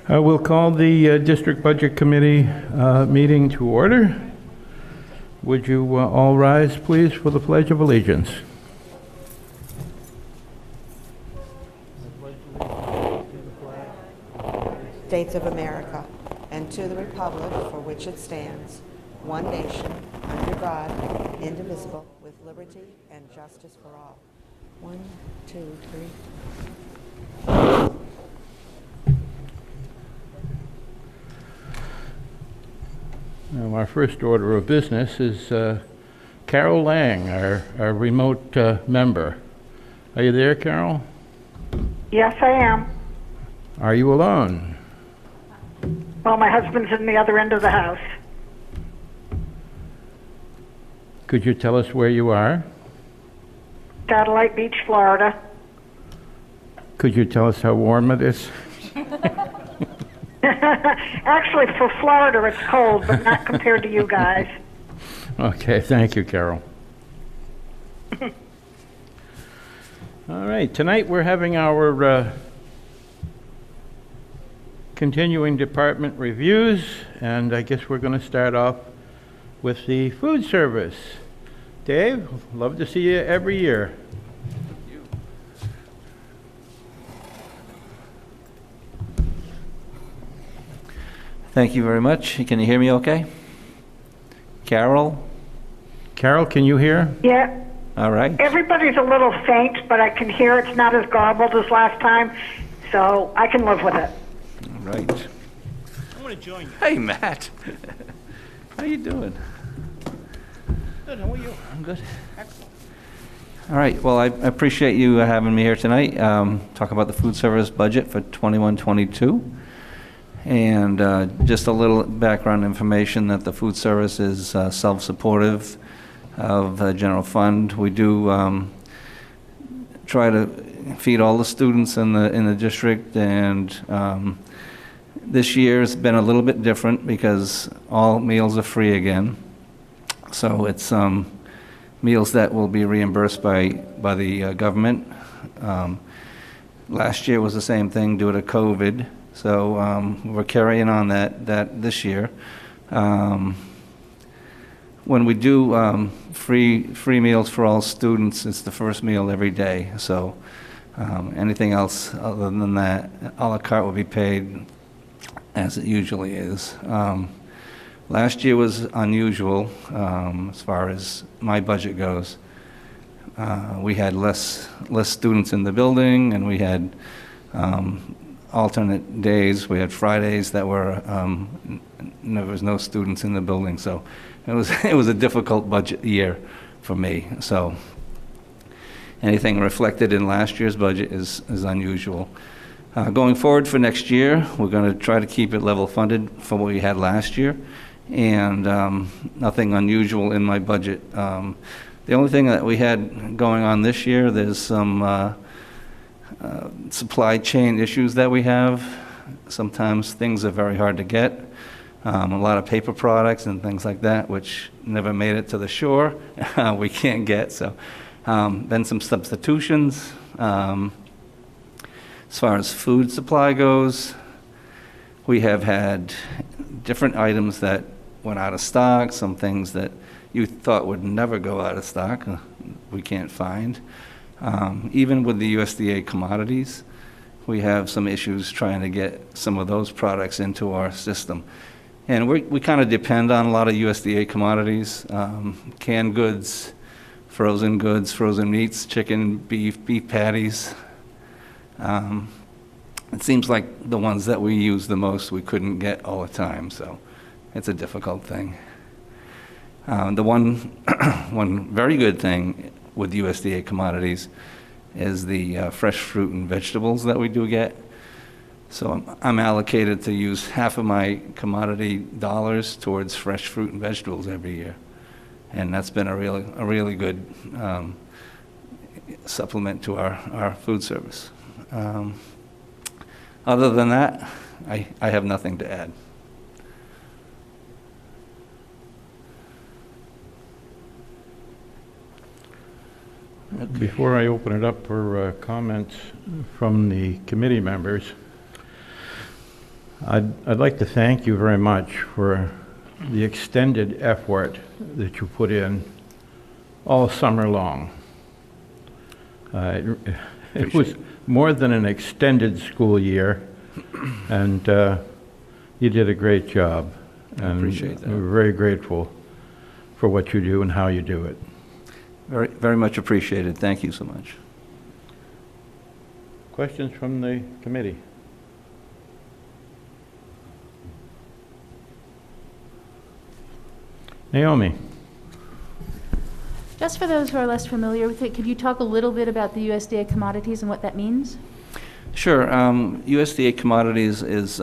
We'll call the District Budget Committee meeting to order. Would you all rise, please, for the Pledge of Allegiance? States of America, and to the republic for which it stands, one nation, under God, indivisible, with liberty and justice for all. 1, 2, 3. Now, our first order of business is Carol Lang, our remote member. Are you there, Carol? Yes, I am. Are you alone? Well, my husband's in the other end of the house. Could you tell us where you are? Satellite Beach, Florida. Could you tell us how warm it is? Actually, for Florida, it's cold, but not compared to you guys. Okay, thank you, Carol. All right, tonight we're having our continuing department reviews, and I guess we're going to start off with the food service. Dave, love to see you every year. Thank you very much. Can you hear me okay? Carol? Carol, can you hear? Yeah. All right. Everybody's a little faint, but I can hear it's not as garbled as last time, so I can live with it. All right. I want to join you. Hey, Matt. How you doing? Good, how are you? I'm good. Excellent. All right. Well, I appreciate you having me here tonight. Talk about the food service budget for 21-22. And just a little background information that the food service is self-supportive of the general fund. We do try to feed all the students in the district, and this year has been a little bit different because all meals are free again. So it's meals that will be reimbursed by the government. Last year was the same thing due to COVID. So we're carrying on that this year. When we do free meals for all students, it's the first meal every day. So anything else other than that, a la carte will be paid as it usually is. Last year was unusual as far as my budget goes. We had less students in the building, and we had alternate days. We had Fridays that were there was no students in the building, so it was a difficult budget year for me. So anything reflected in last year's budget is unusual. Going forward for next year, we're going to try to keep it level funded for what we had last year, and nothing unusual in my budget. The only thing that we had going on this year, there's some supply chain issues that we have. Sometimes things are very hard to get. A lot of paper products and things like that, which never made it to the shore, we can't get. So then some substitutions. As far as food supply goes, we have had different items that went out of stock, some things that you thought would never go out of stock, we can't find. Even with the USDA commodities, we have some issues trying to get some of those products into our system. And we kind of depend on a lot of USDA commodities, canned goods, frozen meats, chicken, beef patties. It seems like the ones that we use the most we couldn't get all the time, so it's a difficult thing. The one very good thing with USDA commodities is the fresh fruit and vegetables that we do get. So I'm allocated to use half of my commodity dollars towards fresh fruit and vegetables every year, and that's been a really good supplement to our food service. Other than that, I have nothing to add. Before I open it up for comments from the committee members, I'd like to thank you very much for the extended effort that you put in all summer long. It was more than an extended school year, and you did a great job. I appreciate that. We're very grateful for what you do and how you do it. Very, very much appreciated. Thank you so much. Questions from the committee? Naomi? Just for those who are less familiar with it, could you talk a little bit about the USDA Commodities and what that means? Sure. USDA Commodities is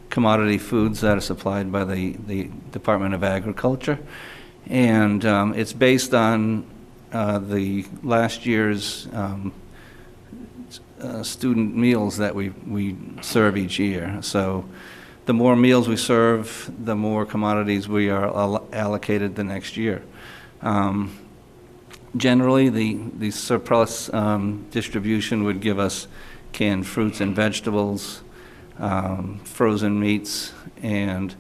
commodity foods that are supplied by the Department of Agriculture. And it's based on the last year's student meals that we serve each year. So the more meals we serve, the more commodities we are allocated the next year. Generally, the surplus distribution would give us canned fruits and vegetables, frozen meats, and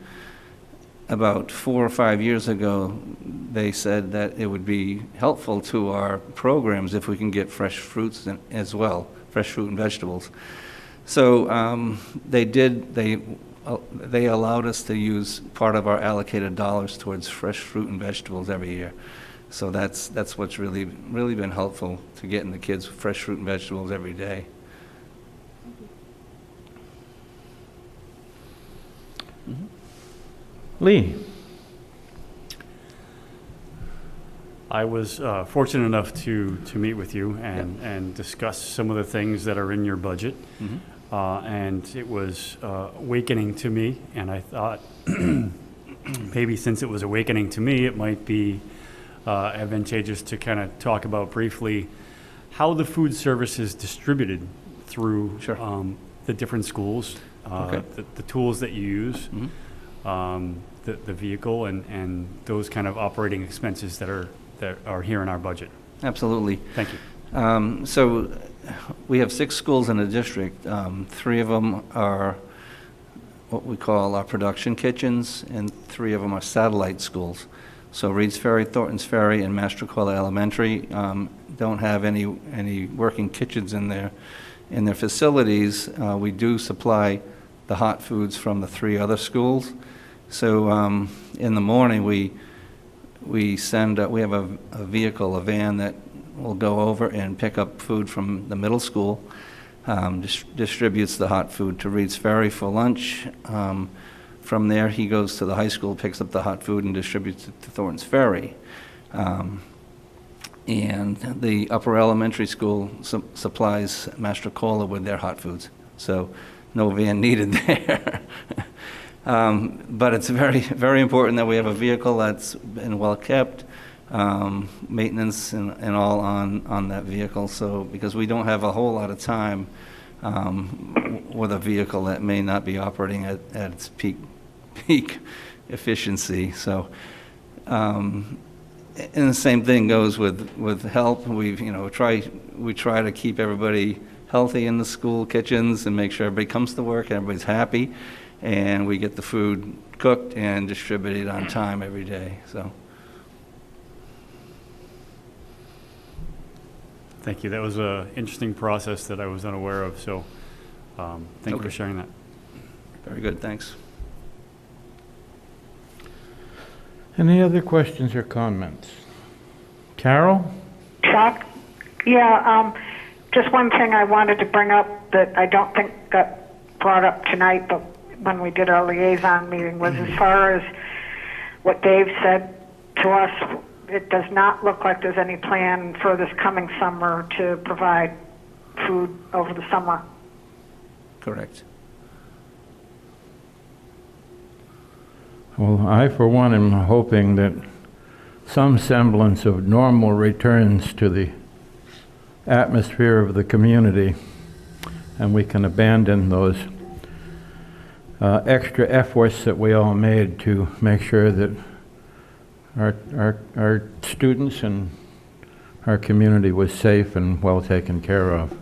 about 4 or 5 years ago, they said that it would be helpful to our programs if we can get fresh fruits as well, fresh fruit and vegetables. So they allowed us to use part of our allocated dollars towards fresh fruit and vegetables every year. So that's what's really been helpful to getting the kids fresh fruit and vegetables every day. Lee? I was fortunate enough to meet with you and discuss some of the things that are in your budget. Mm-hmm. And it was awakening to me, and I thought maybe since it was awakening to me, it might be advantageous to kind of talk about briefly how the food service is distributed through Sure. The different schools, Okay. the tools that you use, Mm-hmm. the vehicle, and those kind of operating expenses that are here in our budget. Absolutely. Thank you. So we have 6 schools in the district. 3 of them are what we call our production kitchens, and 3 of them are satellite schools. So Reed's Ferry, Thornton's Ferry, and Mastroquella Elementary don't have any working kitchens in their facilities. We do supply the hot foods from the 3 other schools. So in the morning, we send, we have a vehicle, a van that will go over and pick up food from the middle school, distributes the hot food to Reed's Ferry for lunch. From there, he goes to the high school, picks up the hot food, and distributes it to Thornton's Ferry. And the upper elementary school supplies Mastroquella with their hot foods. So no van needed there. But it's very, very important that we have a vehicle that's been well kept, maintenance and all on that vehicle. So because we don't have a whole lot of time with a vehicle that may not be operating at its peak efficiency. So and the same thing goes with help. We try to keep everybody healthy in the school kitchens and make sure everybody comes to work and everybody's happy, and we get the food cooked and distributed on time every day. So Thank you. That was an interesting process that I was unaware of, so thank you for sharing that. very good, thanks. Any other questions or comments? Carol? Chuck? Yeah, just one thing I wanted to bring up that I don't think got brought up tonight, but when we did our liaison meeting, was as far as what Dave said to us, it does not look like there's any plan for this coming summer to provide food over the summer. Correct. Well, I, for one, am hoping that some semblance of normal returns to the atmosphere of the community, and we can abandon those extra efforts that we all made to make sure that our students and our community was safe and well taken care of.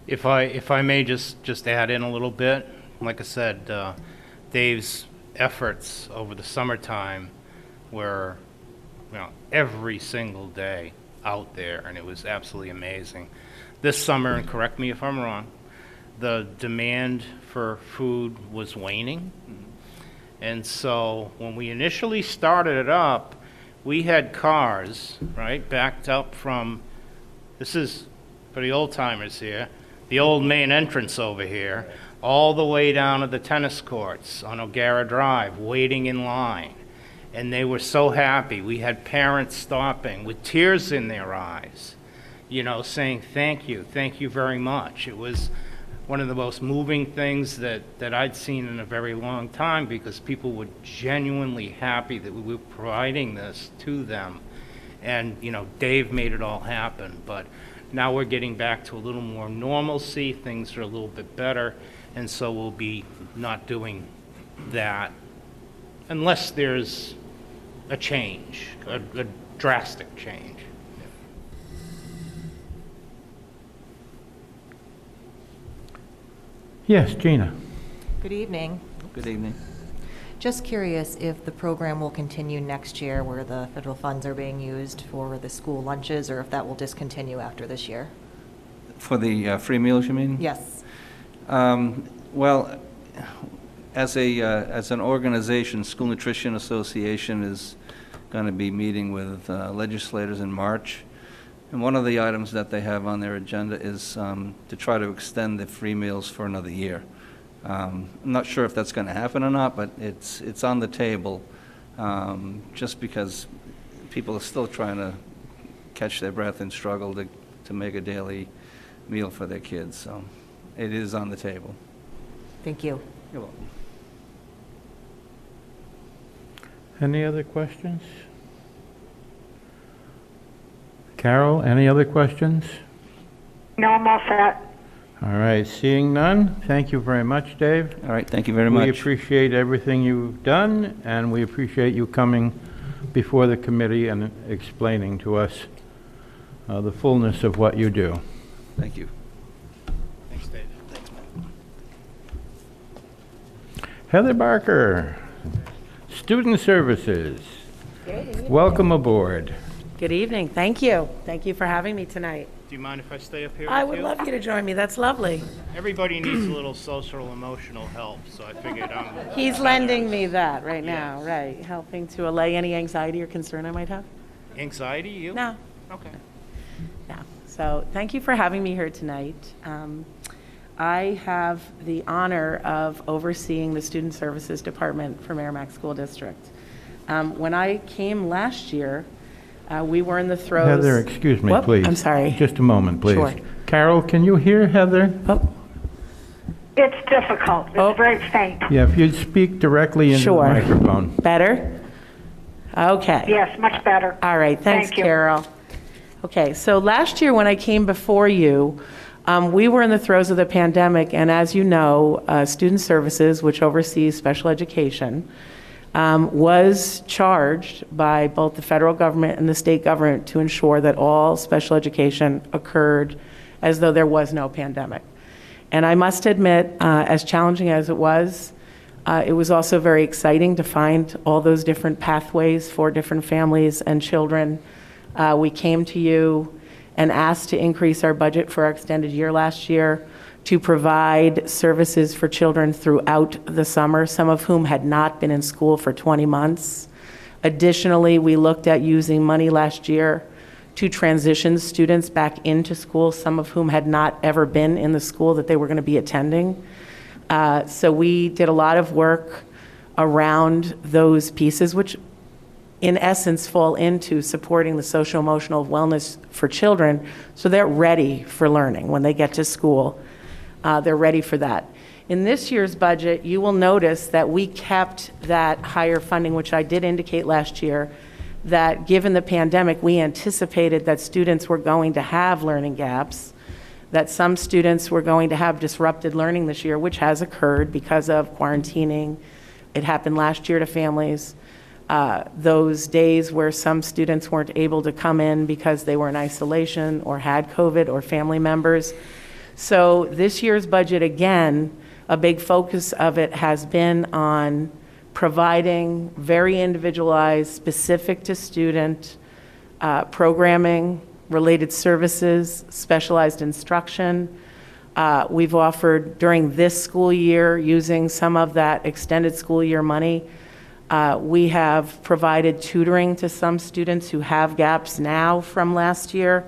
If I may just add in a little bit, like I said, Dave's efforts over the summertime were, every single day out there, and it was absolutely amazing. This summer, and correct me if I'm wrong, the demand for food was waning. And so when we initially started it up, we had cars, right, backed up from, this is for the old timers here, the old main entrance over here, all the way down to the tennis courts on O'Gara Drive, waiting in line. And they were so happy. We had parents stopping with tears in their eyes, saying thank you very much. It was one of the most moving things that I'd seen in a very long time, because people were genuinely happy that we were providing this to them. And, Dave made it all happen. But now we're getting back to a little more normalcy. Things are a little bit better. And so we'll be not doing that unless there's a change, a drastic change. Yes, Gina. Good evening. Good evening. Just curious if the program will continue next year where the federal funds are being used for the school lunches, or if that will discontinue after this year? For the free meals, you mean? Yes. Well, as an organization, School Nutrition Association is going to be meeting with legislators in March. And one of the items that they have on their agenda is to try to extend the free meals for another year. I'm not sure if that's going to happen or not, but it's on the table, just because people are still trying to catch their breath and struggle to make a daily meal for their kids. So it is on the table. Thank you. You're welcome. Any other questions? Carol, any other questions? No, I'm all set. All right, seeing none, thank you very much, Dave. All right, thank you very much. We appreciate everything you've done, and we appreciate you coming before the committee and explaining to us the fullness of what you do. Thank you. Thanks, Dave. Thanks, man. Heather Barker, Student Services. Welcome aboard. Good evening. Thank you. Thank you for having me tonight. Do you mind if I stay up here I with would you? love you to join me. That's lovely. Everybody needs a little social emotional help, so I figured He's lending me that right now, right? Helping to allay any anxiety or concern I might have? Anxiety, you? No, Okay. no. So thank you for having me here tonight. I have the honor of overseeing the Student Services Department for Merrimack School District. When I came last year, we were in the throes. Heather, excuse me, Whoop, please. I'm sorry. Just a moment, please. Sure. Carol, can you hear Heather? Oh, It's difficult. It's Oh. very faint. Yeah, if you'd speak directly into Sure. the microphone. better? Okay. Yes, much better. All right, thanks, Thank you. Carol. Okay, so last year when I came before you, we were in the throes of the pandemic, and as you know, Student Services, which oversees special education, was charged by both the federal government and the state government to ensure that all special education occurred as though there was no pandemic. And I must admit, as challenging as it was also very exciting to find all those different pathways for different families and children. We came to you and asked to increase our budget for our extended year last year to provide services for children throughout the summer, some of whom had not been in school for 20 months. Additionally, we looked at using money last year to transition students back into school, some of whom had not ever been in the school that they were going to be attending. So we did a lot of work around those pieces, which in essence fall into supporting the social-emotional wellness for children so they're ready for learning when they get to school. They're ready for that. In this year's budget, you will notice that we kept that higher funding, which I did indicate last year, that given the pandemic, we anticipated that students were going to have learning gaps, that some students were going to have disrupted learning this year, which has occurred because of quarantining. It happened last year to families. those days where some students weren't able to come in because they were in isolation or had COVID or family members. So this year's budget, again, a big focus of it has been on providing very individualized, specific to student programming, related services, specialized instruction. We've offered during this school year, using some of that extended school year money, we have provided tutoring to some students who have gaps now from last year.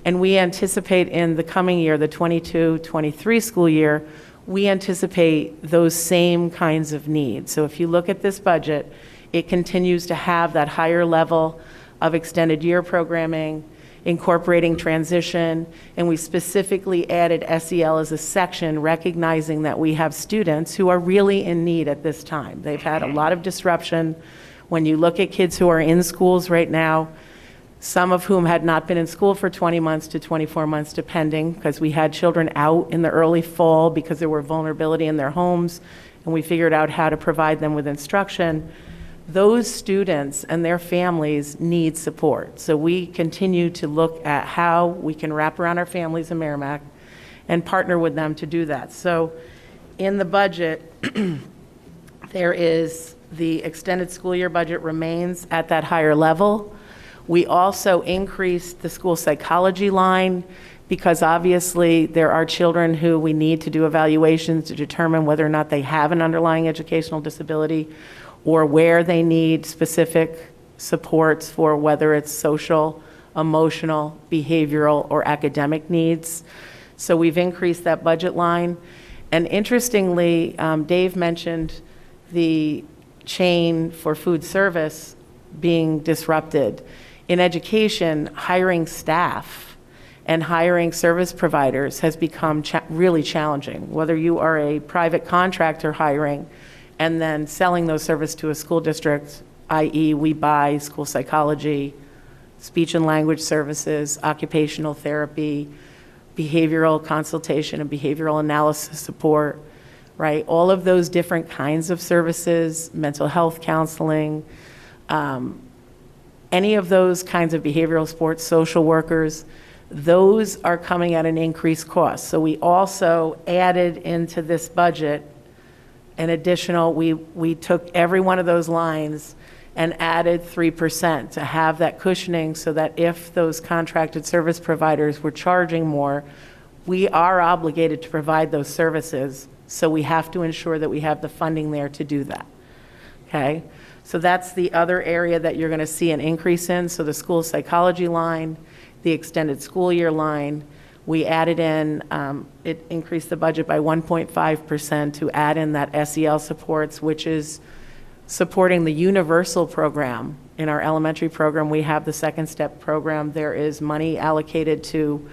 And we anticipate in the coming year, the 22-23 school year, we anticipate those same kinds of needs. So if you look at this budget, it continues to have that higher level of extended year programming, incorporating transition, and we specifically added SEL as a section, recognizing that we have students who are really in need at this time. They've had a lot of disruption. When you look at kids who are in schools right now, some of whom had not been in school for 20 months to 24 months, depending, because we had children out in the early fall because there were vulnerability in their homes, and we figured out how to provide them with instruction. Those students and their families need support. So we continue to look at how we can wrap around our families in Merrimack and partner with them to do that. So in the budget, there is the extended school year budget remains at that higher level. We also increased the school psychology line because obviously there are children who we need to do evaluations to determine whether or not they have an underlying educational disability or where they need specific supports for whether it's social, emotional, behavioral, or academic needs. So we've increased that budget line. And interestingly, Dave mentioned the chain for food service being disrupted. In education, hiring staff and hiring service providers has become really challenging. Whether you are a private contractor hiring and then selling those services to a school district, i.e. we buy school psychology, speech and language services, occupational therapy, behavioral consultation and behavioral analysis support, right? All of those different kinds of services, mental health counseling, any of those kinds of behavioral support, social workers, those are coming at an increased cost. So we also added into this budget an additional, we took every one of those lines and added 3% to have that cushioning so that if those contracted service providers were charging more, we are obligated to provide those services. So we have to ensure that we have the funding there to do that, okay? So that's the other area that you're going to see an increase in. So the school psychology line, the extended school year line, we added in, it increased the budget by 1.5% to add in that SEL supports, which is supporting the universal program. In our elementary program, we have the second step program. There is money allocated to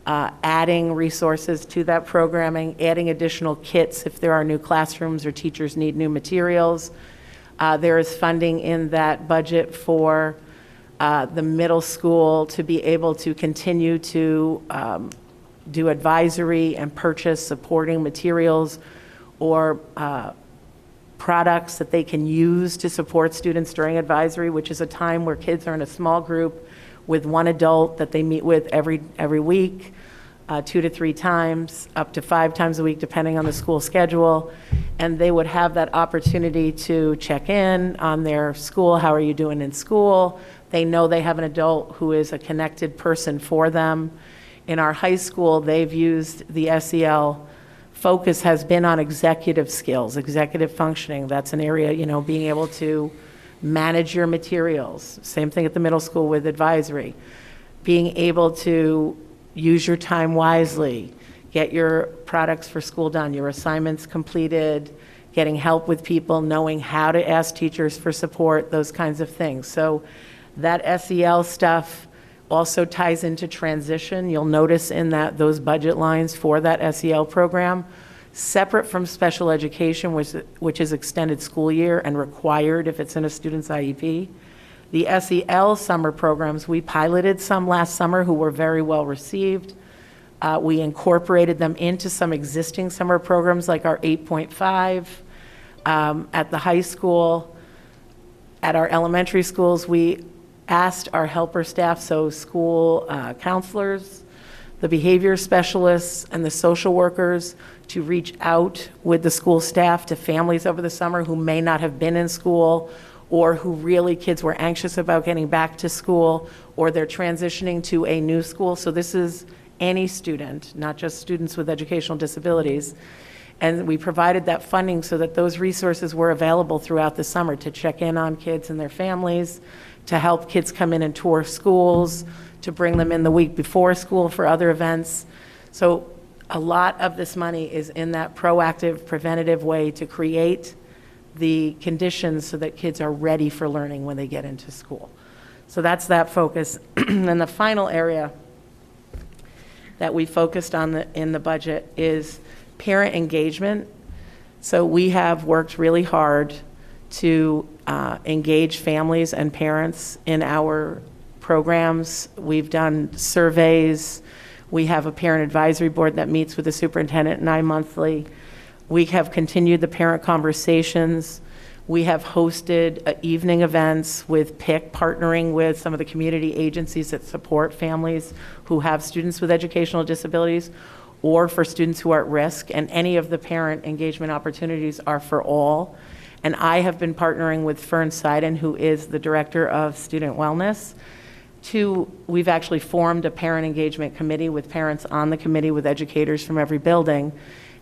adding resources to that programming, adding additional kits if there are new classrooms or teachers need new materials. There is funding in that budget for the middle school to be able to continue to do advisory and purchase supporting materials or products that they can use to support students during advisory, which is a time where kids are in a small group with one adult that they meet with every week, 2 to 3 times, up to 5 times a week, depending on the school schedule. And they would have that opportunity to check in on their school. How are you doing in school? They know they have an adult who is a connected person for them. In our high school, they've used the SEL. Focus has been on executive skills, executive functioning. That's an area, being able to manage your materials. Same thing at the middle school with advisory. Being able to use your time wisely, get your products for school done, your assignments completed, getting help with people, knowing how to ask teachers for support, those kinds of things. So that SEL stuff also ties into transition. You'll notice in those budget lines for that SEL program, separate from special education, which is extended school year and required if it's in a student's IEP. The Sel Summer Programs, we piloted some last summer who were very well received. We incorporated them into some existing summer programs like our 8.5 at the high school. At our elementary schools, we asked our helper staff, so school counselors, the behavior specialists, and the social workers, to reach out with the school staff to families over the summer who may not have been in school, or who really, kids were anxious about getting back to school, or they're transitioning to a new school. So this is any student, not just students with educational disabilities. And we provided that funding so that those resources were available throughout the summer to check in on kids and their families, to help kids come in and tour schools, to bring them in the week before school for other events. So a lot of this money is in that proactive, preventative way to create the conditions so that kids are ready for learning when they get into school. So that's that focus. And the final area that we focused on in the budget is parent engagement. So we have worked really hard to engage families and parents in our programs. We've done surveys. We have a parent advisory board that meets with the superintendent and I monthly. We have continued the parent conversations. We have hosted evening events with PIC, partnering with some of the community agencies that support families who have students with educational disabilities, or for students who are at risk, and any of the parent engagement opportunities are for all. And I have been partnering with Fern Seiden, who is the Director of Student Wellness. We've actually formed a parent engagement committee with parents on the committee with educators from every building.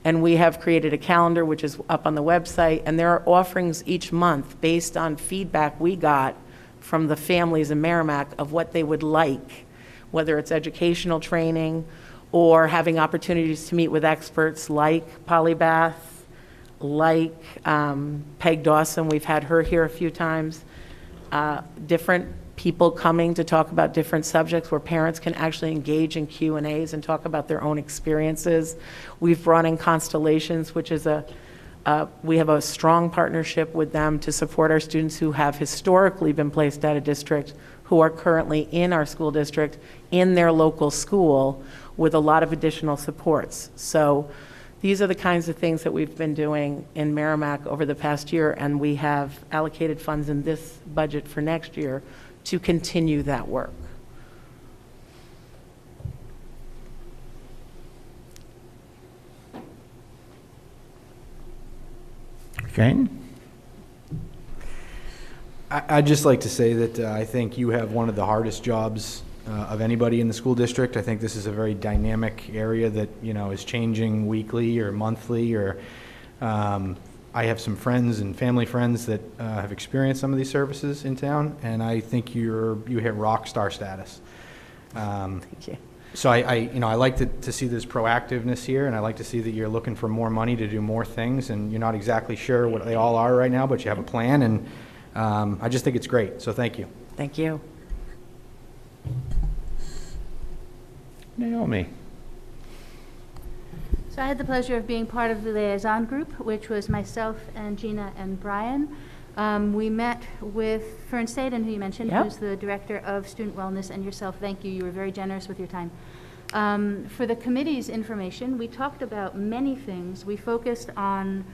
And we have created a calendar, which is up on the website, and there are offerings each month based on feedback we got from the families in Merrimack of what they would like, whether it's educational training or having opportunities to meet with experts like Polybath, like Peg Dawson. We've had her here a few times. Different people coming to talk about different subjects where parents can actually engage in Q&As and talk about their own experiences. We've brought in Constellations, which is we have a strong partnership with them to support our students who have historically been placed out of district, who are currently in our school district, in their local school, with a lot of additional supports. So these are the kinds of things that we've been doing in Merrimack over the past year, and we have allocated funds in this budget for next year to continue that work. Shane? I'd just like to say that I think you have one of the hardest jobs of anybody in the school district. I think this is a very dynamic area that, you know, is changing weekly or monthly, or I have some friends and family friends that have experienced some of these services in town, and I think you hit rock star status. Thank you. So I like to see this proactiveness here, and I like to see that you're looking for more money to do more things, and you're not exactly sure what they all are right now, but you have a plan, and I just think it's great. So thank you. Thank you. Naomi? So I had the pleasure of being part of the liaison group, which was myself and Gina and Brian. We met with Fern Seiden, who you mentioned, Yep. who's the Director of Student Wellness, and yourself. Thank you. You were very generous with your time. For the committee's information, we talked about many things. We focused on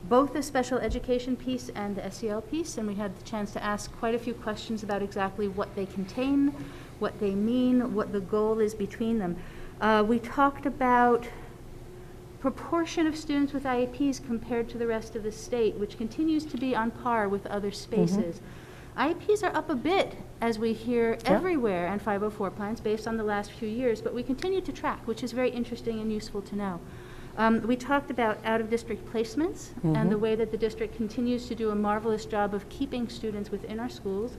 both the special education piece and the SEL piece, and we had the chance to ask quite a few questions about exactly what they contain, what they mean, what the goal is between them. We talked about proportion of students with IEPs compared to the rest of the state, which continues to be on par with other spaces. IEPs are up a bit, as we hear everywhere, and 504 plans based on the last few years, but we continue to track, which is very interesting and useful to know. We talked about out-of-district placements and the way that the district continues to do a marvelous job of keeping students within our schools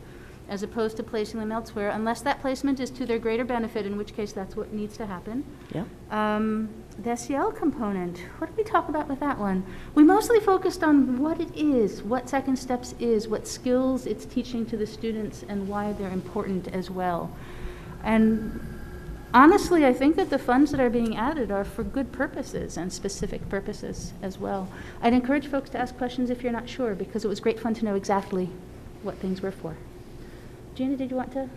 as opposed to placing them elsewhere, unless that placement is to their greater benefit, in which case that's what needs to happen. The SEL component, what did we talk about with that one? We mostly focused on what it is, what Second Steps is, what skills it's teaching to the students, and why they're important as well. And honestly, I think that the funds that are being added are for good purposes and specific purposes as well. I'd encourage folks to ask questions if you're not sure, because it was great fun to know exactly what things were for. Gina, did you want to?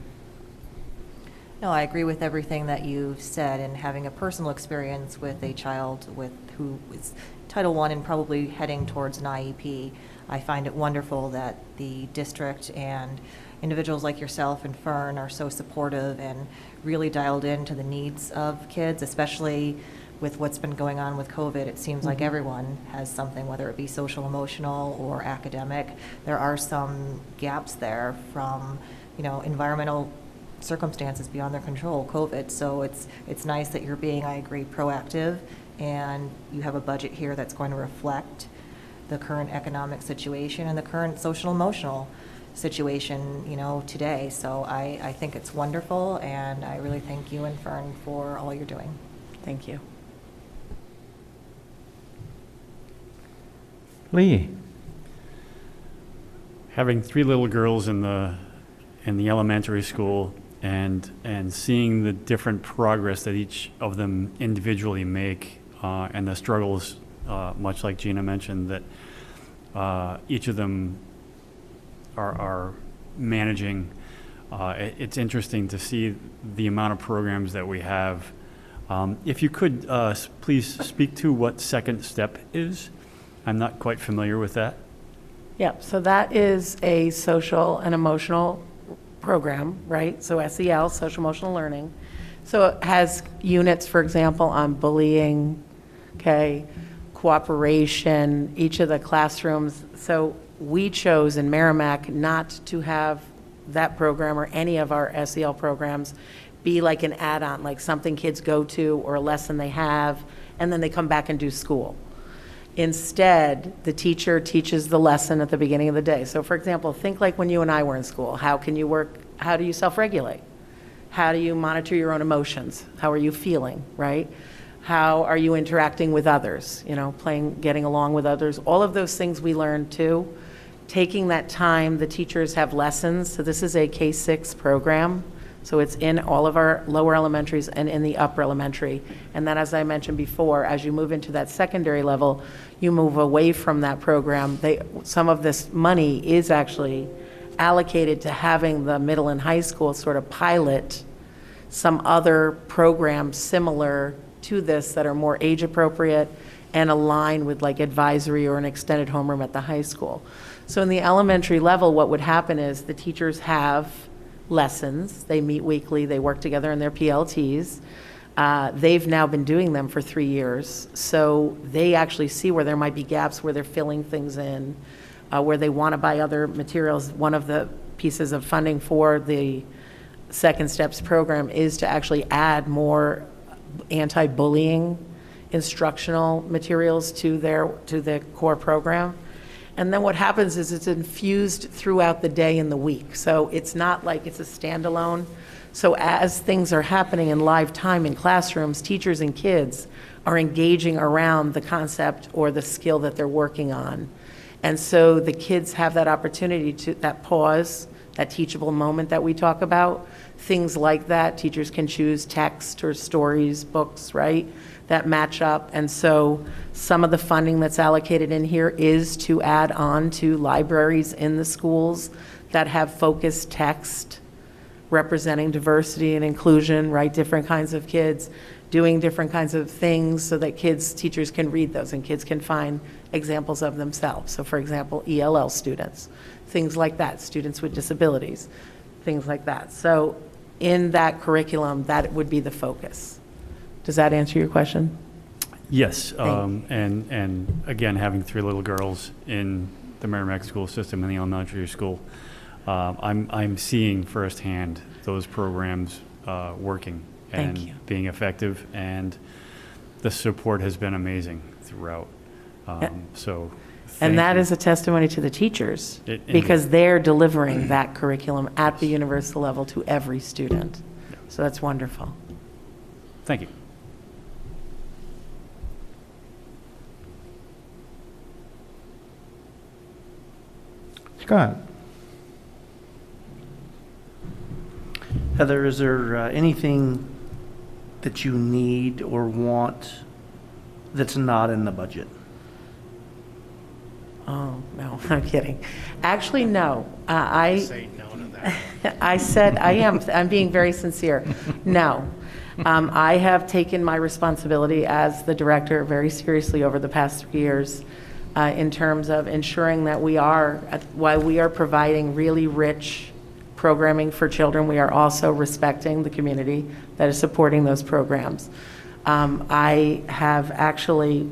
No, I agree with everything that you've said, and having a personal experience with a child who is Title I and probably heading towards an IEP, I find it wonderful that the district and individuals like yourself and Fern are so supportive and really dialed into the needs of kids, especially with what's been going on with COVID. It seems like everyone has something, whether it be social, emotional, or academic. There are some gaps there from, environmental circumstances beyond their control, COVID. So it's nice that you're being, I agree, proactive, and you have a budget here that's going to reflect the current economic situation and the current social emotional situation, today. So I think it's wonderful, and I really thank you and Fern for all you're doing. Thank you. Lee? Having 3 little girls in the elementary school and seeing the different progress that each of them individually make, and the struggles, much like Gina mentioned, that each of them are managing. It's interesting to see the amount of programs that we have. If you could please speak to what Second Step is. I'm not quite familiar with that. Yep, so that is a social and emotional program, right? So SEL, social emotional learning. So it has units, for example, on bullying, okay, cooperation, each of the classrooms. So we chose in Merrimack not to have that program or any of our SEL programs be like an add-on, like something kids go to or a lesson they have, and then they come back and do school. Instead, the teacher teaches the lesson at the beginning of the day. So for example, think like when you and I were in school. How can you work? How do you self-regulate? How do you monitor your own emotions? How are you feeling, right? How are you interacting with others? Playing, getting along with others. All of those things we learn too. Taking that time, the teachers have lessons. So this is a K-6 program. So it's in all of our lower elementaries and in the upper elementary. And then, as I mentioned before, as you move into that secondary level, you move away from that program. Some of this money is actually allocated to having the middle and high school sort of pilot some other programs similar to this that are more age appropriate and align with like advisory or an extended homeroom at the high school. So in the elementary level, what would happen is the teachers have lessons. They meet weekly. They work together in their PLTs. They've now been doing them for 3 years. So they actually see where there might be gaps, where they're filling things in, where they want to buy other materials. One of the pieces of funding for the Second Steps program is to actually add more anti-bullying instructional materials to the core program. And then what happens is it's infused throughout the day and the week. So it's not like it's a standalone. So as things are happening in live time in classrooms, teachers and kids are engaging around the concept or the skill that they're working on. And so the kids have that opportunity to, that pause, that teachable moment that we talk about, things like that. Teachers can choose text or stories, books, right, that match up. And so some of the funding that's allocated in here is to add on to libraries in the schools that have focused text representing diversity and inclusion, right, different kinds of kids doing different kinds of things so that teachers can read those and kids can find examples of themselves. So for example, ELL students, things like that, students with disabilities, things like that. So in that curriculum, that would be the focus. Does that answer your question? Yes, and again, having 3 little girls in the Merrimack school system in the elementary school, I'm seeing firsthand those programs working and being effective, and the support has been amazing throughout. So, and that is a testimony to the teachers because they're delivering that curriculum at the universal level to every student. So that's wonderful. Thank you. Scott? Heather, is there anything that you need or want that's not in the budget? Oh, no, I'm kidding. Actually, no. Say no to that. I said, I'm being very sincere. No. I have taken my responsibility as the director very seriously over the past 3 years. in terms of ensuring that while we are providing really rich programming for children, we are also respecting the community that is supporting those programs. I have actually,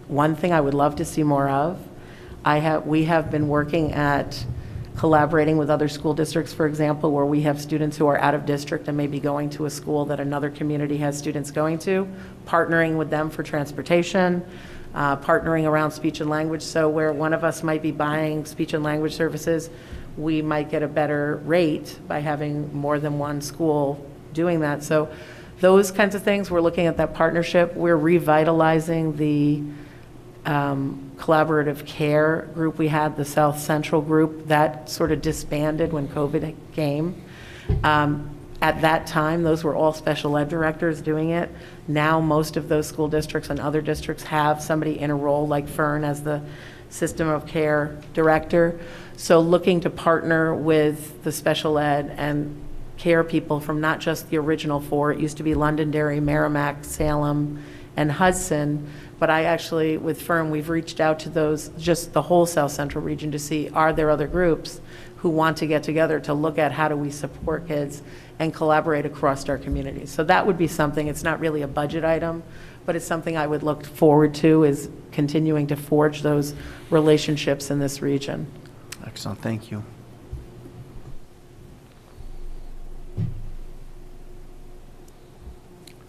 one thing I would love to see more of, we have been working at collaborating with other school districts, for example, where we have students who are out of district and maybe going to a school that another community has students going to, partnering with them for transportation, partnering around speech and language. So where one of us might be buying speech and language services, we might get a better rate by having more than one school doing that. So those kinds of things, we're looking at that partnership. We're revitalizing the collaborative care group we had, the South Central group, that sort of disbanded when COVID came. At that time, those were all special ed directors doing it. Now, most of those school districts and other districts have somebody in a role like Fern as the system of care director. So looking to partner with the special ed and care people from not just the original four. It used to be Londonderry, Merrimack, Salem, and Hudson. But I actually, with Fern, we've reached out to those, just the whole South Central region, to see, are there other groups who want to get together to look at how do we support kids and collaborate across our communities. So that would be something, it's not really a budget item, but it's something I would look forward to, is continuing to forge those relationships in this region. Excellent, thank you.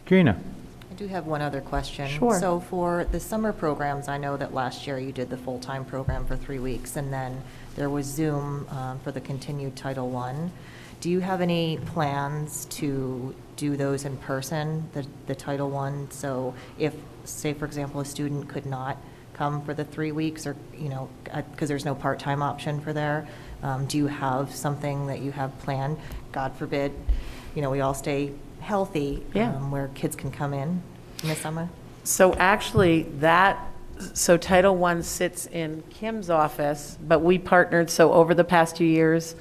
Gina? I do have one other question. Sure. So for the summer programs, I know that last year you did the full-time program for 3 weeks, and then there was Zoom for the continued Title I. Do you have any plans to do those in person, the Title I? So if, say, for example, a student could not come for the 3 weeks, or, you know, because there's no part-time option for there, do you have something that you have planned? God forbid, you know, we all stay healthy, where kids can come in the summer? So actually so Title I sits in Kim's office, but we partnered, so over the past 2 years,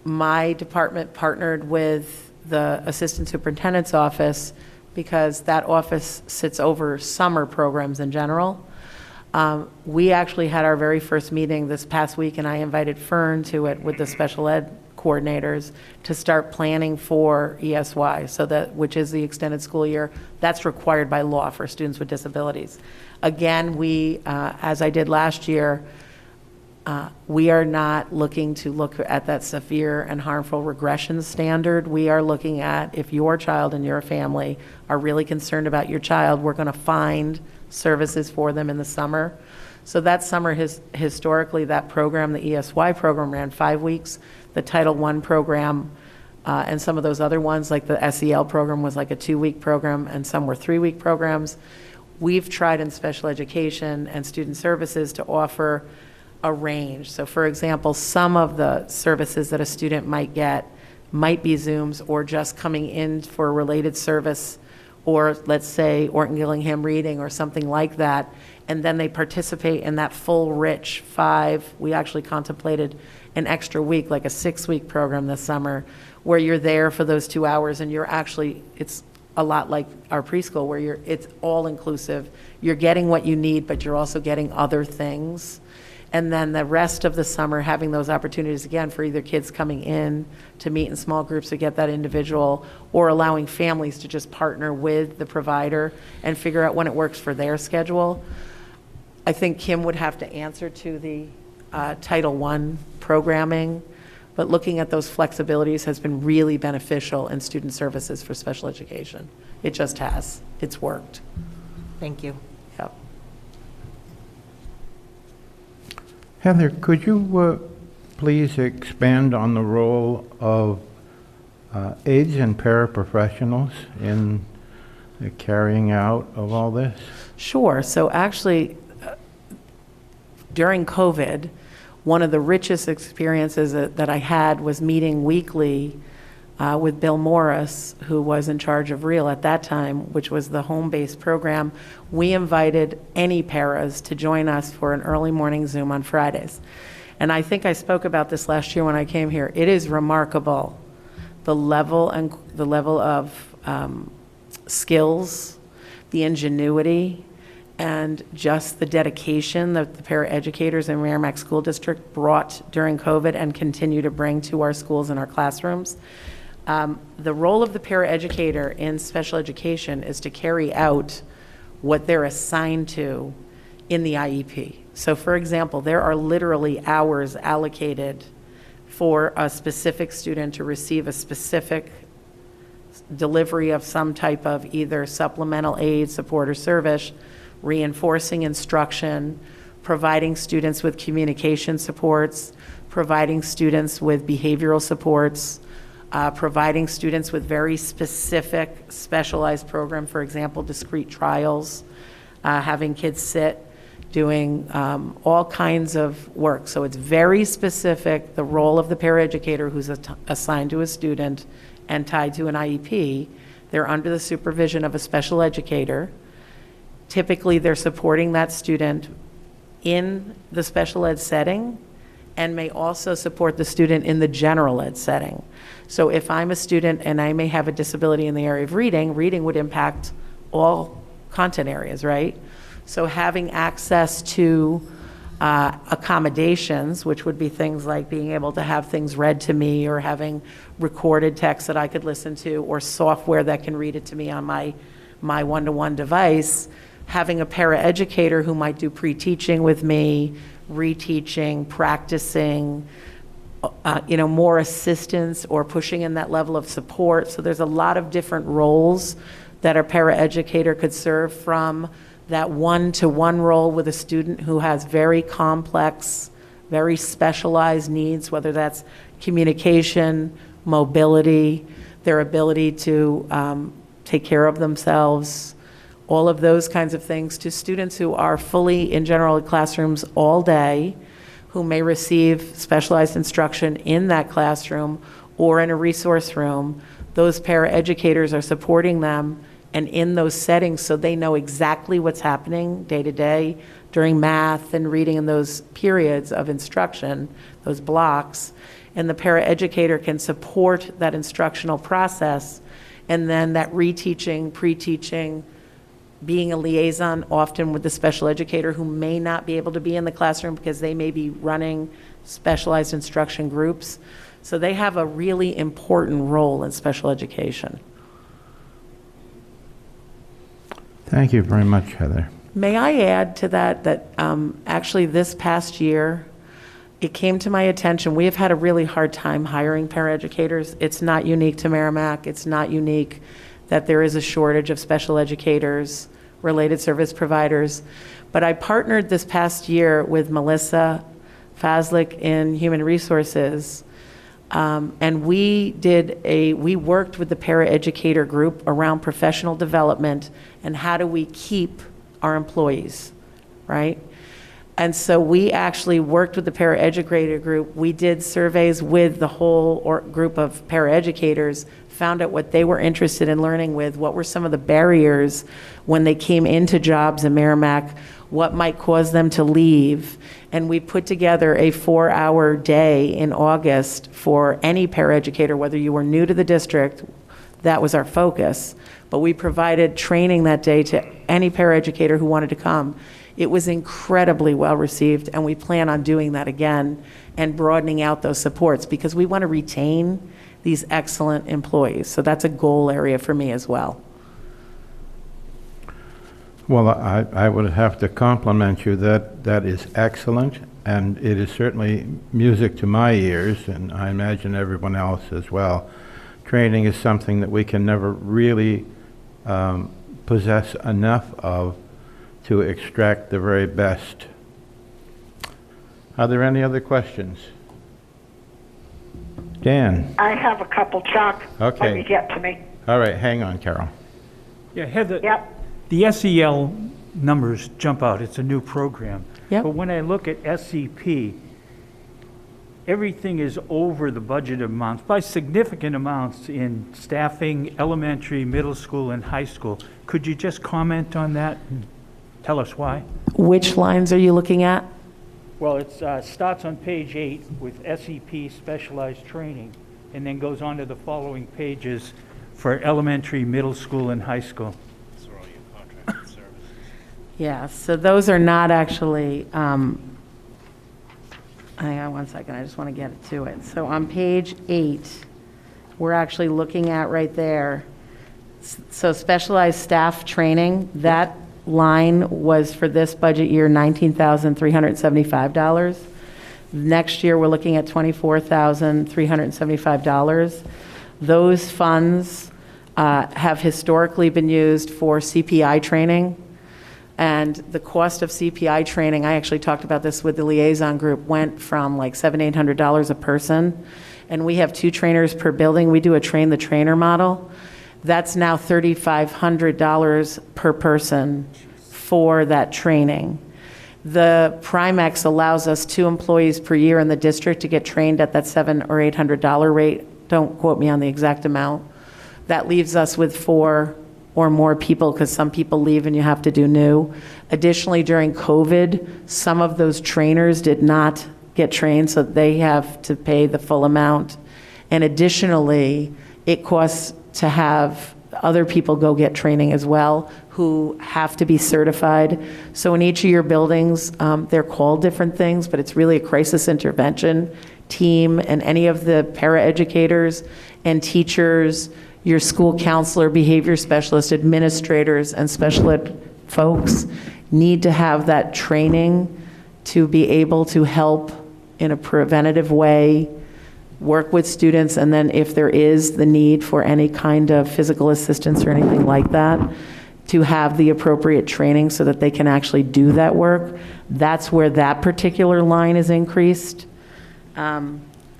my department partnered with the assistant superintendent's office, because that office sits over summer programs in general. We actually had our very first meeting this past week, and I invited Fern to it with the special ed coordinators to start planning for ESY, which is the extended school year. That's required by law for students with disabilities. Again, we, as I did last year, we are not looking to look at that severe and harmful regression standard. We are looking at, if your child and your family are really concerned about your child, we're going to find services for them in the summer. So that summer, historically, that program, the ESY program, ran 5 weeks. The Title I program and some of those other ones, like the SEL program, was like a 2-week program, and some were 3-week programs. We've tried in special education and student services to offer a range. So for example, some of the services that a student might get might be Zooms, or just coming in for a related service, or let's say Orton Gillingham reading or something like that, and then they participate in that full rich 5. We actually contemplated an extra week, like a 6-week program this summer, where you're there for those 2 hours, and you're actually, it's a lot like our preschool, where it's all inclusive. You're getting what you need, but you're also getting other things. And then the rest of the summer, having those opportunities again for either kids coming in to meet in small groups to get that individual, or allowing families to just partner with the provider and figure out when it works for their schedule. I think Kim would have to answer to the Title I programming, but looking at those flexibilities has been really beneficial in student services for special education. It just has. It's worked. Thank you. Yep. Heather, could you please expand on the role of aides and paraprofessionals in the carrying out of all this? Sure. So actually, during COVID, one of the richest experiences that I had was meeting weekly with Bill Morris, who was in charge of REAL at that time, which was the home-based program. We invited any paras to join us for an early morning Zoom on Fridays. And I think I spoke about this last year when I came here. It is remarkable, the level of skills, the ingenuity, and just the dedication that the paraeducators in Merrimack School District brought during COVID and continue to bring to our schools and our classrooms. The role of the paraeducator in special education is to carry out what they're assigned to in the IEP. So for example, there are literally hours allocated for a specific student to receive a specific delivery of some type of either supplemental aid, support, or service, reinforcing instruction, providing students with communication supports, providing students with behavioral supports, providing students with very specific specialized program, for example, discrete trials, having kids sit, doing all kinds of work. So it's very specific, the role of the paraeducator who's assigned to a student and tied to an IEP. They're under the supervision of a special educator. Typically, they're supporting that student in the special ed setting and may also support the student in the general ed setting. So if I'm a student and I may have a disability in the area of reading, reading would impact all content areas, right? So having access to accommodations, which would be things like being able to have things read to me or having recorded text that I could listen to or software that can read it to me on my one-to-one device, having a paraeducator who might do pre-teaching with me, reteaching, practicing, more assistance or pushing in that level of support. So there's a lot of different roles that a paraeducator could serve, from that one-to-one role with a student who has very complex, very specialized needs, whether that's communication, mobility, their ability to take care of themselves, all of those kinds of things, to students who are fully in general ed classrooms all day, who may receive specialized instruction in that classroom or in a resource room. Those paraeducators are supporting them and in those settings so they know exactly what's happening day to day during math and reading in those periods of instruction, those blocks. And the paraeducator can support that instructional process, and then that reteaching, pre-teaching, being a liaison often with the special educator who may not be able to be in the classroom because they may be running specialized instruction groups. So they have a really important role in special education. Thank you very much, Heather. May I add to that actually this past year, it came to my attention, we have had a really hard time hiring paraeducators. It's not unique to Merrimack. It's not unique that there is a shortage of special educators, related service providers. But I partnered this past year with Melissa Fazlick in Human Resources, and we worked with the paraeducator group around professional development and how do we keep our employees, right? And so we actually worked with the paraeducator group. We did surveys with the whole group of paraeducators, found out what they were interested in learning with, what were some of the barriers when they came into jobs in Merrimack, what might cause them to leave. And we put together a 4-hour day in August for any paraeducator, whether you were new to the district, that was our focus. But we provided training that day to any paraeducator who wanted to come. It was incredibly well received, and we plan on doing that again and broadening out those supports because we want to retain these excellent employees. So that's a goal area for me as well. Well, I would have to compliment you. That is excellent, and it is certainly music to my ears, and I imagine everyone else as well. Training is something that we can never really possess enough of to extract the very best. Are there any other questions? Dan? I have a couple, Chuck. Okay. When you get to me. All right, hang on, Carol. Yeah, Heather. Yep. The SEL numbers jump out. It's a new program. Yep. But when I look at SCP, everything is over the budget amounts by significant amounts in staffing, elementary, middle school, and high school. Could you just comment on that and tell us why? Which lines are you looking at? Well, it starts on page 8 with SEP specialized training, and then goes on to the following pages for elementary, middle school, and high school. Yeah, so those are not actually, hang on one second, I just want to get to it. So on page 8, we're actually looking at right there. So specialized staff training, that line was for this budget year $19,375. Next year, we're looking at $24,375. Those funds have historically been used for CPI training. And the cost of CPI training, I actually talked about this with the liaison group, went from like $700, $800 a person. And we have 2 trainers per building. We do a train the trainer model. That's now $3,500 per person for that training. The Primex allows us 2 employees per year in the district to get trained at that $700 or $800 rate. Don't quote me on the exact amount. That leaves us with 4 or more people, because some people leave and you have to do new. Additionally, during COVID, some of those trainers did not get trained, so they have to pay the full amount. And additionally, it costs to have other people go get training as well, who have to be certified. So in each of your buildings, they're called different things, but it's really a crisis intervention team, and any of the paraeducators and teachers, your school counselor, behavior specialist, administrators, and special ed folks need to have that training to be able to help in a preventative way, work with students, and then if there is the need for any kind of physical assistance or anything like that, to have the appropriate training so that they can actually do that work. That's where that particular line is increased.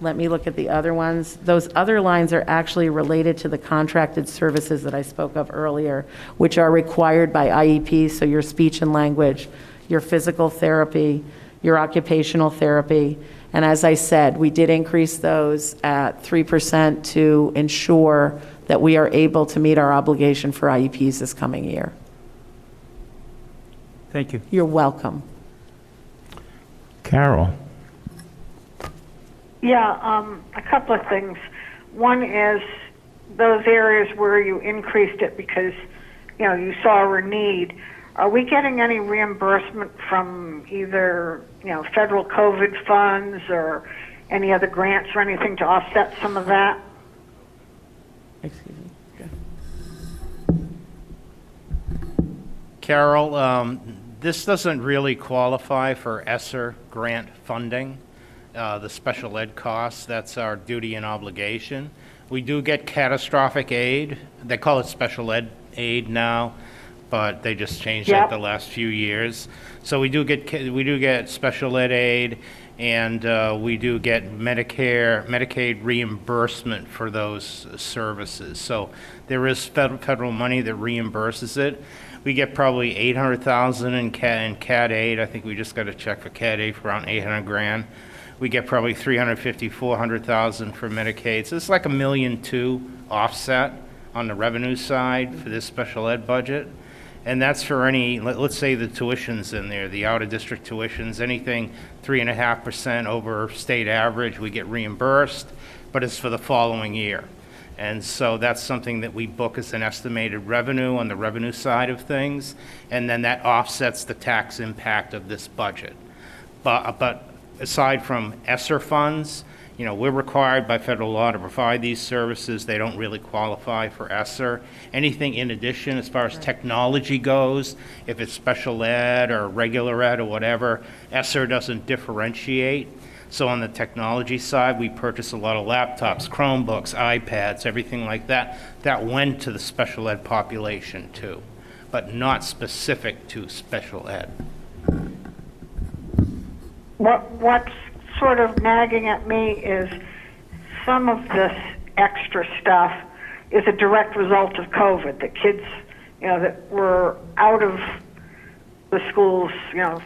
Let me look at the other ones. Those other lines are actually related to the contracted services that I spoke of earlier, which are required by IEP, so your speech and language, your physical therapy, your occupational therapy. And as I said, we did increase those at 3% to ensure that we are able to meet our obligation for IEPs this coming year. Thank you. You're welcome. Carol? Yeah, a couple of things. One is those areas where you increased it because, you saw a need. Are we getting any reimbursement from either, federal COVID funds or any other grants or anything to offset some of that? Excuse me. Okay. Carol, this doesn't really qualify for ESSER grant funding. The special ed costs, that's our duty and obligation. We do get catastrophic aid. They call it special ed aid now, but they just changed it the last few years. So we do get special ed aid, and we do get Medicaid reimbursement for those services. So there is federal money that reimburses it. We get probably $800,000 in CAD aid. I think we just got a check for CAD aid for around $800,000. We get probably $350,000, $400,000 for Medicaid. So it's like $1.2 million offset on the revenue side for this special ed budget. And that's for any, let's say the tuitions in there, the out-of-district tuitions, anything 3.5% over state average, we get reimbursed, but it's for the following year. And so that's something that we book as an estimated revenue on the revenue side of things, and then that offsets the tax impact of this budget. But aside from ESSER funds, we're required by federal law to provide these services. They don't really qualify for ESSER. Anything in addition, as far as technology goes, if it's special ed or regular ed or whatever, ESSER doesn't differentiate. So on the technology side, we purchase a lot of laptops, Chromebooks, iPads, everything like that. That went to the special ed population too, but not specific to special ed. What's sort of nagging at me is some of this extra stuff is a direct result of COVID. The kids, that were out of the schools,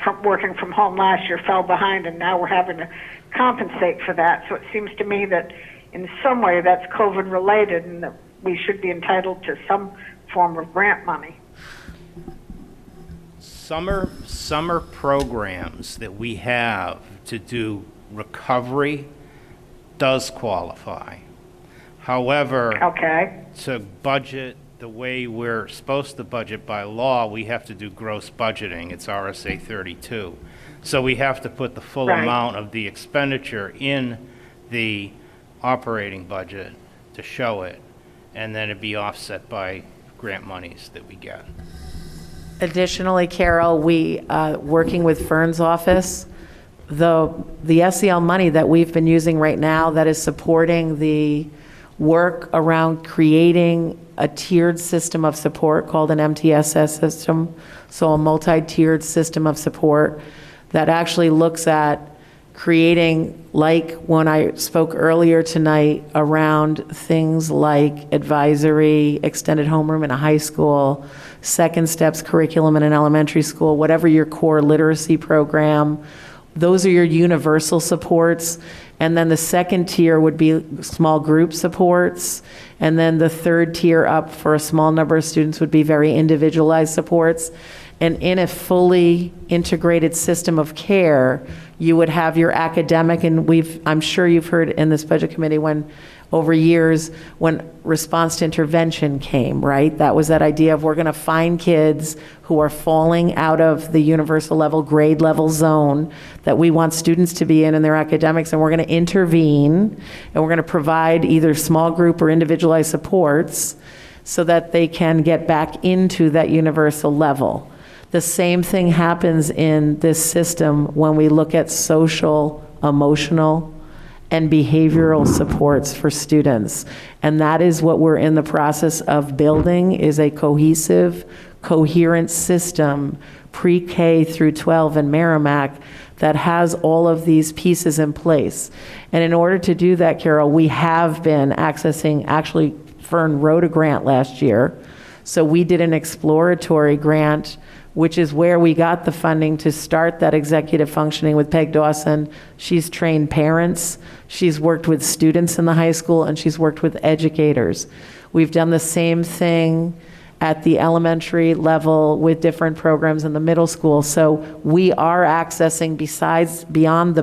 from working from home last year fell behind, and now we're having to compensate for that. So it seems to me that in some way that's COVID related and that we should be entitled to some form of grant money. Summer programs that we have to do recovery does qualify. However, to budget the way we're supposed to budget by law, we have to do gross budgeting. It's RSA 32. So we have to put the full Right. amount of the expenditure in the operating budget to show it, and then it'd be offset by grant monies that we get. Additionally, Carol, we, working with Fern's office, the SEL money that we've been using right now that is supporting the work around creating a tiered system of support called an MTSS system, so a multi-tiered system of support that actually looks at creating, like when I spoke earlier tonight around things like advisory, extended homeroom in a high school, second steps curriculum in an elementary school, whatever your core literacy program, those are your universal supports. And then the second tier would be small group supports. And then the third tier up for a small number of students would be very individualized supports. And in a fully integrated system of care, you would have your academic, and I'm sure you've heard in this budget committee when, over years, when response to intervention came, right? That was that idea of we're going to find kids who are falling out of the universal level, grade level zone that we want students to be in their academics, and we're going to intervene, and we're going to provide either small group or individualized supports so that they can get back into that universal level. The same thing happens in this system when we look at social, emotional, and behavioral supports for students. And that is what we're in the process of building, is a cohesive, coherent system, pre-K through 12 in Merrimack, that has all of these pieces in place. And in order to do that, Carol, we have been accessing, actually, Fern wrote a grant last year. So we did an exploratory grant, which is where we got the funding to start that executive functioning with Peg Dawson. She's trained parents, she's worked with students in the high school, and she's worked with educators. We've done the same thing at the elementary level with different programs in the middle school. So we are accessing, beyond the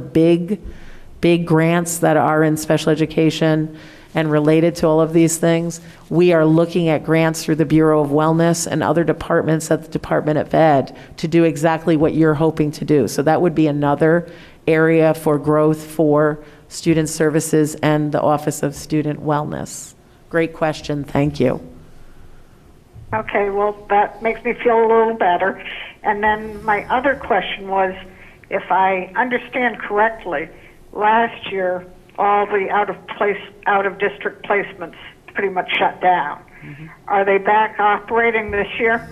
big grants that are in special education and related to all of these things, we are looking at grants through the Bureau of Wellness and other departments at the Department of Ed to do exactly what you're hoping to do. So that would be another area for growth for Student Services and the Office of Student Wellness. Great question, thank you. Okay, well, that makes me feel a little better. And then my other question was, if I understand correctly, last year, all the out-of-district placements pretty much shut down. Mm-hmm. Are they back operating this year?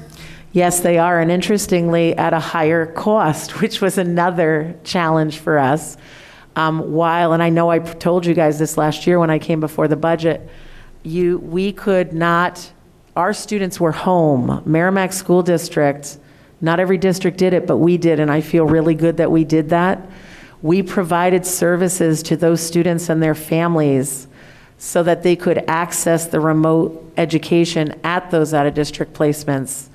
Yes, they are, and interestingly, at a higher cost, which was another challenge for us. And I know I told you guys this last year when I came before the budget, we could not, our students were home. Merrimack School District, not every district did it, but we did, and I feel really good that we did that. We provided services to those students and their families so that they could access the remote education at those out-of-district placements.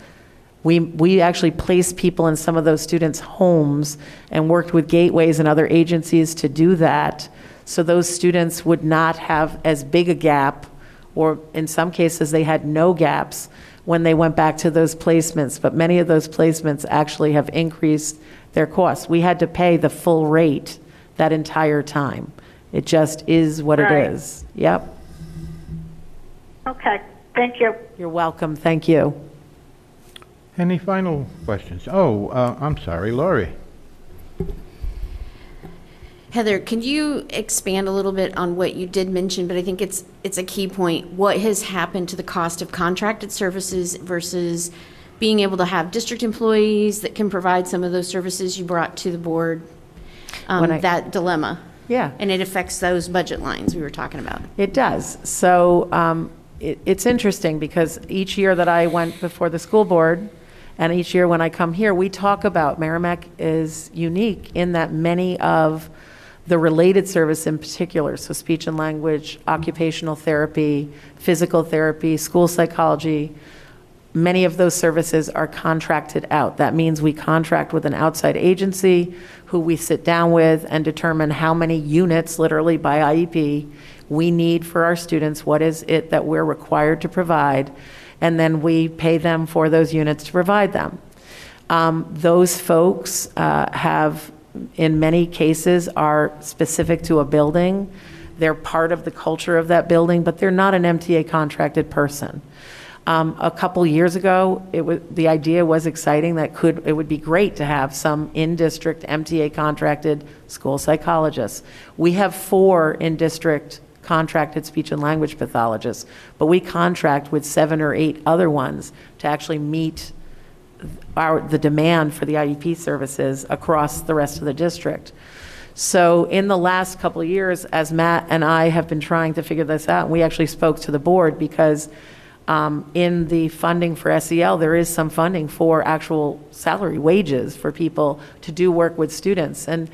We actually placed people in some of those students' homes and worked with gateways and other agencies to do that, so those students would not have as big a gap, or in some cases they had no gaps when they went back to those placements. But many of those placements actually have increased their costs. We had to pay the full rate that entire time. It just is what it is. Yep. Okay, thank you. You're welcome, thank you. Any final questions? I'm sorry, Lori. Heather, can you expand a little bit on what you did mention, but I think it's a key point. What has happened to the cost of contracted services versus being able to have district employees that can provide some of those services you brought to the board, that dilemma? Yeah. And it affects those budget lines we were talking about. It does. So it's interesting because each year that I went before the school board and each year when I come here, we talk about Merrimack is unique in that many of the related service in particular, so speech and language, occupational therapy, physical therapy, school psychology, many of those services are contracted out. That means we contract with an outside agency who we sit down with and determine how many units, literally by IEP, we need for our students, what is it that we're required to provide. and then we pay them for those units to provide them. Those folks have, in many cases, are specific to a building. They're part of the culture of that building, but they're not an MTA contracted person. A couple years ago, the idea was exciting that it would be great to have some in-district MTA contracted school psychologists. We have 4 in-district contracted speech and language pathologists, but we contract with 7 or 8 other ones to actually meet the demand for the IEP services across the rest of the district. So in the last couple of years, as Matt and I have been trying to figure this out, we actually spoke to the board because in the funding for SEL, there is some funding for actual salary wages for people to do work with students. And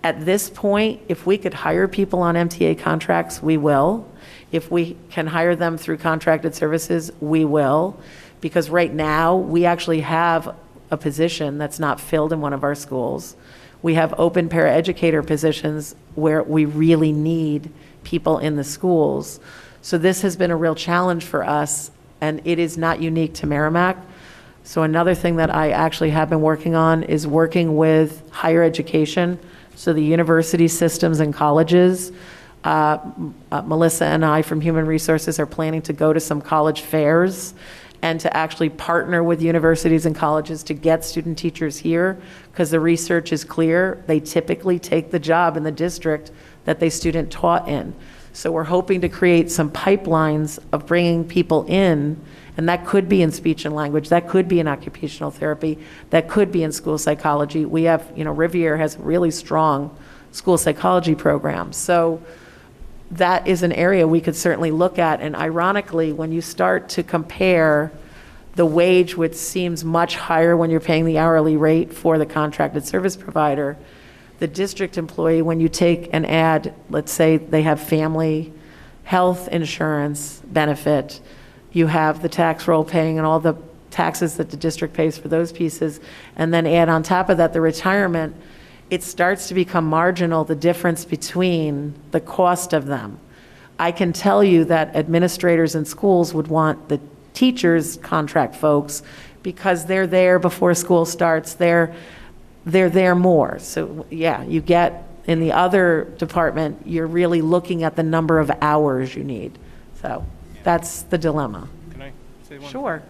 at this point, if we could hire people on MTA contracts, we will. If we can hire them through contracted services, we will. Because right now, we actually have a position that's not filled in one of our schools. We have open paraeducator positions where we really need people in the schools. So this has been a real challenge for us, and it is not unique to Merrimack. So another thing that I actually have been working on is working with higher education, so the university systems and colleges. Melissa and I from Human Resources are planning to go to some college fairs and to actually partner with universities and colleges to get student teachers here, because the research is clear. They typically take the job in the district that they student taught in. So we're hoping to create some pipelines of bringing people in, and that could be in speech and language, that could be in occupational therapy, that could be in school psychology. We have, Riviera has really strong school psychology programs. So that is an area we could certainly look at. And ironically, when you start to compare the wage, which seems much higher when you're paying the hourly rate for the contracted service provider, the district employee, when you take and add, let's say they have family health insurance benefit, you have the tax roll paying and all the taxes that the district pays for those pieces, and then add on top of that the retirement, it starts to become marginal, the difference between the cost of them. I can tell you that administrators in schools would want the teachers contract folks because they're there before school starts, they're there more. So yeah, you get, in the other department, you're really looking at the number of hours you need. So that's the dilemma. Can I say one? Sure.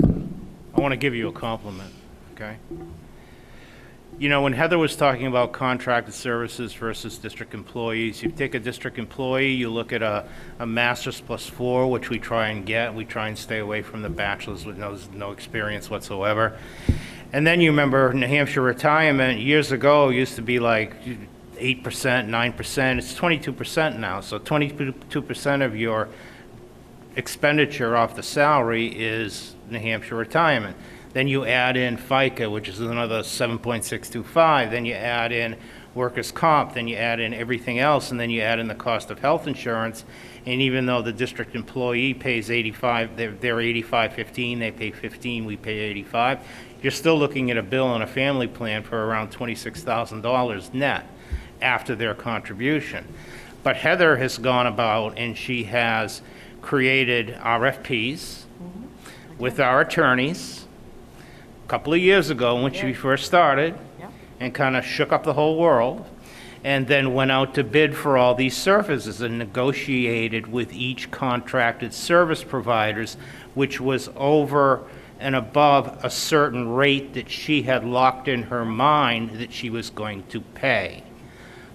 I want to give you a compliment, okay? When Heather was talking about contracted services versus district employees, you take a district employee, you look at a master's +4, which we try and get. We try and stay away from the bachelor's with no experience whatsoever. And then you remember New Hampshire retirement years ago used to be like 8%, 9%. It's 22% now. So 22% of your expenditure off the salary is New Hampshire retirement. Then you add in FICA, which is another 7.625. Then you add in workers' comp. Then you add in everything else, and then you add in the cost of health insurance. And even though the district employee pays 85, they're 85.15. They pay 15. We pay 85. You're still looking at a bill on a family plan for around $26,000 net after their contribution. But Heather has gone about and she has created RFPs with our attorneys a couple of years ago when she first started, and kind of shook up the whole world, and then went out to bid for all these services and negotiated with each contracted service providers, which was over and above a certain rate that she had locked in her mind that she was going to pay.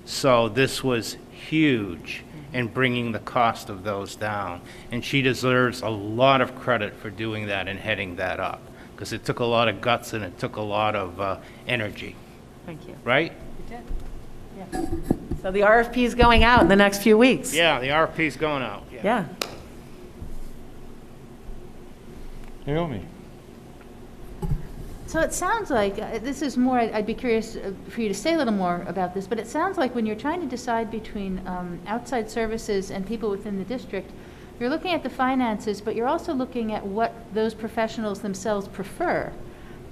So this was huge in bringing the cost of those down. And she deserves a lot of credit for doing that and heading that up, because it took a lot of guts and it took a lot of energy. Thank you. Right? It did. Yeah. So the RFP is going out in the next few weeks. Yeah, the RFP's going out. Yeah. Naomi. So it sounds like, this is more, I'd be curious for you to say a little more about this, but it sounds like when you're trying to decide between outside services and people within the district, you're looking at the finances, but you're also looking at what those professionals themselves prefer.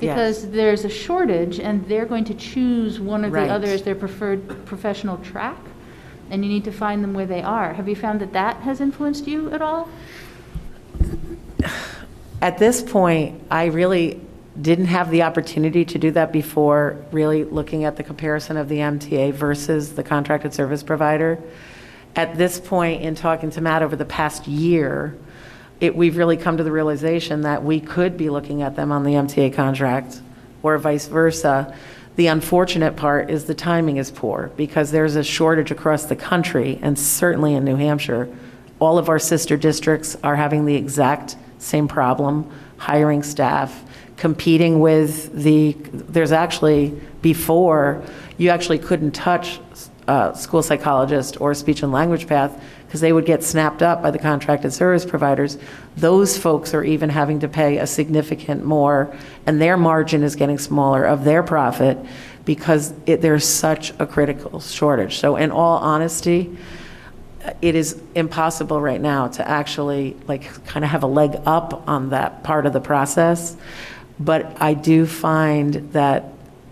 Because there's a shortage and they're going to choose one or the other as their preferred professional track, and you need to find them where they are. Have you found that that has influenced you at all? At this point, I really didn't have the opportunity to do that before, really looking at the comparison of the MTA versus the contracted service provider. At this point, in talking to Matt over the past year, we've really come to the realization that we could be looking at them on the MTA contract or vice versa. The unfortunate part is the timing is poor because there's a shortage across the country, and certainly in New Hampshire. All of our sister districts are having the exact same problem, hiring staff, competing with there's actually, before, you actually couldn't touch school psychologist or speech and language path because they would get snapped up by the contracted service providers. Those folks are even having to pay a significant more, and their margin is getting smaller of their profit because there's such a critical shortage. So in all honesty, it is impossible right now to actually kind of have a leg up on that part of the process. But I do find that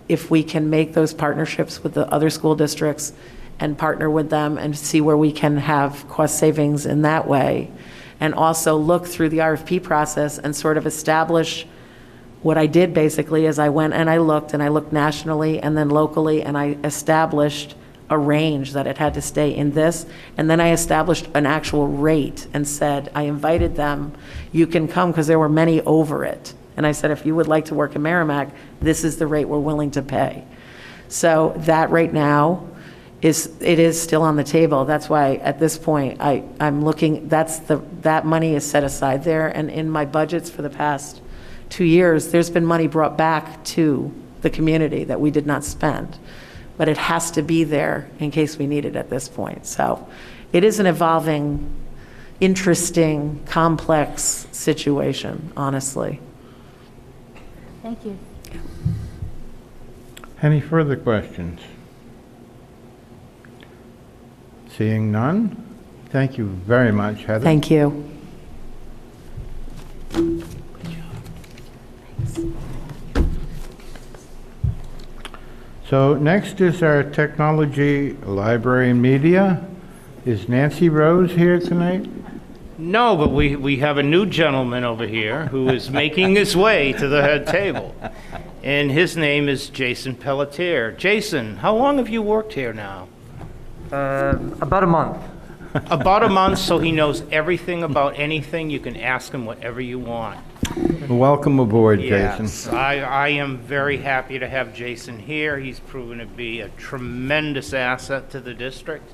if we can make those partnerships with the other school districts and partner with them and see where we can have cost savings in that way, and also look through the RFP process and sort of establish what I did basically is I went and I looked nationally and then locally, and I established a range that it had to stay in this, and then I established an actual rate and said, I invited them, you can come, because there were many over it. And I said, if you would like to work in Merrimack, this is the rate we're willing to pay. So that right now is still on the table. That's why at this point I'm looking, that money is set aside there, and in my budgets for the past 2 years, there's been money brought back to the community that we did not spend. But it has to be there in case we need it at this point. So it is an evolving, interesting, complex situation, honestly. Thank you. Any further questions? Seeing none, thank you very much, Heather. Thank you. So next is our technology, library, and media. Is Nancy Rose here tonight? No, but we have a new gentleman over here who is making his way to the head table. And his name is Jason Pelletier. Jason, how long have you worked here now? About a month. About a month, so he knows everything about anything. You can ask him whatever you want. Welcome aboard, Jason. Yes, I am very happy to have Jason here. He's proven to be a tremendous asset to the district.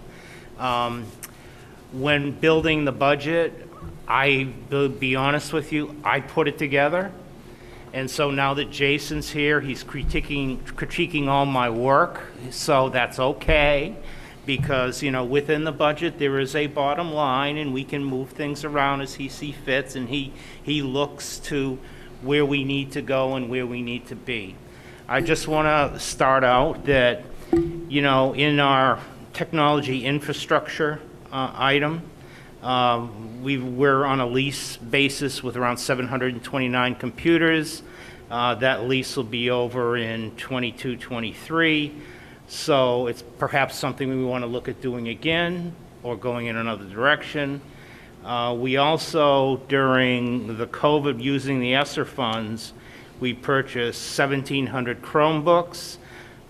When building the budget, will be honest with you, I put it together. And so now that Jason's here, he's critiquing all my work, so that's okay. Because, within the budget, there is a bottom line, and we can move things around as he sees fits, and he looks to where we need to go and where we need to be. I just want to start out that, in our technology infrastructure item, we're on a lease basis with around 729 computers. That lease will be over in 22-23. So it's perhaps something we want to look at doing again or going in another direction. We also, during the COVID, using the ESSER funds, we purchased 1,700 Chromebooks,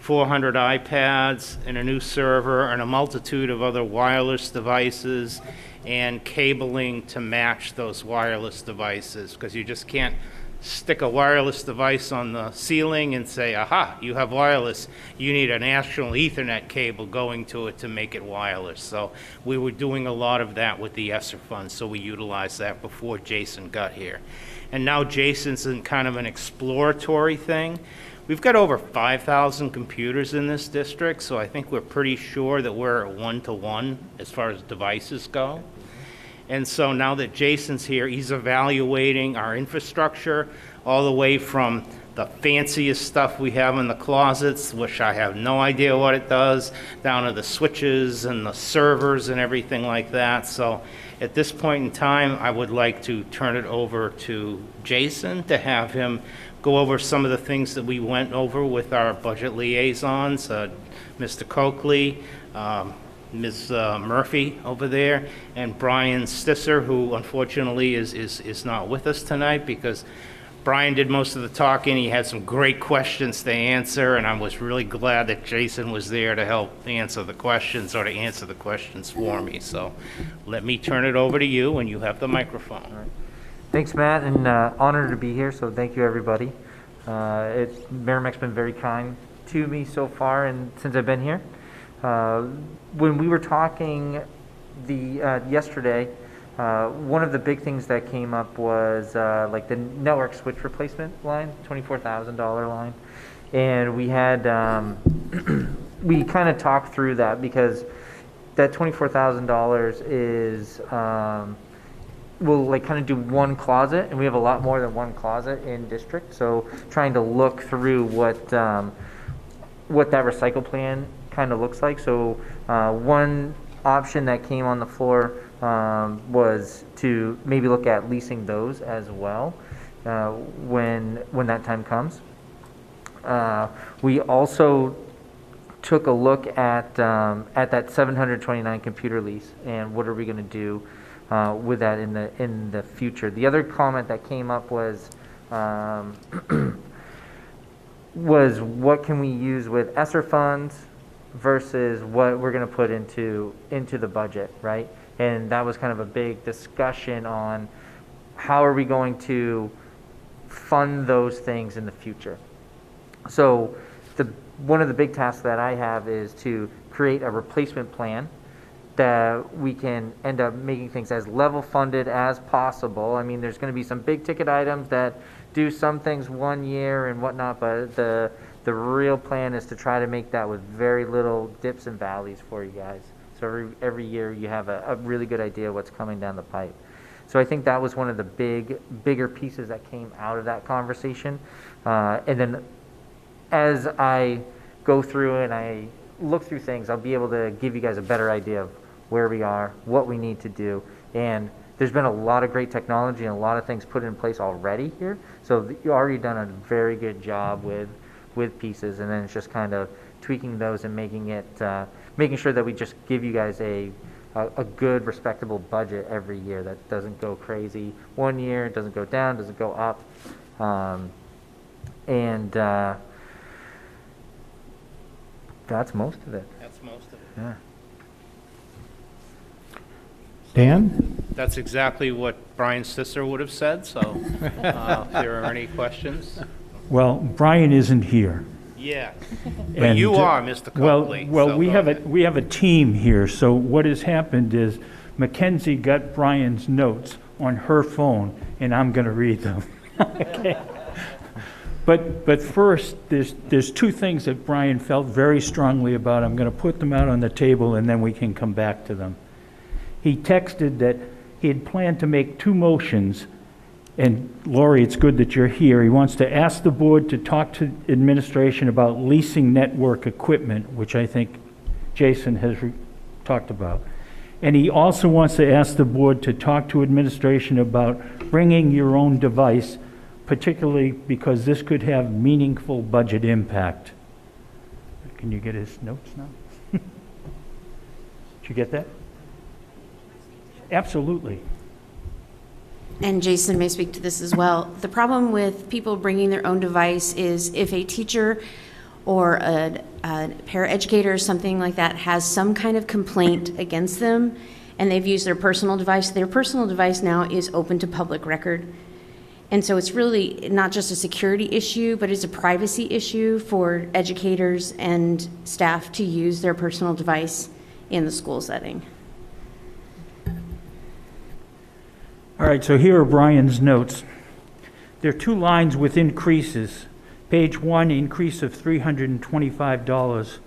400 iPads, and a new server, and a multitude of other wireless devices and cabling to match those wireless devices, because you just can't stick a wireless device on the ceiling and say, aha, you have wireless. You need an actual Ethernet cable going to it to make it wireless. So we were doing a lot of that with the ESSER funds, so we utilized that before Jason got here. And now Jason's in kind of an exploratory thing. We've got over 5,000 computers in this district, so I think we're pretty sure that we're at 1-to-1 as far as devices go. And so now that Jason's here, he's evaluating our infrastructure all the way from the fanciest stuff we have in the closets, which I have no idea what it does, down to the switches and the servers and everything like that. So at this point in time, I would like to turn it over to Jason to have him go over some of the things that we went over with our budget liaisons, Mr. Coakley, Ms. Murphy over there, and Brian Stisser, who unfortunately is not with us tonight because Brian did most of the talking. He had some great questions to answer, and I was really glad that Jason was there to help answer the questions, or to answer the questions for me. So let me turn it over to you, and you have the microphone. Thanks, Matt, and honored to be here, so thank you, everybody. Merrimack's been very kind to me so far and since I've been here. When we were talking yesterday, one of the big things that came up was like the network switch replacement line, $24,000 line. And we had, we kind of talked through that because that $24,000 is, we'll like kind of do one closet, and we have a lot more than one closet in district. So trying to look through what that recycle plan kind of looks like. So one option that came on the floor was to maybe look at leasing those as well when that time comes. We also took a look at that 729 computer lease and what are we going to do with that in the future. The other comment that came up was what can we use with ESSER funds versus what we're going to put into the budget, right? And that was kind of a big discussion on how are we going to fund those things in the future. So one of the big tasks that I have is to create a replacement plan that we can end up making things as level funded as possible. I mean, there's going to be some big ticket items that do some things 1 year and whatnot, but the real plan is to try to make that with very little dips and valleys for you guys. So every year you have a really good idea what's coming down the pipe. So I think that was one of the bigger pieces that came out of that conversation. And then as I go through and I look through things, I'll be able to give you guys a better idea of where we are, what we need to do. And there's been a lot of great technology and a lot of things put in place already here. So you've already done a very good job with pieces, and then it's just kind of tweaking those and making sure that we just give you guys a good, respectable budget every year that doesn't go crazy 1 year, doesn't go down, doesn't go up. That's most of it. That's most of it. Yeah. Dan? That's exactly what Brian Stisser would have said, so if there are any questions. Well, Brian isn't here. Yeah, but you are, Mr. Copley. Well, so we have a team here, so what has happened is Mackenzie got Brian's notes on her phone, and I'm going to read them. Okay. But first, there's two things that Brian felt very strongly about. I'm going to put them out on the table, and then we can come back to them. He texted that he had planned to make two motions, and Lori, it's good that you're here. He wants to ask the board to talk to administration about leasing network equipment, which I think Jason has talked about. And he also wants to ask the board to talk to administration about bringing your own device, particularly because this could have meaningful budget impact. Can you get his notes now? Did you get that? Absolutely. And Jason may speak to this as well. The problem with people bringing their own device is if a teacher or a paraeducator or something like that has some kind of complaint against them and they've used their personal device now is open to public record. And so it's really not just a security issue, but it's a privacy issue for educators and staff to use their personal device in the school setting. All right, so here are Brian's notes. There are two lines with increases. Page 1, increase of $325.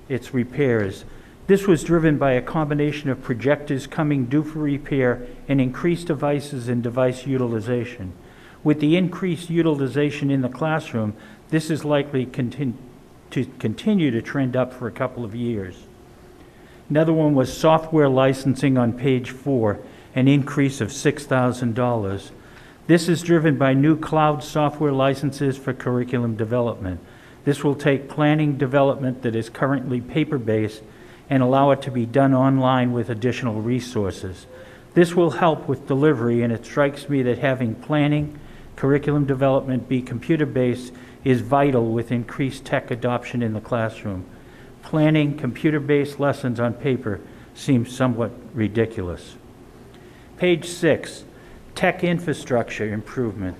It's repairs. This was driven by a combination of projectors coming due for repair and increased devices and device utilization. With the increased utilization in the classroom, this is likely to continue to trend up for a couple of years. Another one was software licensing on page 4, an increase of $6,000. This is driven by new cloud software licenses for curriculum development. This will take planning development that is currently paper-based and allow it to be done online with additional resources. This will help with delivery, and it strikes me that having planning, curriculum development be computer-based is vital with increased tech adoption in the classroom. Planning computer-based lessons on paper seems somewhat ridiculous. Page 6, tech infrastructure improvement.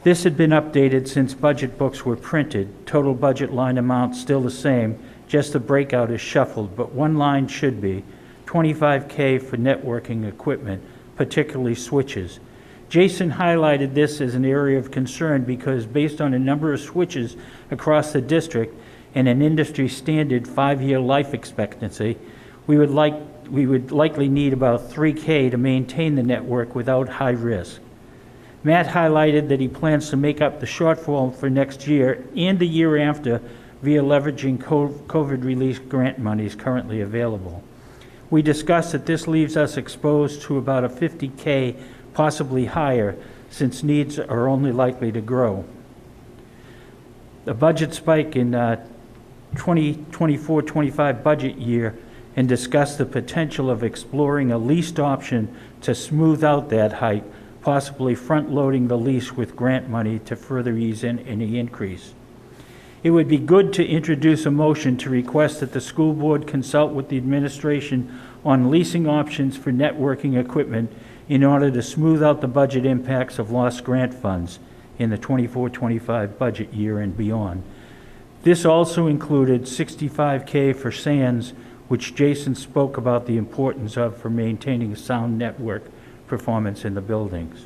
This had been updated since budget books were printed. Total budget line amount still the same, just the breakout is shuffled, but one line should be $25K for networking equipment, particularly switches. Jason highlighted this as an area of concern because based on a number of switches across the district and an industry standard 5-year life expectancy, we would likely need about $3K to maintain the network without high risk. Matt highlighted that he plans to make up the shortfall for next year and the year after via leveraging COVID relief grant monies currently available. We discussed that this leaves us exposed to about a $50K, possibly higher, since needs are only likely to grow. The budget spike in 2024-25 budget year and discussed the potential of exploring a leased option to smooth out that hike, possibly front-loading the lease with grant money to further ease in any increase. It would be good to introduce a motion to request that the school board consult with the administration on leasing options for networking equipment in order to smooth out the budget impacts of lost grant funds in the 24-25 budget year and beyond. This also included $65K for SANS, which Jason spoke about the importance of for maintaining sound network performance in the buildings.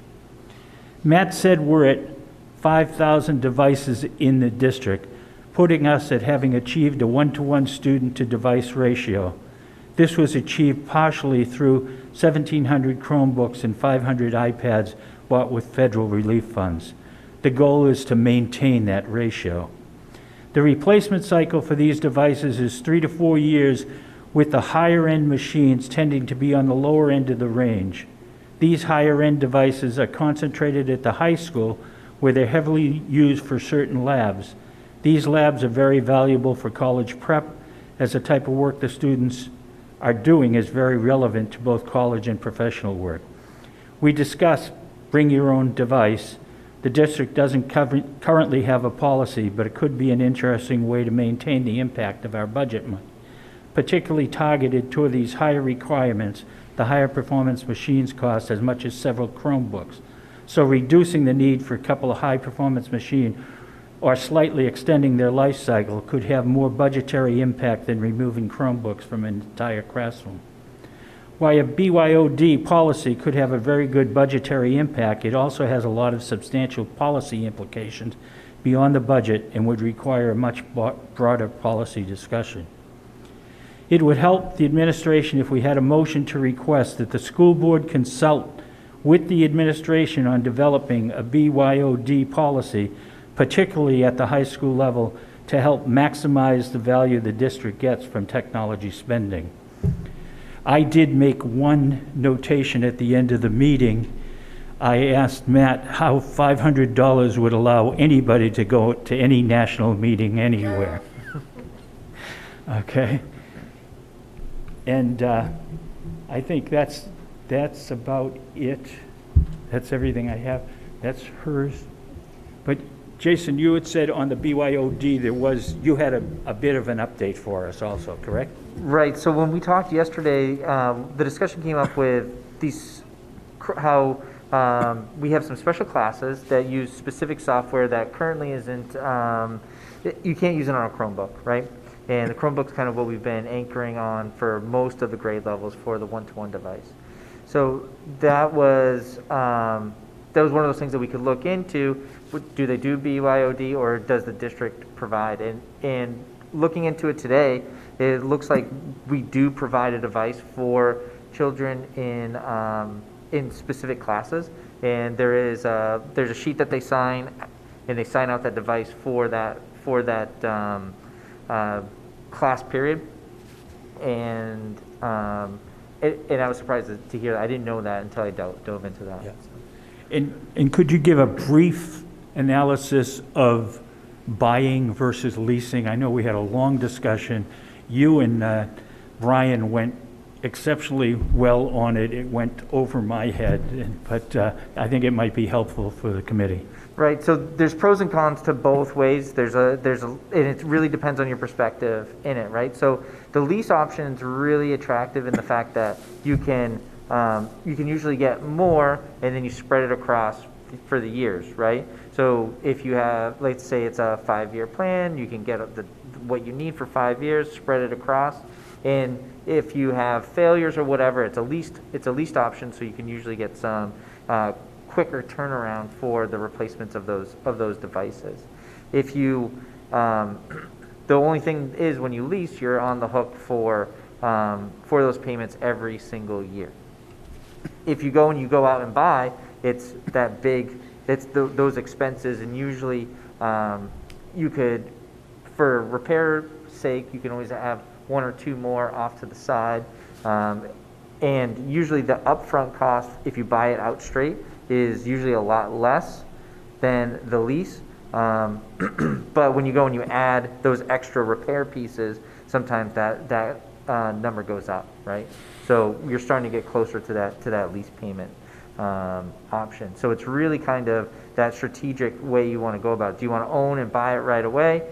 Matt said we're at 5,000 devices in the district, putting us at having achieved a 1-to-1 student-to-device ratio. This was achieved partially through 1,700 Chromebooks and 500 iPads bought with federal relief funds. The goal is to maintain that ratio. The replacement cycle for these devices is 3 to 4 years, with the higher-end machines tending to be on the lower end of the range. These higher-end devices are concentrated at the high school, where they're heavily used for certain labs. These labs are very valuable for college prep, as the type of work the students are doing is very relevant to both college and professional work. We discussed bring your own device. The district doesn't currently have a policy, but it could be an interesting way to maintain the impact of our budget money, particularly targeted toward these higher requirements. The higher performance machines cost as much as several Chromebooks. So reducing the need for a couple of high performance machines or slightly extending their life cycle could have more budgetary impact than removing Chromebooks from an entire classroom. While a BYOD policy could have a very good budgetary impact, it also has a lot of substantial policy implications beyond the budget and would require a much broader policy discussion. It would help the administration if we had a motion to request that the school board consult with the administration on developing a BYOD policy, particularly at the high school level, to help maximize the value the district gets from technology spending. I did make one notation at the end of the meeting. I asked Matt how $500 would allow anybody to go to any national meeting anywhere. Okay. And I think that's about it. That's everything I have. That's hers. But Jason, you had said on the BYOD you had a bit of an update for us also, correct? Right. So when we talked yesterday, the discussion came up with how we have some special classes that use specific software that currently isn't, you can't use it on a Chromebook, right? And the Chromebook's kind of what we've been anchoring on for most of the grade levels for the one-to-one device. So that was one of those things that we could look into. Do they do BYOD, or does the district provide? And looking into it today, it looks like we do provide a device for children in specific classes. And there's a sheet that they sign, and they sign out that device for that class period. And I was surprised to hear that. I didn't know that until I dove into that. Yeah. And could you give a brief analysis of buying versus leasing? I know we had a long discussion. You and Ryan went exceptionally well on it. It went over my head, but I think it might be helpful for the committee. Right, so there's pros and cons to both ways. And it really depends on your perspective in it, right? So the lease option is really attractive in the fact that you can usually get more and then you spread it across for the years, right? So if you have, let's say it's a 5-year plan, you can get what you need for 5 years, spread it across. And if you have failures or whatever, it's a leased option, so you can usually get some quicker turnaround for the replacements of those devices. If you, the only thing is when you lease, you're on the hook for those payments every single year. If you go out and buy, it's those expenses, and usually you could, for repair sake, you can always have 1 or 2 more off to the side. And usually the upfront cost, if you buy it out straight, is usually a lot less than the lease. But when you go and you add those extra repair pieces, sometimes that number goes up, right? So you're starting to get closer to that lease payment option. So it's really kind of that strategic way you want to go about it. Do you want to own and buy it right away,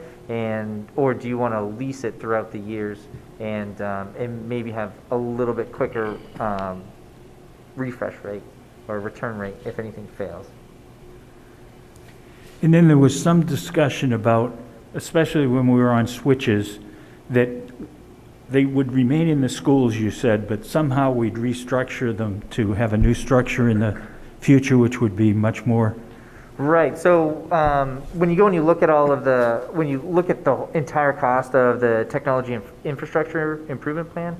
or do you want to lease it throughout the years and maybe have a little bit quicker refresh rate or return rate if anything fails? And then there was some discussion about, especially when we were on switches, that they would remain in the schools, you said, but somehow we'd restructure them to have a new structure in the future, which would be much more. Right. So when you go and you look at when you look at the entire cost of the technology infrastructure improvement plan,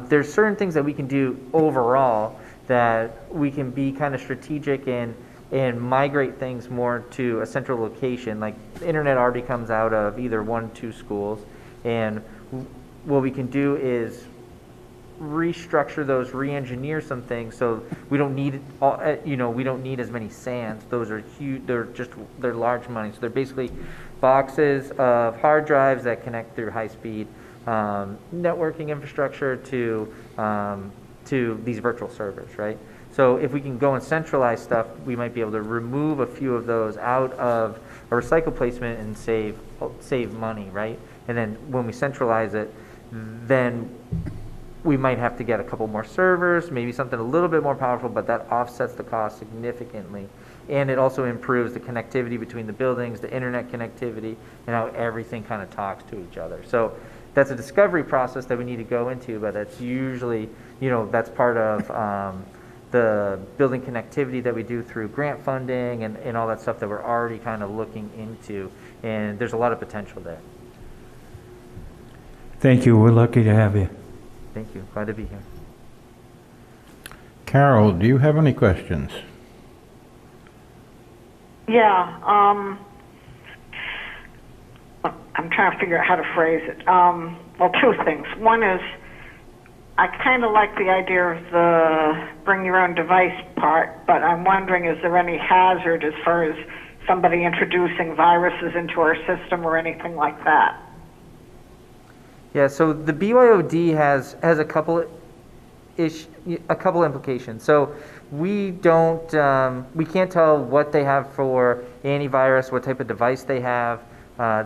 there's certain things that we can do overall that we can be kind of strategic and migrate things more to a central location. Like the internet already comes out of either 1, 2 schools, and what we can do is restructure those, re-engineer some things so we don't need we don't need as many SANs. Those are huge. They're large money. So they're basically boxes of hard drives that connect through high-speed networking infrastructure to these virtual servers, right? So if we can go and centralize stuff, we might be able to remove a few of those out of a recycle placement and save money, right? And then when we centralize it, then we might have to get a couple more servers, maybe something a little bit more powerful, but that offsets the cost significantly. And it also improves the connectivity between the buildings, the internet connectivity, and how everything kind of talks to each other. So that's a discovery process that we need to go into, but that's usually, that's part of the building connectivity that we do through grant funding and all that stuff that we're already kind of looking into. And there's a lot of potential there. Thank you. We're lucky to have you. Thank you. Glad to be here. Carol, do you have any questions? Yeah, I'm trying to figure out how to phrase it. Well, 2 things. One is, I kind of like the idea of the bring your own device part, but I'm wondering, is there any hazard as far as somebody introducing viruses into our system or anything like that? Yeah, so the BYOD has a couple implications. So we can't tell what they have for antivirus, what type of device they have.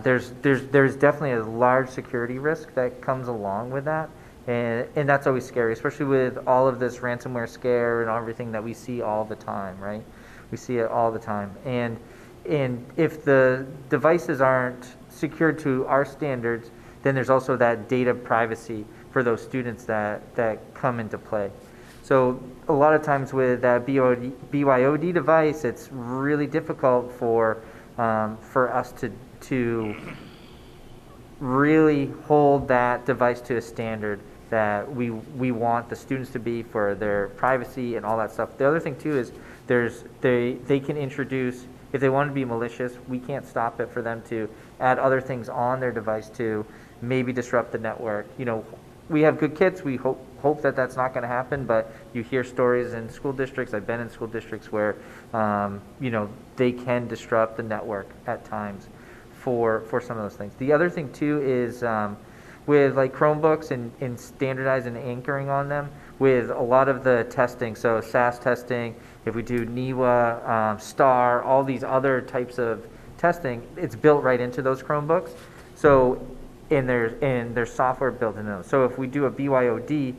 There's definitely a large security risk that comes along with that, and that's always scary, especially with all of this ransomware scare and everything that we see all the time, right? We see it all the time, and if the devices aren't secured to our standards, then there's also that data privacy for those students that come into play. So a lot of times with that BYOD device, it's really difficult for us to really hold that device to a standard that we want the students to be for their privacy and all that stuff. The other thing too is they can introduce, if they want to be malicious, we can't stop it for them to add other things on their device to maybe disrupt the network. We have good kids. We hope that that's not going to happen, but you hear stories in school districts. I've been in school districts where, they can disrupt the network at times for some of those things. The other thing too is with like Chromebooks and standardizing and anchoring on them with a lot of the testing. So SAS testing, if we do NEWA, STAR, all these other types of testing, it's built right into those Chromebooks. So, and there's software built in those. So if we do a BYOD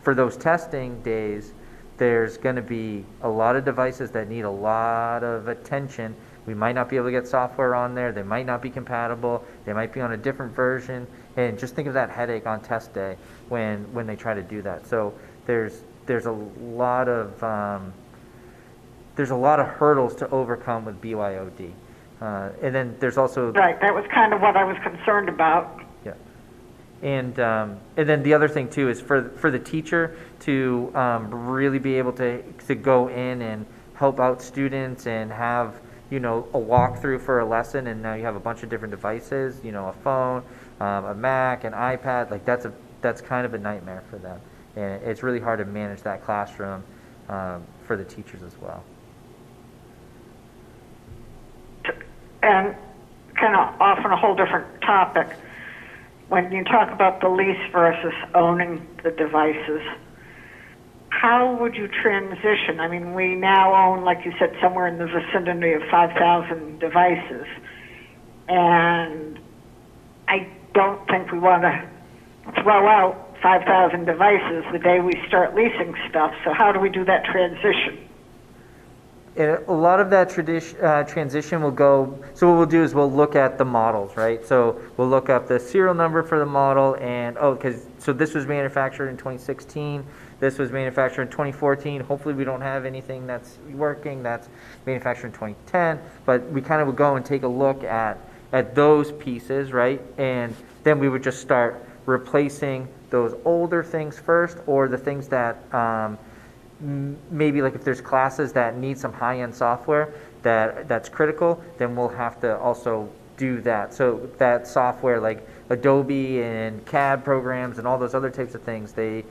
for those testing days, there's going to be a lot of devices that need a lot of attention. We might not be able to get software on there. They might not be compatible. They might be on a different version. And just think of that headache on test day when they try to do that. So there's a lot of hurdles to overcome with BYOD. And then there's also Right, that was kind of what I was concerned about. yeah. And then the other thing too is for the teacher to really be able to go in and help out students and have, you know, a walkthrough for a lesson, and now you have a bunch of different devices, you know, a phone, a Mac, an iPad, like that's kind of a nightmare for them. And it's really hard to manage that classroom for the teachers as well. And kind of off on a whole different topic, when you talk about the lease versus owning the devices, how would you transition? I mean, we now own, like you said, somewhere in the vicinity of 5,000 devices. And I don't think we want to throw out 5,000 devices the day we start leasing stuff. So how do we do that transition? And a lot of that transition will go, so what we'll do is we'll look at the models, right? So we'll look up the serial number for the model and, so this was manufactured in 2016, this was manufactured in 2014. Hopefully we don't have anything that's working that's manufactured in 2010, but we kind of would go and take a look at those pieces, right? And then we would just start replacing those older things first, or the things that, maybe like if there's classes that need some high-end software that's critical, then we'll have to also do that. So that software like Adobe and CAD programs and all those other types of things, they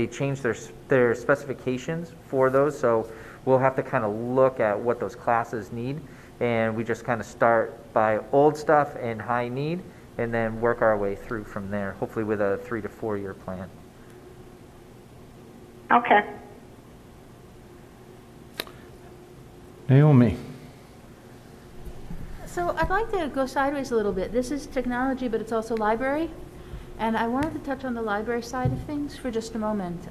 change their specifications for those. So we'll have to kind of look at what those classes need, and we just kind of start by old stuff and high need, and then work our way through from there, hopefully with a 3 to 4 year plan. Okay. Naomi. So I'd like to go sideways a little bit. This is technology, but it's also library. And I wanted to touch on the library side of things for just a moment.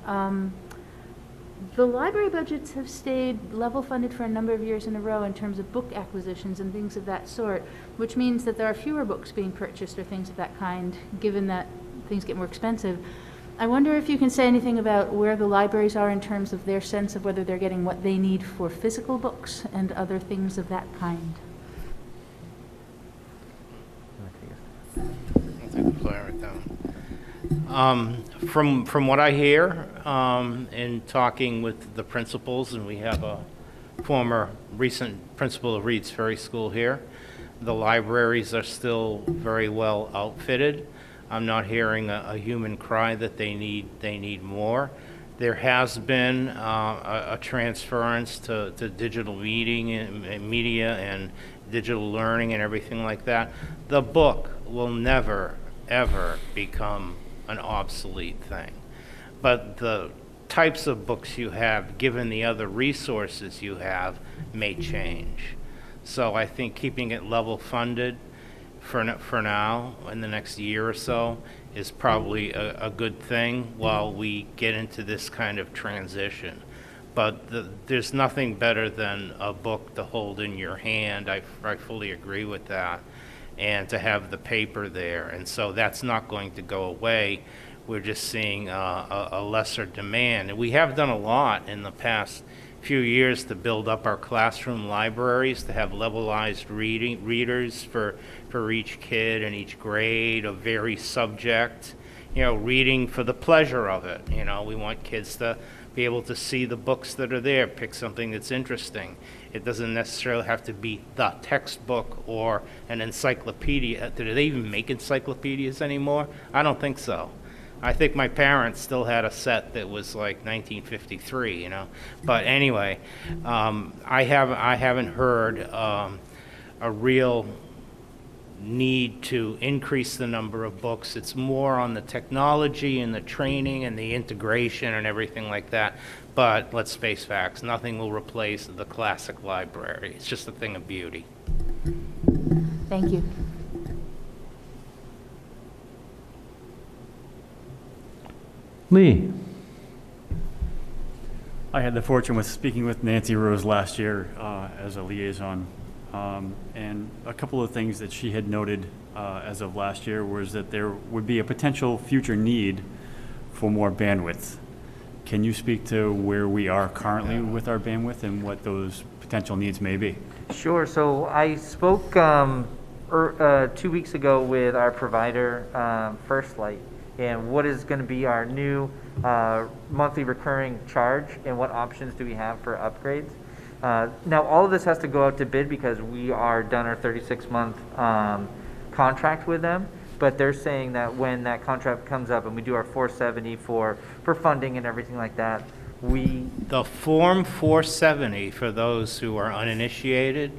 The library budgets have stayed level funded for a number of years in a row in terms of book acquisitions and things of that sort, which means that there are fewer books being purchased or things of that kind, given that things get more expensive. I wonder if you can say anything about where the libraries are in terms of their sense of whether they're getting what they need for physical books and other things of that kind. I'll take the flyer right down. From what I hear, in talking with the principals, and we have a former recent principal of Reed's Ferry School here, the libraries are still very well outfitted. I'm not hearing a human cry that they need more. There has been a transference to digital media and digital learning and everything like that. The book will never, ever become an obsolete thing. But the types of books you have, given the other resources you have, may change. So I think keeping it level funded for now, in the next year or so, is probably a good thing while we get into this kind of transition. But there's nothing better than a book to hold in your hand. I fully agree with that. And to have the paper there. And so that's not going to go away. We're just seeing a lesser demand. And we have done a lot in the past few years to build up our classroom libraries, to have levelized readers for each kid and each grade of every subject, reading for the pleasure of it. We want kids to be able to see the books that are there, pick something that's interesting. It doesn't necessarily have to be the textbook or an encyclopedia. Do they even make encyclopedias anymore? I don't think so. I think my parents still had a set that was like 1953, But anyway, I haven't heard a real need to increase the number of books. It's more on the technology and the training and the integration and everything like that. But let's face facts, nothing will replace the classic library. It's just a thing of beauty. Thank you. Lee? I had the fortune with speaking with Nancy Rose last year as a liaison. And a couple of things that she had noted as of last year was that there would be a potential future need for more bandwidth. Can you speak to where we are currently with our bandwidth and what those potential needs may be? Sure. So I spoke 2 weeks ago with our provider, First Light, and what is going to be our new monthly recurring charge and what options do we have for upgrades. Now, all of this has to go out to bid because we are done our 36-month contract with them, but they're saying that when that contract comes up and we do our 470 for funding and everything like that, The Form 470, for those who are uninitiated,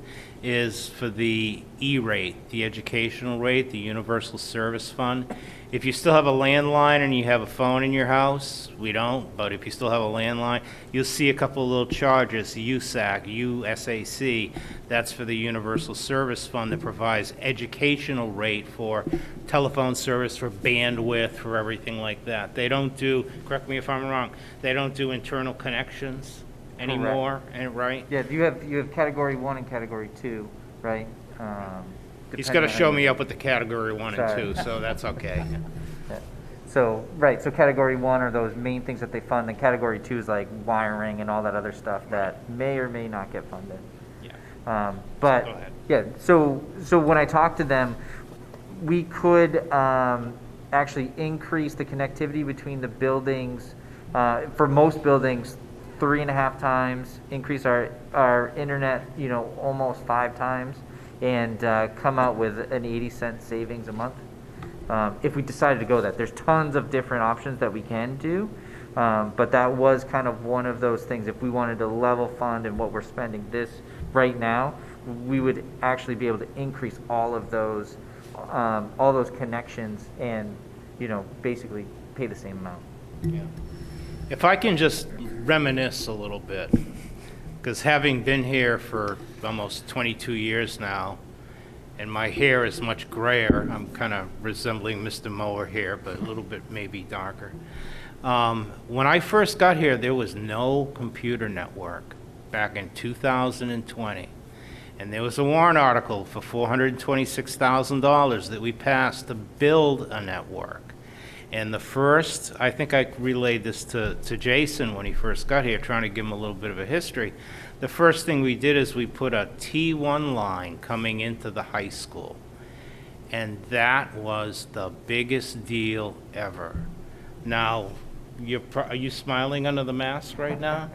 is for the E-rate, the educational rate, the Universal Service Fund. If you still have a landline and you have a phone in your house, we don't, but if you still have a landline, you'll see a couple of little charges, USAC, USAC. That's for the Universal Service Fund that provides educational rate for telephone service, for bandwidth, for everything like that. They don't do, correct me if I'm wrong, they don't do internal connections anymore, right? Yeah, you have category 1 and category 2, right? He's got to show me up with the category 1 and 2, so that's okay. Yeah. So, right, so category 1 are those main things that they fund, and category 2 is like wiring and all that other stuff that may or may not get funded. Yeah. But, go ahead. yeah, so when I talked to them, we could actually increase the connectivity between the buildings, for most buildings, 3.5 times, increase our internet, almost 5 times, and come out with an 80-cent savings a month. If we decided to go that, there's tons of different options that we can do, but that was kind of one of those things. If we wanted to level fund and what we're spending this right now, we would actually be able to increase all those connections and, basically pay the same amount. Yeah. If I can just reminisce a little bit, because having been here for almost 22 years now, and my hair is much grayer, I'm kind of resembling Mr. Mower here, but a little bit maybe darker. When I first got here, there was no computer network back in 2020. And there was a warrant article for $426,000 that we passed to build a network. And the first, I think I relayed this to Jason when he first got here, trying to give him a little bit of a history. The first thing we did is we put a T1 line coming into the high school. And that was the biggest deal ever. Now, are you smiling under the mask right now?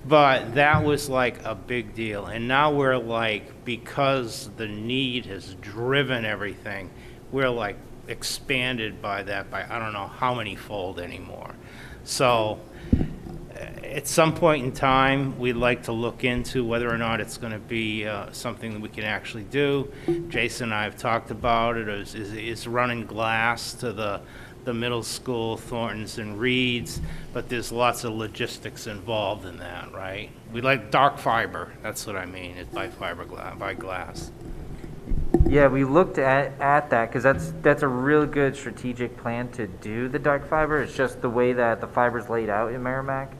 But that was like a big deal. And now we're like, because the need has driven everything, we're like expanded by that by I don't know how many fold anymore. So at some point in time, we'd like to look into whether or not it's going to be something that we can actually do. Jason and I have talked about it. Is running glass to the middle school, Thorntons and Reeds, but there's lots of logistics involved in that, right? We like dark fiber. That's what I mean, is by glass. Yeah, we looked at that because that's a real good strategic plan to do the dark fiber. It's just the way that the fiber's laid out in Merrimack.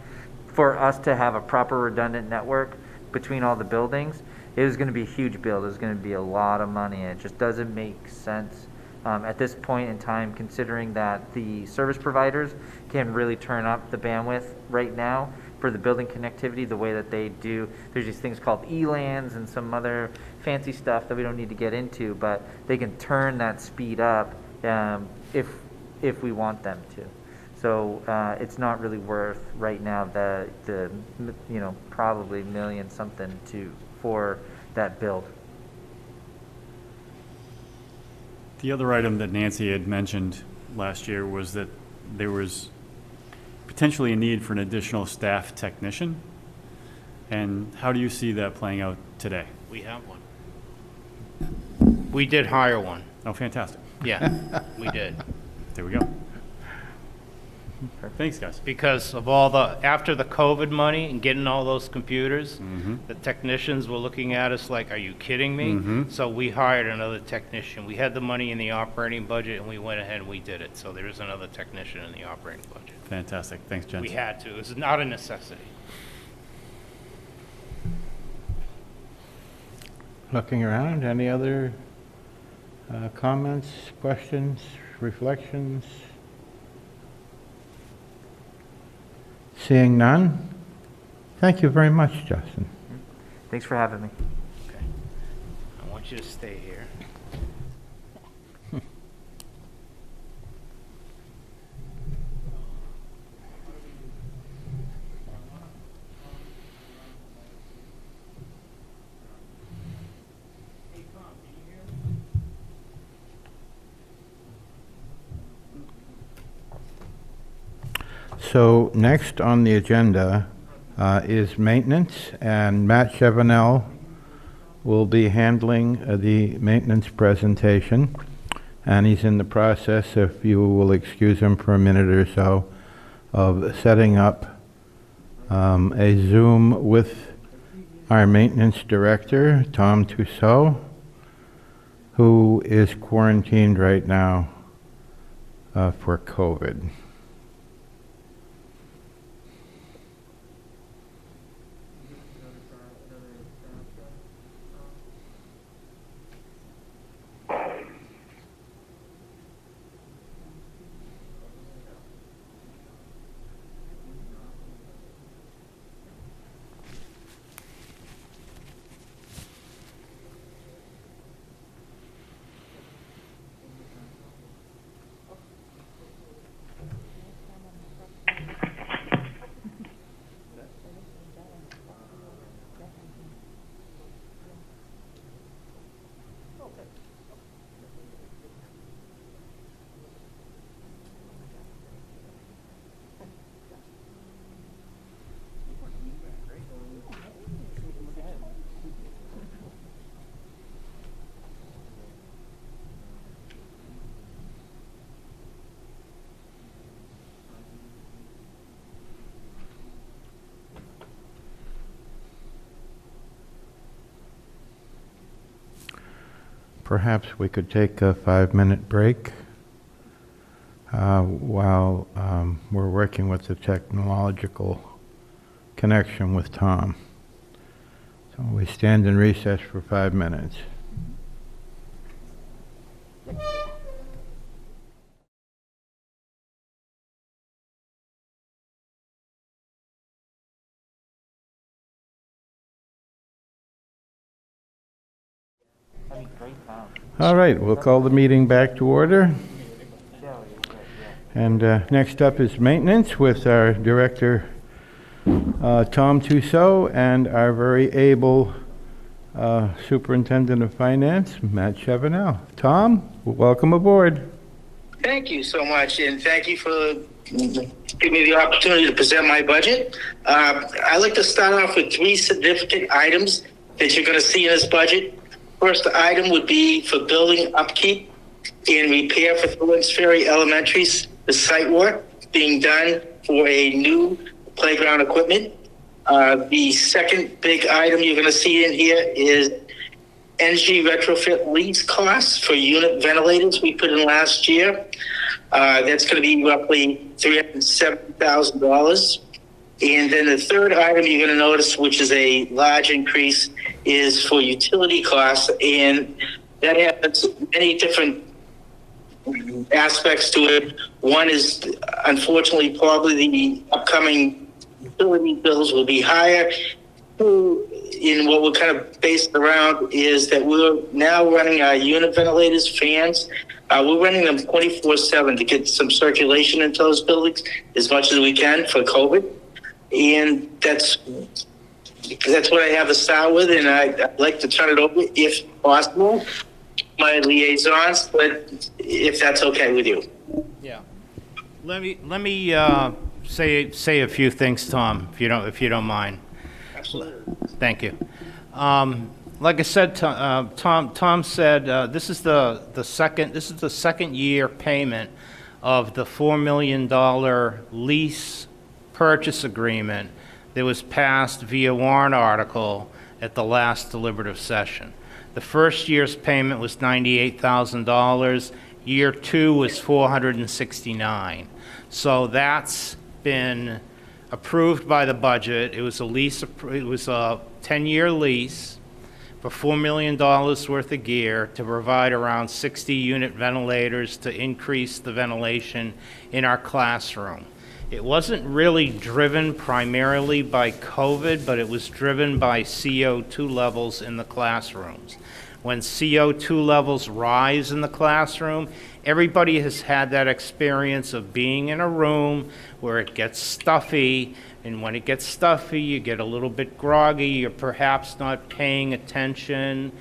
For us to have a proper redundant network between all the buildings, it was going to be a huge build. It was going to be a lot of money. It just doesn't make sense at this point in time, considering that the service providers can really turn up the bandwidth right now for the building connectivity the way that they do. There's these things called ELANs and some other fancy stuff that we don't need to get into, but they can turn that speed up if we want them to. So it's not really worth right now the probably million something for that build. The other item that Nancy had mentioned last year was that there was potentially a need for an additional staff technician. And how do you see that playing out today? We have one. We did hire one. Oh, fantastic. Yeah, we did. There we go. Thanks, guys. Because of all the, after the COVID money and getting all those computers, the technicians were looking at us like, are you kidding me? So we hired another technician. We had the money in the operating budget, and we went ahead and we did it. So there is another technician in the operating budget. Fantastic. Thanks, Jen. We had to. It was not a necessity. Looking around, any other comments, questions, reflections? Seeing none, thank you very much, Justin. Thanks for having me. Okay. I want you to stay here. So next on the agenda is maintenance, and Matt Chevanel will be handling the maintenance presentation, and he's in the process, if you will excuse him for a minute or so, of setting up a Zoom with our maintenance director, Tom Tussaud, who is quarantined right now for COVID. Perhaps we could take a 5-minute break while we're working with the technological connection with Tom. So we stand in recess for 5 minutes. All right, we'll call the meeting back to order. And next up is maintenance with our director, Tom Tussaud, and our very able superintendent of finance, Matt Chevanel. Tom, welcome aboard. Thank you so much, and thank you for giving me the opportunity to present my budget. I'd like to start off with 3 significant items that you're going to see in this budget. First item would be for building upkeep and repair for Thorns Ferry Elementary's the site work being done for a new playground equipment. The second big item you're going to see in here is energy retrofit lease costs for unit ventilators we put in last year. That's going to be roughly $370,000. And then the third item you're going to notice, which is a large increase, is for utility costs, and that has many different aspects to it. One is, unfortunately, probably the upcoming utility bills will be higher. Two, in what we're kind of based around, is that we're now running our unit ventilators, fans. We're running them 24/7 to get some circulation into those buildings as much as we can for COVID. And that's what I have to start with, and I'd like to turn it over, if possible, my liaisons, but if that's okay with you. Yeah. Let me say a few things, Tom, if you don't mind. Absolutely. Thank you. like I said, Tom said, this is the second year payment of the $4 million lease purchase agreement that was passed via warrant article at the last deliberative session. The first year's payment was $98,000. Year 2 was $469,000. So that's been approved by the budget. It was a lease. It was a 10-year lease for $4 million worth of gear to provide around 60 unit ventilators to increase the ventilation in our classroom. It wasn't really driven primarily by COVID, but it was driven by CO2 levels in the classrooms. When CO2 levels rise in the classroom, everybody has had that experience of being in a room where it gets stuffy, and when it gets stuffy, you get a little bit groggy, you're perhaps not paying attention.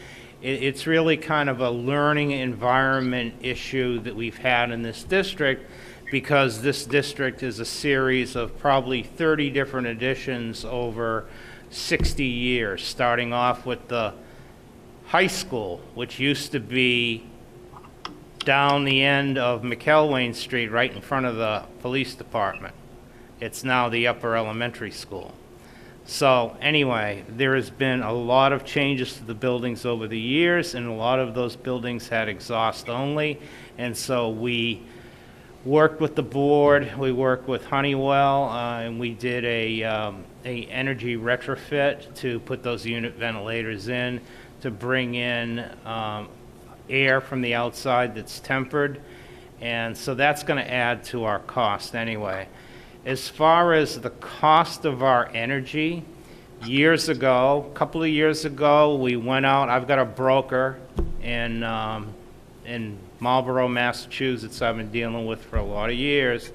It's really kind of a learning environment issue that we've had in this district, because this district is a series of probably 30 different additions over 60 years, starting off with the high school, which used to be down the end of McElwain Street, right in front of the police department. It's now the upper elementary school. So anyway, there has been a lot of changes to the buildings over the years, and a lot of those buildings had exhaust only, and so we worked with the board, we worked with Honeywell, and we did a energy retrofit to put those unit ventilators in, to bring in air from the outside that's tempered, and so that's going to add to our cost anyway. As far as the cost of our energy, years ago, a couple of years ago, we went out. I've got a broker in Marlborough, Massachusetts, I've been dealing with for a lot of years,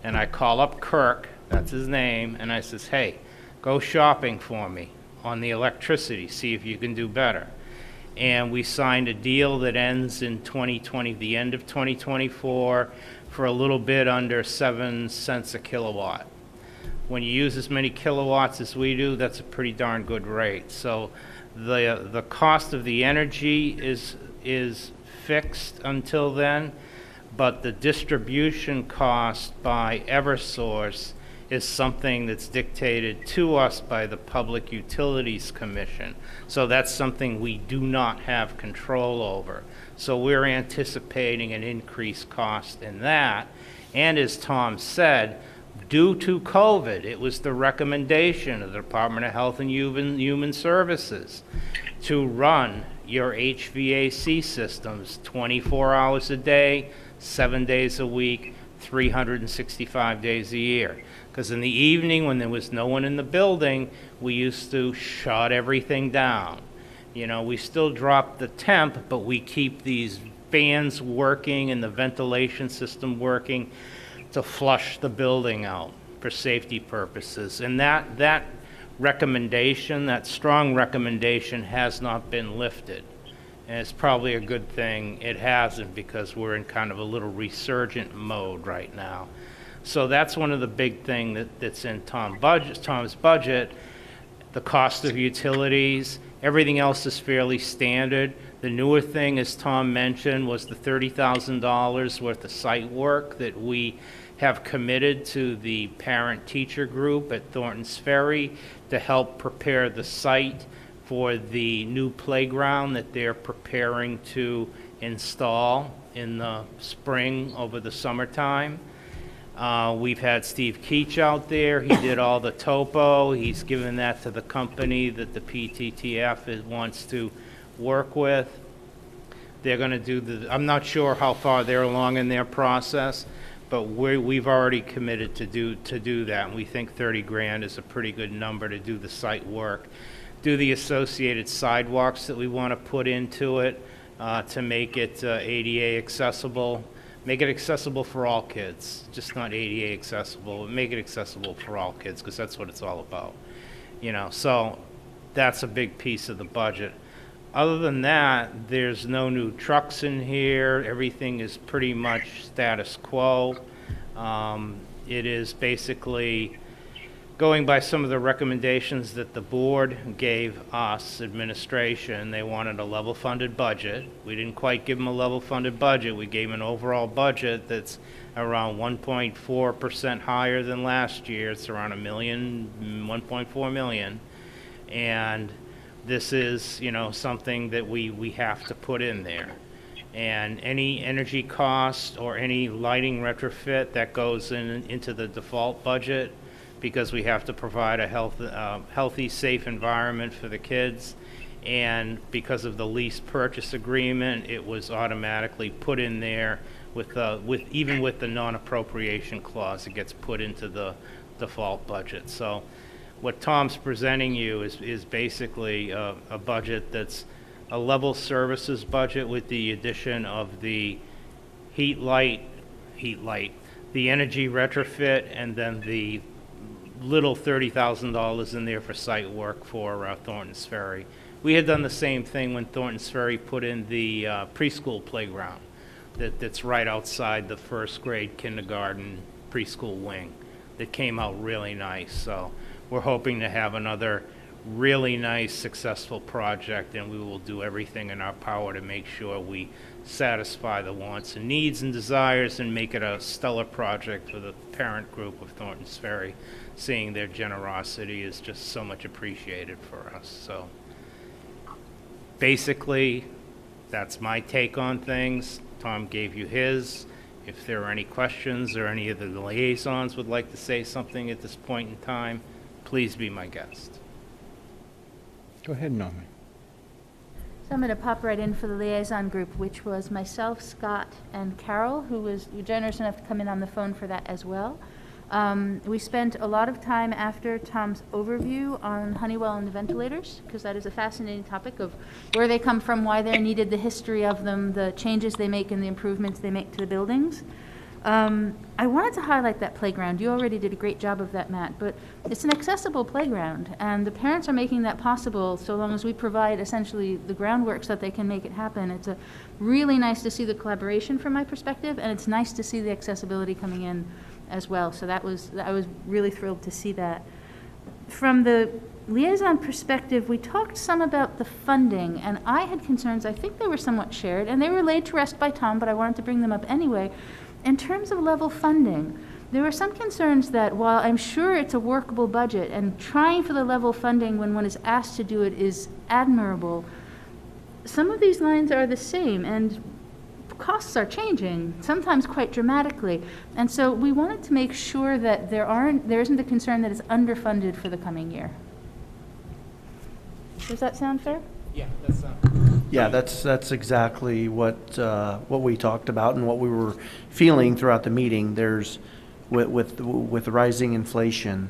and I call up Kirk, that's his name, and I says, hey, go shopping for me on the electricity, see if you can do better. And we signed a deal that ends in 2020, the end of 2024, for a little bit under 7 cents a kilowatt. When you use as many kilowatts as we do, that's a pretty darn good rate. So the cost of the energy is fixed until then, but the distribution cost by Eversource is something that's dictated to us by the Public Utilities Commission. So that's something we do not have control over. So we're anticipating an increased cost in that. And as Tom said, due to COVID, it was the recommendation of the Department of Health and Human Services to run your HVAC systems 24 hours a day, 7 days a week, 365 days a year. Because in the evening, when there was no one in the building, we used to shut everything down. You know, we still drop the temp, but we keep these fans working and the ventilation system working to flush the building out for safety purposes. And that recommendation, that strong recommendation, has not been lifted. And it's probably a good thing it hasn't, because we're in kind of a little resurgent mode right now. So that's one of the big things that's in Tom's budget. The cost of utilities, everything else is fairly standard. The newer thing, as Tom mentioned, was the $30,000 worth of site work that we have committed to the parent-teacher group at Thornton's Ferry to help prepare the site for the new playground that they're preparing to install in the spring over the summertime. We've had Steve Keach out there. He did all the topo. He's given that to the company that the PTTF wants to work with. They're going to do I'm not sure how far they're along in their process, but we've already committed to do that. And we think 30 grand is a pretty good number to do the site work. Do the associated sidewalks that we want to put into it to make it ADA accessible. Make it accessible for all kids, just not ADA accessible, but make it accessible for all kids, because that's what it's all about. You know, so that's a big piece of the budget. Other than that, there's no new trucks in here. Everything is pretty much status quo. It is basically going by some of the recommendations that the board gave us, administration, they wanted a level-funded budget. We didn't quite give them a level-funded budget. We gave them an overall budget that's around 1.4% higher than last year. It's around $1.4 million. And this is, you know, something that we have to put in there. And any energy cost or any lighting retrofit that goes into the default budget, because we have to provide a healthy, safe environment for the kids. And because of the lease purchase agreement, it was automatically put in there even with the non-appropriation clause. It gets put into the default budget. So what Tom's presenting you is basically a budget that's a level services budget with the addition of the the energy retrofit, and then the little $30,000 in there for site work for Thornton's Ferry. We had done the same thing when Thornton's Ferry put in the preschool playground that's right outside the first grade kindergarten preschool wing. That came out really nice. So we're hoping to have another really nice, successful project, and we will do everything in our power to make sure we satisfy the wants and needs and desires and make it a stellar project for the parent group of Thornton's Ferry. Seeing their generosity is just so much appreciated for us. So basically, that's my take on things. Tom gave you his. If there are any questions or any of the liaisons would like to say something at this point in time, please be my guest. Go ahead, Naomi. So I'm going to pop right in for the liaison group, which was myself, Scott, and Carol, who was generous enough to come in on the phone for that as well. We spent a lot of time after Tom's overview on Honeywell and the ventilators, because that is a fascinating topic of where they come from, why they're needed, the history of them, the changes they make, and the improvements they make to the buildings. I wanted to highlight that playground. You already did a great job of that, Matt, but it's an accessible playground, and the parents are making that possible so long as we provide essentially the groundwork so that they can make it happen. It's really nice to see the collaboration from my perspective, and it's nice to see the accessibility coming in as well. So I was really thrilled to see that. From the liaison perspective, we talked some about the funding, and I had concerns. I think they were somewhat shared, and they were laid to rest by Tom, but I wanted to bring them up anyway. In terms of level funding, there were some concerns that while I'm sure it's a workable budget and trying for the level funding when one is asked to do it is admirable, some of these lines are the same and costs are changing, sometimes quite dramatically. And so we wanted to make sure that there isn't the concern that it's underfunded for the coming year. Does that sound fair? Yeah, that's Yeah, that's exactly what we talked about and what we were feeling throughout the meeting. There's with rising inflation,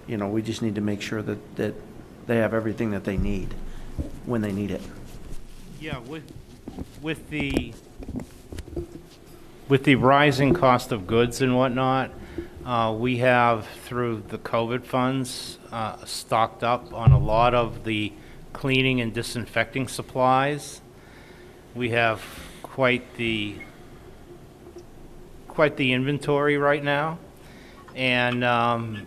we just need to make sure that they have everything that they need when they need it. Yeah, with the rising cost of goods and whatnot, we have, through the COVID funds, stocked up on a lot of the cleaning and disinfecting supplies. We have quite the inventory right now, and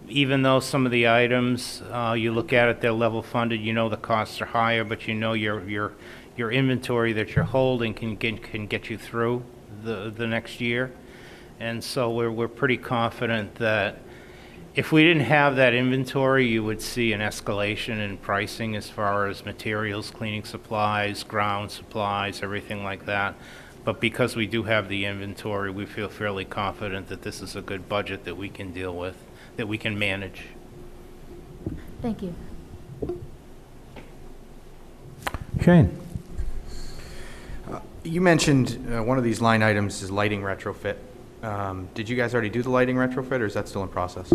even though some of the items you look at it, they're level funded, the costs are higher, but your inventory that you're holding can get you through the next year. And so we're pretty confident that if we didn't have that inventory, you would see an escalation in pricing as far as materials, cleaning supplies, ground supplies, everything like that. But because we do have the inventory, we feel fairly confident that this is a good budget that we can deal with, that we can manage. Thank you. Shane. You mentioned one of these line items is lighting retrofit. Did you guys already do the lighting retrofit, or is that still in process?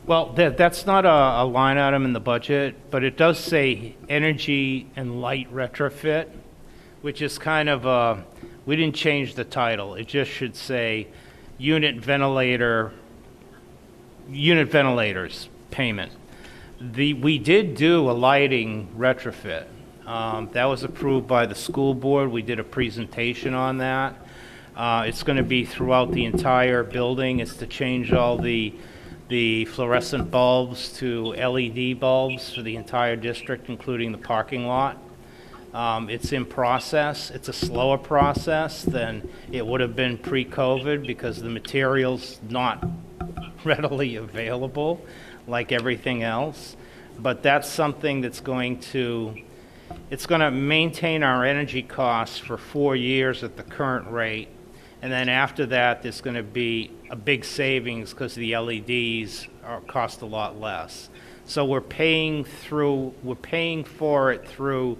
Well, that's not a line item in the budget, but it does say energy and light retrofit, which is kind of we didn't change the title. It just should say unit ventilators payment. We did do a lighting retrofit. That was approved by the school board. We did a presentation on that. It's going to be throughout the entire building. It's to change all the the fluorescent bulbs to LED bulbs for the entire district, including the parking lot. It's in process. It's a slower process than it would have been pre-COVID because the material's not readily available like everything else. But that's something that's going to maintain our energy costs for 4 years at the current rate. And then after that, there's going to be a big savings because the LEDs cost a lot less. So we're paying for it through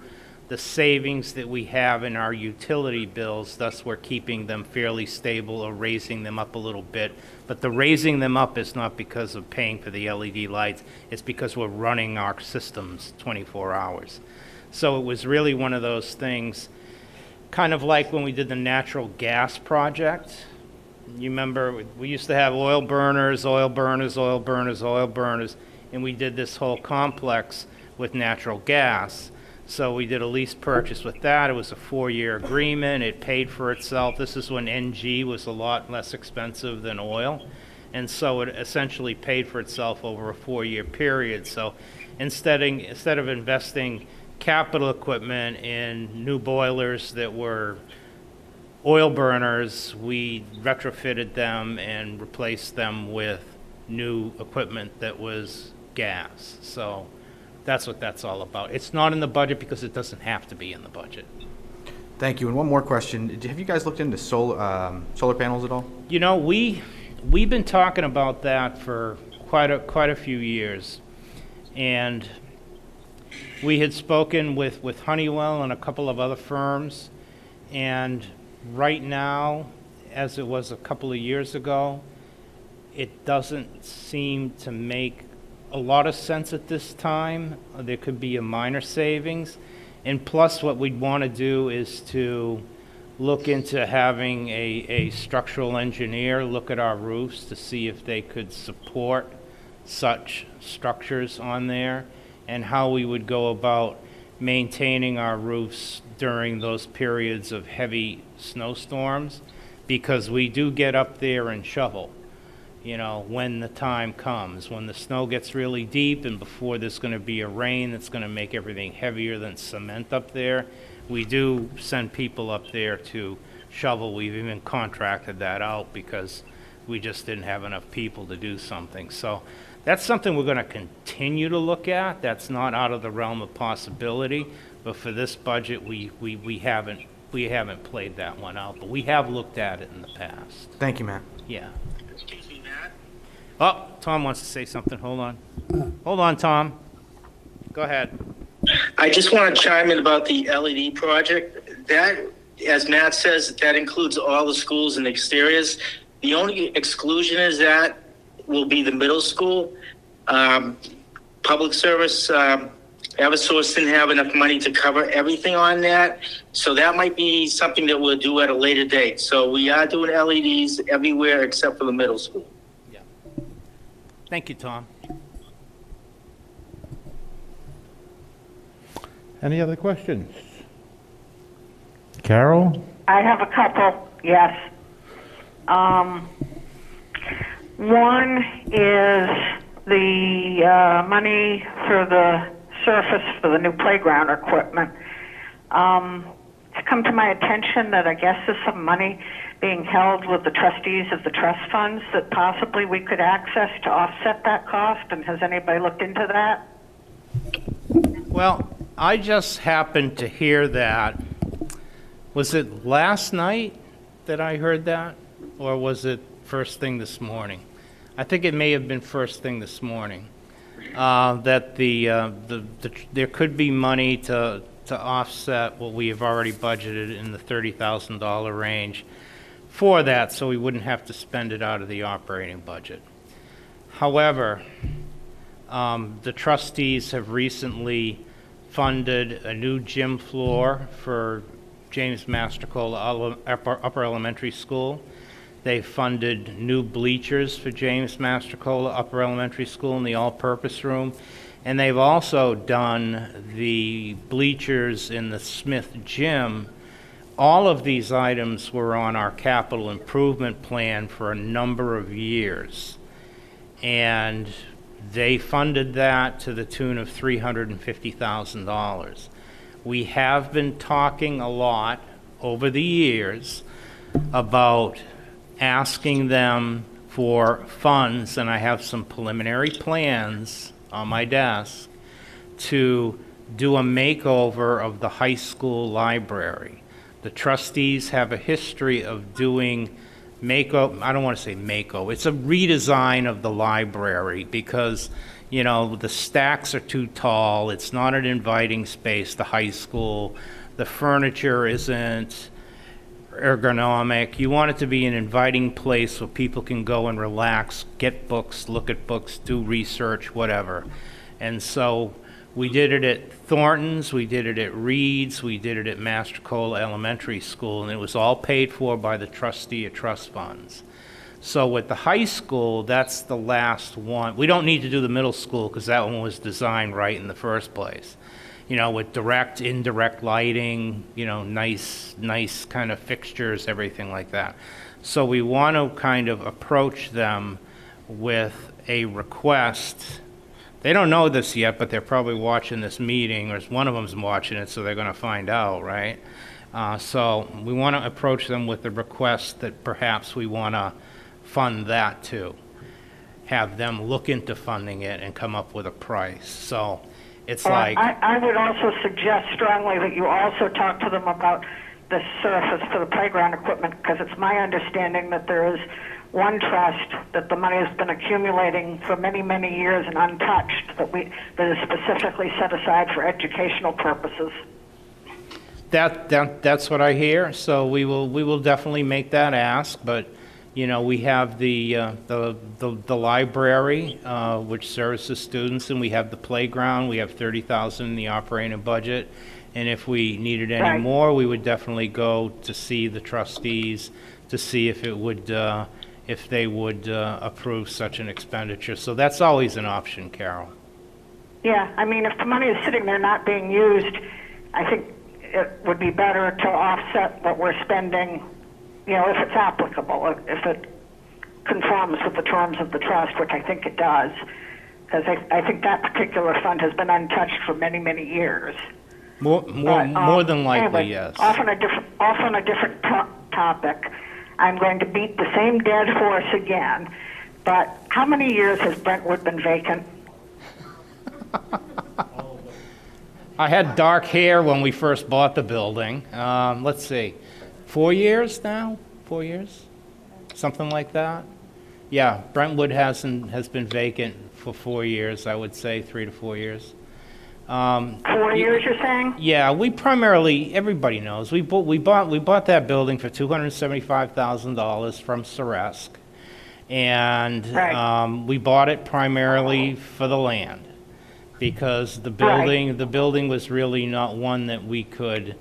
the savings that we have in our utility bills, thus we're keeping them fairly stable or raising them up a little bit. But the raising them up is not because of paying for the LED lights, it's because we're running our systems 24 hours. So it was really one of those things, kind of like when we did the natural gas project. You remember, we used to have oil burners, and we did this whole complex with natural gas. So we did a lease purchase with that. It was a 4-year agreement. It paid for itself. This is when NG was a lot less expensive than oil. And so it essentially paid for itself over a 4-year period. So instead of investing capital equipment in new boilers that were oil burners, we retrofitted them and replaced them with new equipment that was gas. So that's what that's all about. It's not in the budget because it doesn't have to be in the budget. Thank you. And one more question. Have you guys looked into solar panels at all? You know, we've been talking about that for quite a few years. And we had spoken with Honeywell and a couple of other firms. And right now, as it was a couple of years ago, it doesn't seem to make a lot of sense at this time. There could be a minor savings. And plus what we'd want to do is to look into having a structural engineer look at our roofs to see if they could support such structures on there and how we would go about maintaining our roofs during those periods of heavy snowstorms, because we do get up there and shovel, you know, when the time comes, when the snow gets really deep and before there's going to be a rain that's going to make everything heavier than cement up there. We do send people up there to shovel. We've even contracted that out because we just didn't have enough people to do something. So that's something we're going to continue to look at. That's not out of the realm of possibility, but for this budget, we haven't played that one out, but we have looked at it in the past. Thank you, Matt. Yeah. Oh, Tom wants to say something. Hold on. Hold on, Tom. Go ahead. I just want to chime in about the LED project. That, as Matt says, that includes all the schools and exteriors. The only exclusion is that will be the middle school. Public service, Eversource didn't have enough money to cover everything on that. So that might be something that we'll do at a later date. So we are doing LEDs everywhere except for the middle school. Thank you, Tom. Any other questions? Carol? I have a couple, yes. One is the money for the surface for the new playground equipment. It's come to my attention that I guess there's some money being held with the trustees of the trust funds that possibly we could access to offset that cost, and has anybody looked into that? Well, I just happened to hear that. Was it last night that I heard that, or was it first thing this morning? I think it may have been first thing this morning. That there could be money to offset what we have already budgeted in the $30,000 range for that, so we wouldn't have to spend it out of the operating budget. However, the trustees have recently funded a new gym floor for James Mastrocola Upper Elementary School. They funded new bleachers for James Mastrocola Upper Elementary School in the all-purpose room. And they've also done the bleachers in the Smith Gym. All of these items were on our capital improvement plan for a number of years. and they funded that to the tune of $350,000. We have been talking a lot over the years about asking them for funds, and I have some preliminary plans on my desk to do a makeover of the high school library. The trustees have a history of doing makeover, I don't want to say makeover, it's a redesign of the library because, you know, the stacks are too tall, it's not an inviting space, the high school, the furniture isn't ergonomic. You want it to be an inviting place where people can go and relax, get books, look at books, do research, whatever. And so we did it at Thornton's, we did it at Reed's, we did it at Mastrocola Elementary School, and it was all paid for by the trustee of trust funds. So with the high school, that's the last one. We don't need to do the middle school because that one was designed right in the first place. You know, with direct, indirect lighting, you know, nice kind of fixtures, everything like that. So we want to kind of approach them with a request. They don't know this yet, but they're probably watching this meeting, or one of them's watching it, so they're going to find out, right? So we want to approach them with the request that perhaps we want to fund that too. Have them look into funding it and come up with a price. So it's like... I would also suggest strongly that you also talk to them about the surface for the playground equipment, because it's my understanding that there is one trust that the money has been accumulating for many, many years and untouched, that is specifically set aside for educational purposes. That's what I hear. So we will definitely make that ask. But you know, we have the library, which services students, and we have the playground. We have $30,000 in the operating budget, and if we needed any more, we would definitely go to see the trustees to see if it would. If they would approve such an expenditure. So that's always an option, Carol. Yeah, I mean, if the money is sitting there not being used, I think it would be better to offset what we're spending, you know, if it's applicable, if it conforms with the terms of the trust, which I think it does, because I think that particular fund has been untouched for many, many years. More than likely, anyway, yes. Off on a different topic. I'm going to beat the same dead horse again, but how many years has Brentwood been vacant? I had dark hair when we first bought the building. Let's see, 4 years now? 4 years? Something like that? Yeah, Brentwood has been vacant for 4 years, I would say, 3 to 4 years. 4 years, you're saying? Yeah, we primarily, everybody knows, we bought that building for $275,000 from Ceresc, and we bought it primarily for the land, because the building was really not one that we could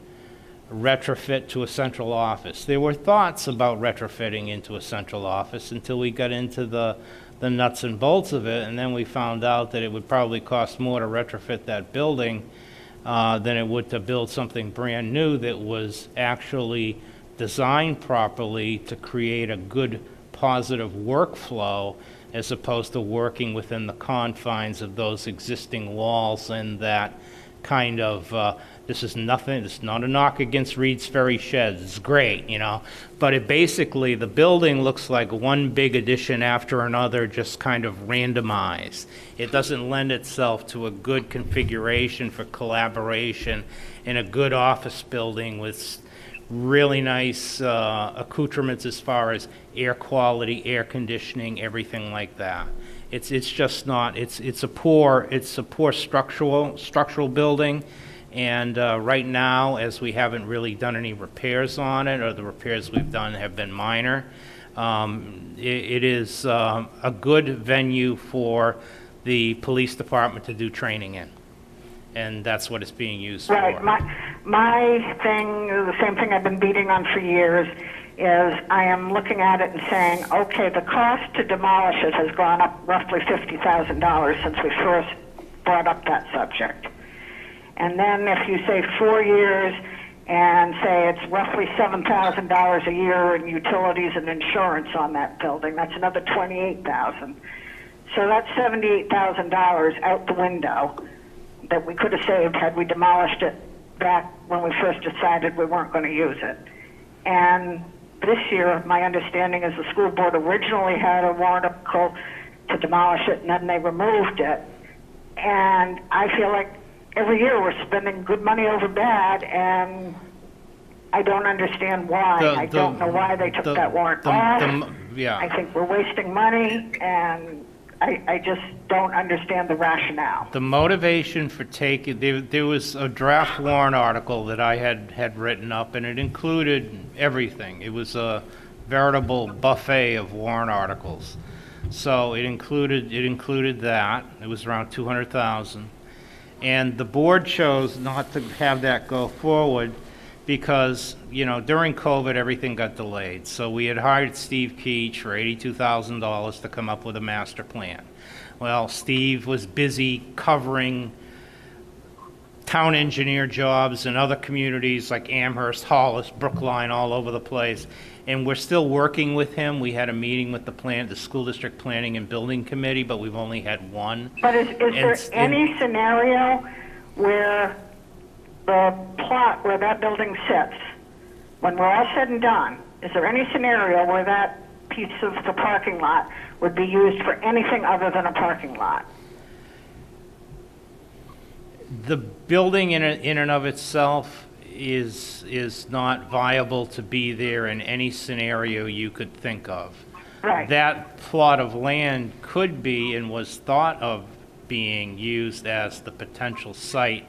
retrofit to a central office. There were thoughts about retrofitting into a central office until we got into the nuts and bolts of it, and then we found out that it would probably cost more to retrofit that building than it would to build something brand new that was actually designed properly to create a good, positive workflow, as opposed to working within the confines of those existing walls and that kind of, this is nothing, it's not a knock against Reed's Ferry Sheds, it's great, you know, but it basically, the building looks like one big addition after another, just kind of randomized. It doesn't lend itself to a good configuration for collaboration in a good office building with really nice accoutrements as far as air quality, air conditioning, everything like that. It's just not, it's a poor structural building. And right now, as we haven't really done any repairs on it, or the repairs we've done have been minor, it is a good venue for the police department to do training in. And that's what it's being used for. Right. My thing, the same thing I've been beating on for years, is I am looking at it and saying, okay, the cost to demolish it has gone up roughly $50,000 since we first brought up that subject. And then if you say 4 years and say it's roughly $7,000 a year in utilities and insurance on that building, that's another $28,000. So that's $78,000 out the window that we could have saved had we demolished it back when we first decided we weren't going to use it. And this year, my understanding is the school board originally had a warrant article to demolish it, and then they removed it. And I feel like every year we're spending good money over bad, and I don't understand why. I don't know why they took that warrant off. Yeah. I think we're wasting money, and I just don't understand the rationale. The motivation for taking, there was a draft warrant article that I had written up, and it included everything. It was a veritable buffet of warrant articles. So it included that. It was around 200,000. And the board chose not to have that go forward because, you know, during COVID, everything got delayed. So we had hired Steve Keach for $82,000 to come up with a master plan. Well, Steve was busy covering town engineer jobs in other communities like Amherst, Hollis, Brookline, all over the place. And we're still working with him. We had a meeting with the school district planning and building committee, but we've only had one. But is there any scenario where the plot where that building sits, when we're all said and done, is there any scenario where that piece of the parking lot would be used for anything other than a parking lot? The building in and of itself is not viable to be there in any scenario you could think of. Right. That plot of land could be and was thought of being used as the potential site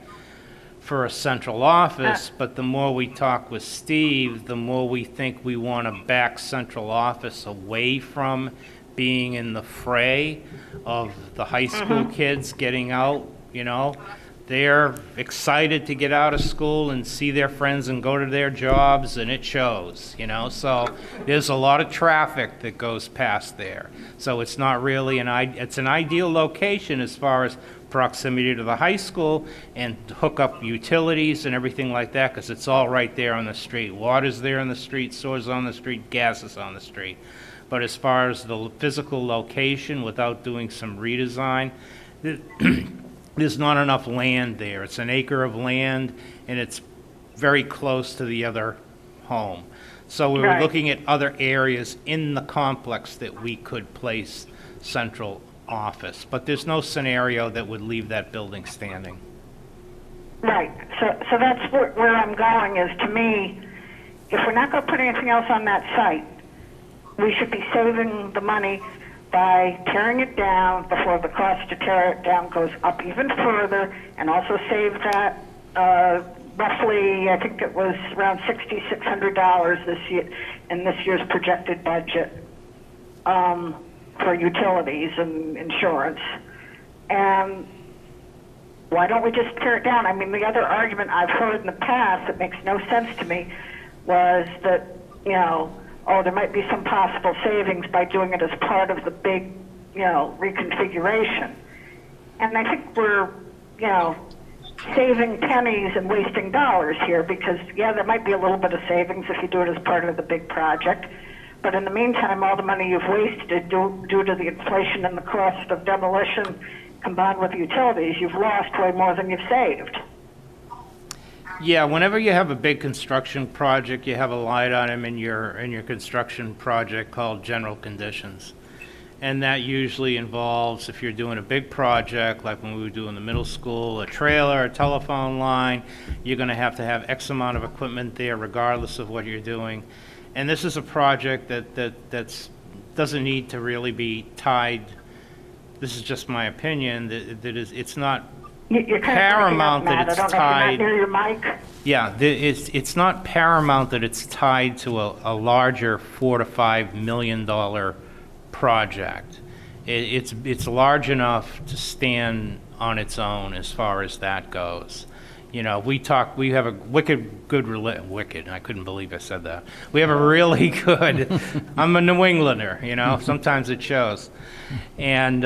for a central office, but the more we talk with Steve, the more we think we want to back central office away from being in the fray of the high school kids getting out, you know. They're excited to get out of school and see their friends and go to their jobs, and it shows, you know. So there's a lot of traffic that goes past there. So it's not really it's an ideal location as far as proximity to the high school and hook up utilities and everything like that, because it's all right there on the street. Water's there on the street, sewer's on the street, gas is on the street. But as far as the physical location, without doing some redesign, there's not enough land there. It's an acre of land, and it's very close to the other home. So we were looking at other areas in the complex that we could place central office, but there's no scenario that would leave that building standing. Right. So that's where I'm going is, to me, if we're not going to put anything else on that site, we should be saving the money by tearing it down before the cost to tear it down goes up even further, and also save that roughly, I think it was around $6,600 this year in this year's projected budget for utilities and insurance. And why don't we just tear it down? I mean, the other argument I've heard in the past that makes no sense to me was that, you know, oh, there might be some possible savings by doing it as part of the big, you know, reconfiguration. And I think we're, you know, saving pennies and wasting dollars here because, yeah, there might be a little bit of savings if you do it as part of the big project. But in the meantime, all the money you've wasted due to the inflation and the cost of demolition combined with utilities, you've lost way more than you've saved. Yeah, whenever you have a big construction project, you have a line item in your construction project called general conditions. And that usually involves, if you're doing a big project, like when we were doing the middle school, a trailer, a telephone line, you're going to have X amount of equipment there regardless of what you're doing. And this is a project that doesn't need to really be tied. This is just my opinion, it's not paramount that it's tied. Near your mic. Yeah, it's not paramount that it's tied to a larger $4 to $5 million project. It's large enough to stand on its own as far as that goes. You know, we have a wicked, I couldn't believe I said that. We have a really good, I'm a New Englander, you know, sometimes it shows. And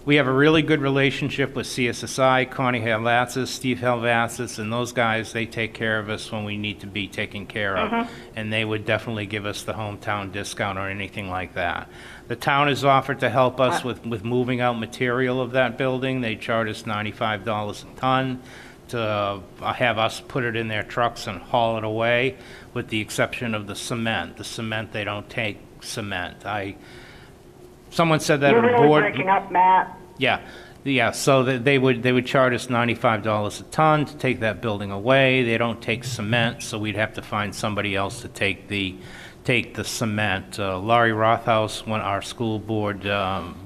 we have a really good relationship with CSSI, Connie Halvatzis, Steve Halvatzis, and those guys, they take care of us when we need to be taken care of. And they would definitely give us the hometown discount or anything like that. The town has offered to help us with moving out material of that building. They charge us $95 a ton to have us put it in their trucks and haul it away, with the exception of the cement. The cement, they don't take cement. Someone said that You're on the really board. breaking up, Matt. Yeah, so they would charge us $95 a ton to take that building away. They don't take cement, so we'd have to find somebody else to take the cement. Laurie Rothaus, our school board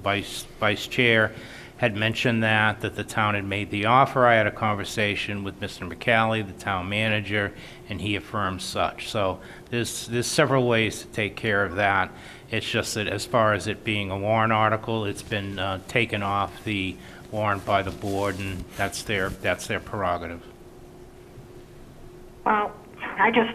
vice chair, had mentioned that the town had made the offer. I had a conversation with Mr. McCallie, the town manager, and he affirmed such. So there's several ways to take care of that. It's just that as far as it being a warrant article, it's been taken off the warrant by the board, and that's their prerogative. Well, I guess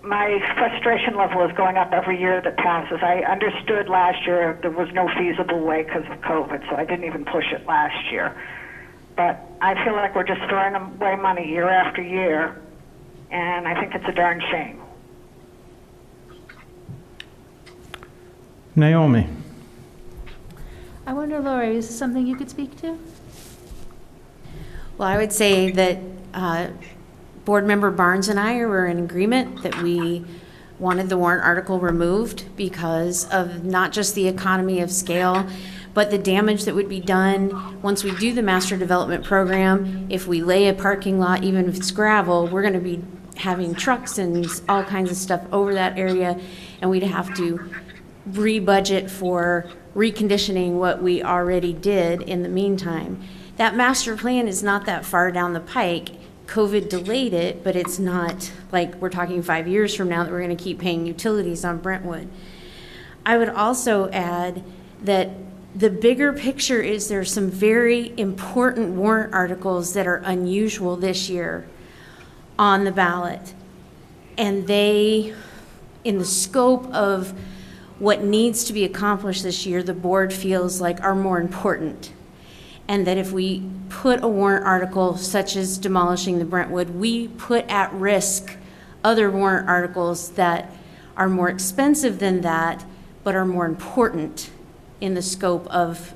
my frustration level is going up every year that passes. I understood last year there was no feasible way because of COVID, so I didn't even push it last year. But I feel like we're just throwing away money year after year, and I think it's a darn shame. Naomi. I wonder, Lori, is this something you could speak to? Well, I would say that Board Member Barnes and I were in agreement that we wanted the warrant article removed because of not just the economy of scale, but the damage that would be done once we do the master development program. If we lay a parking lot, even if it's gravel, we're going to be having trucks and all kinds of stuff over that area, and we'd have to re-budget for reconditioning what we already did in the meantime. That master plan is not that far down the pike. COVID delayed it, but it's not like we're talking 5 years from now that we're going to keep paying utilities on Brentwood. I would also add that the bigger picture is there's some very important warrant articles that are unusual this year on the ballot. And they, in the scope of what needs to be accomplished this year, the board feels like are more important. And that if we put a warrant article such as demolishing the Brentwood, we put at risk other warrant articles that are more expensive than that, but are more important in the scope of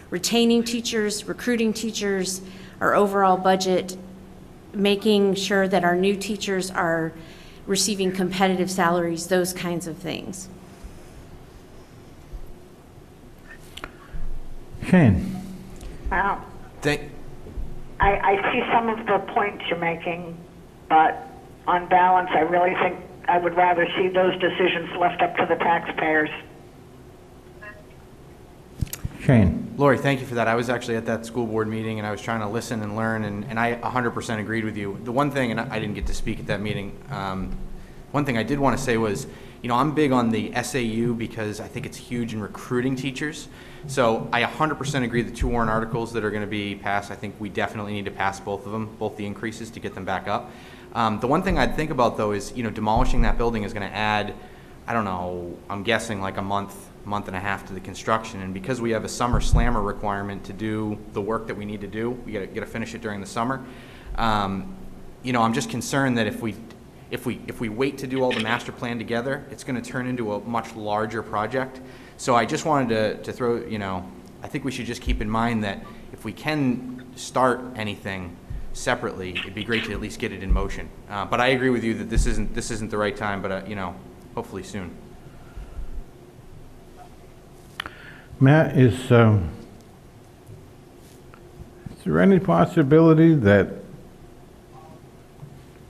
retaining teachers, recruiting teachers, our overall budget, making sure that our new teachers are receiving competitive salaries, those kinds of things. Shane. Wow. I see some of the points you're making, but on balance, I really think I would rather see those decisions left up to the taxpayers. Shane. Lori, thank you for that. I was actually at that school board meeting, and I was trying to listen and learn, and I 100% agreed with you. The one thing, and I didn't get to speak at that meeting, one thing I did want to say was, I'm big on the SAU because I think it's huge in recruiting teachers. So I 100% agree the two warrant articles that are going to be passed, I think we definitely need to pass both of them, both the increases to get them back up. The one thing I'd think about, though, is, demolishing that building is going to add, I don't know, I'm guessing like a month and a half to the construction. And because we have a summer slammer requirement to do the work that we need to do, we got to finish it during the summer. I'm just concerned that if we wait to do all the master plan together, it's going to turn into a much larger project. So I just wanted to throw, I think we should just keep in mind that if we can start anything separately, it'd be great to at least get it in motion. But I agree with you that this isn't the right time, but hopefully soon. Matt, is there any possibility that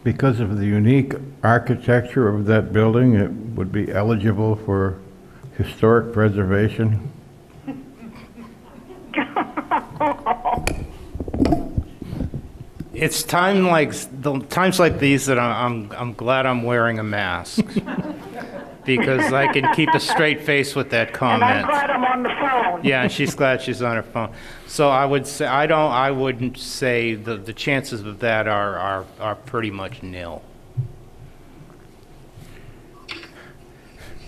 because of the unique architecture of that building, it would be eligible for historic preservation? It's times like these that I'm glad I'm wearing a mask because I can keep a straight face with that comment. And I'm glad I'm on the phone. Yeah, and she's glad she's on her phone. So I would say I wouldn't say the chances of that are pretty much nil.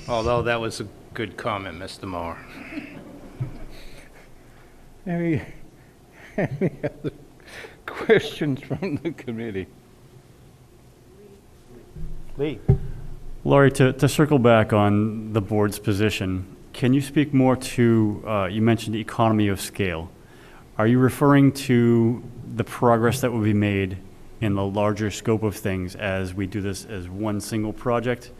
Although that was a good comment, Mr. Moore. Any other questions from the committee? Lee? Laurie, to circle back on the board's position, can you speak more to, you mentioned the economy of scale. Are you referring to the progress that will be made in the larger scope of things as we do this as one single project?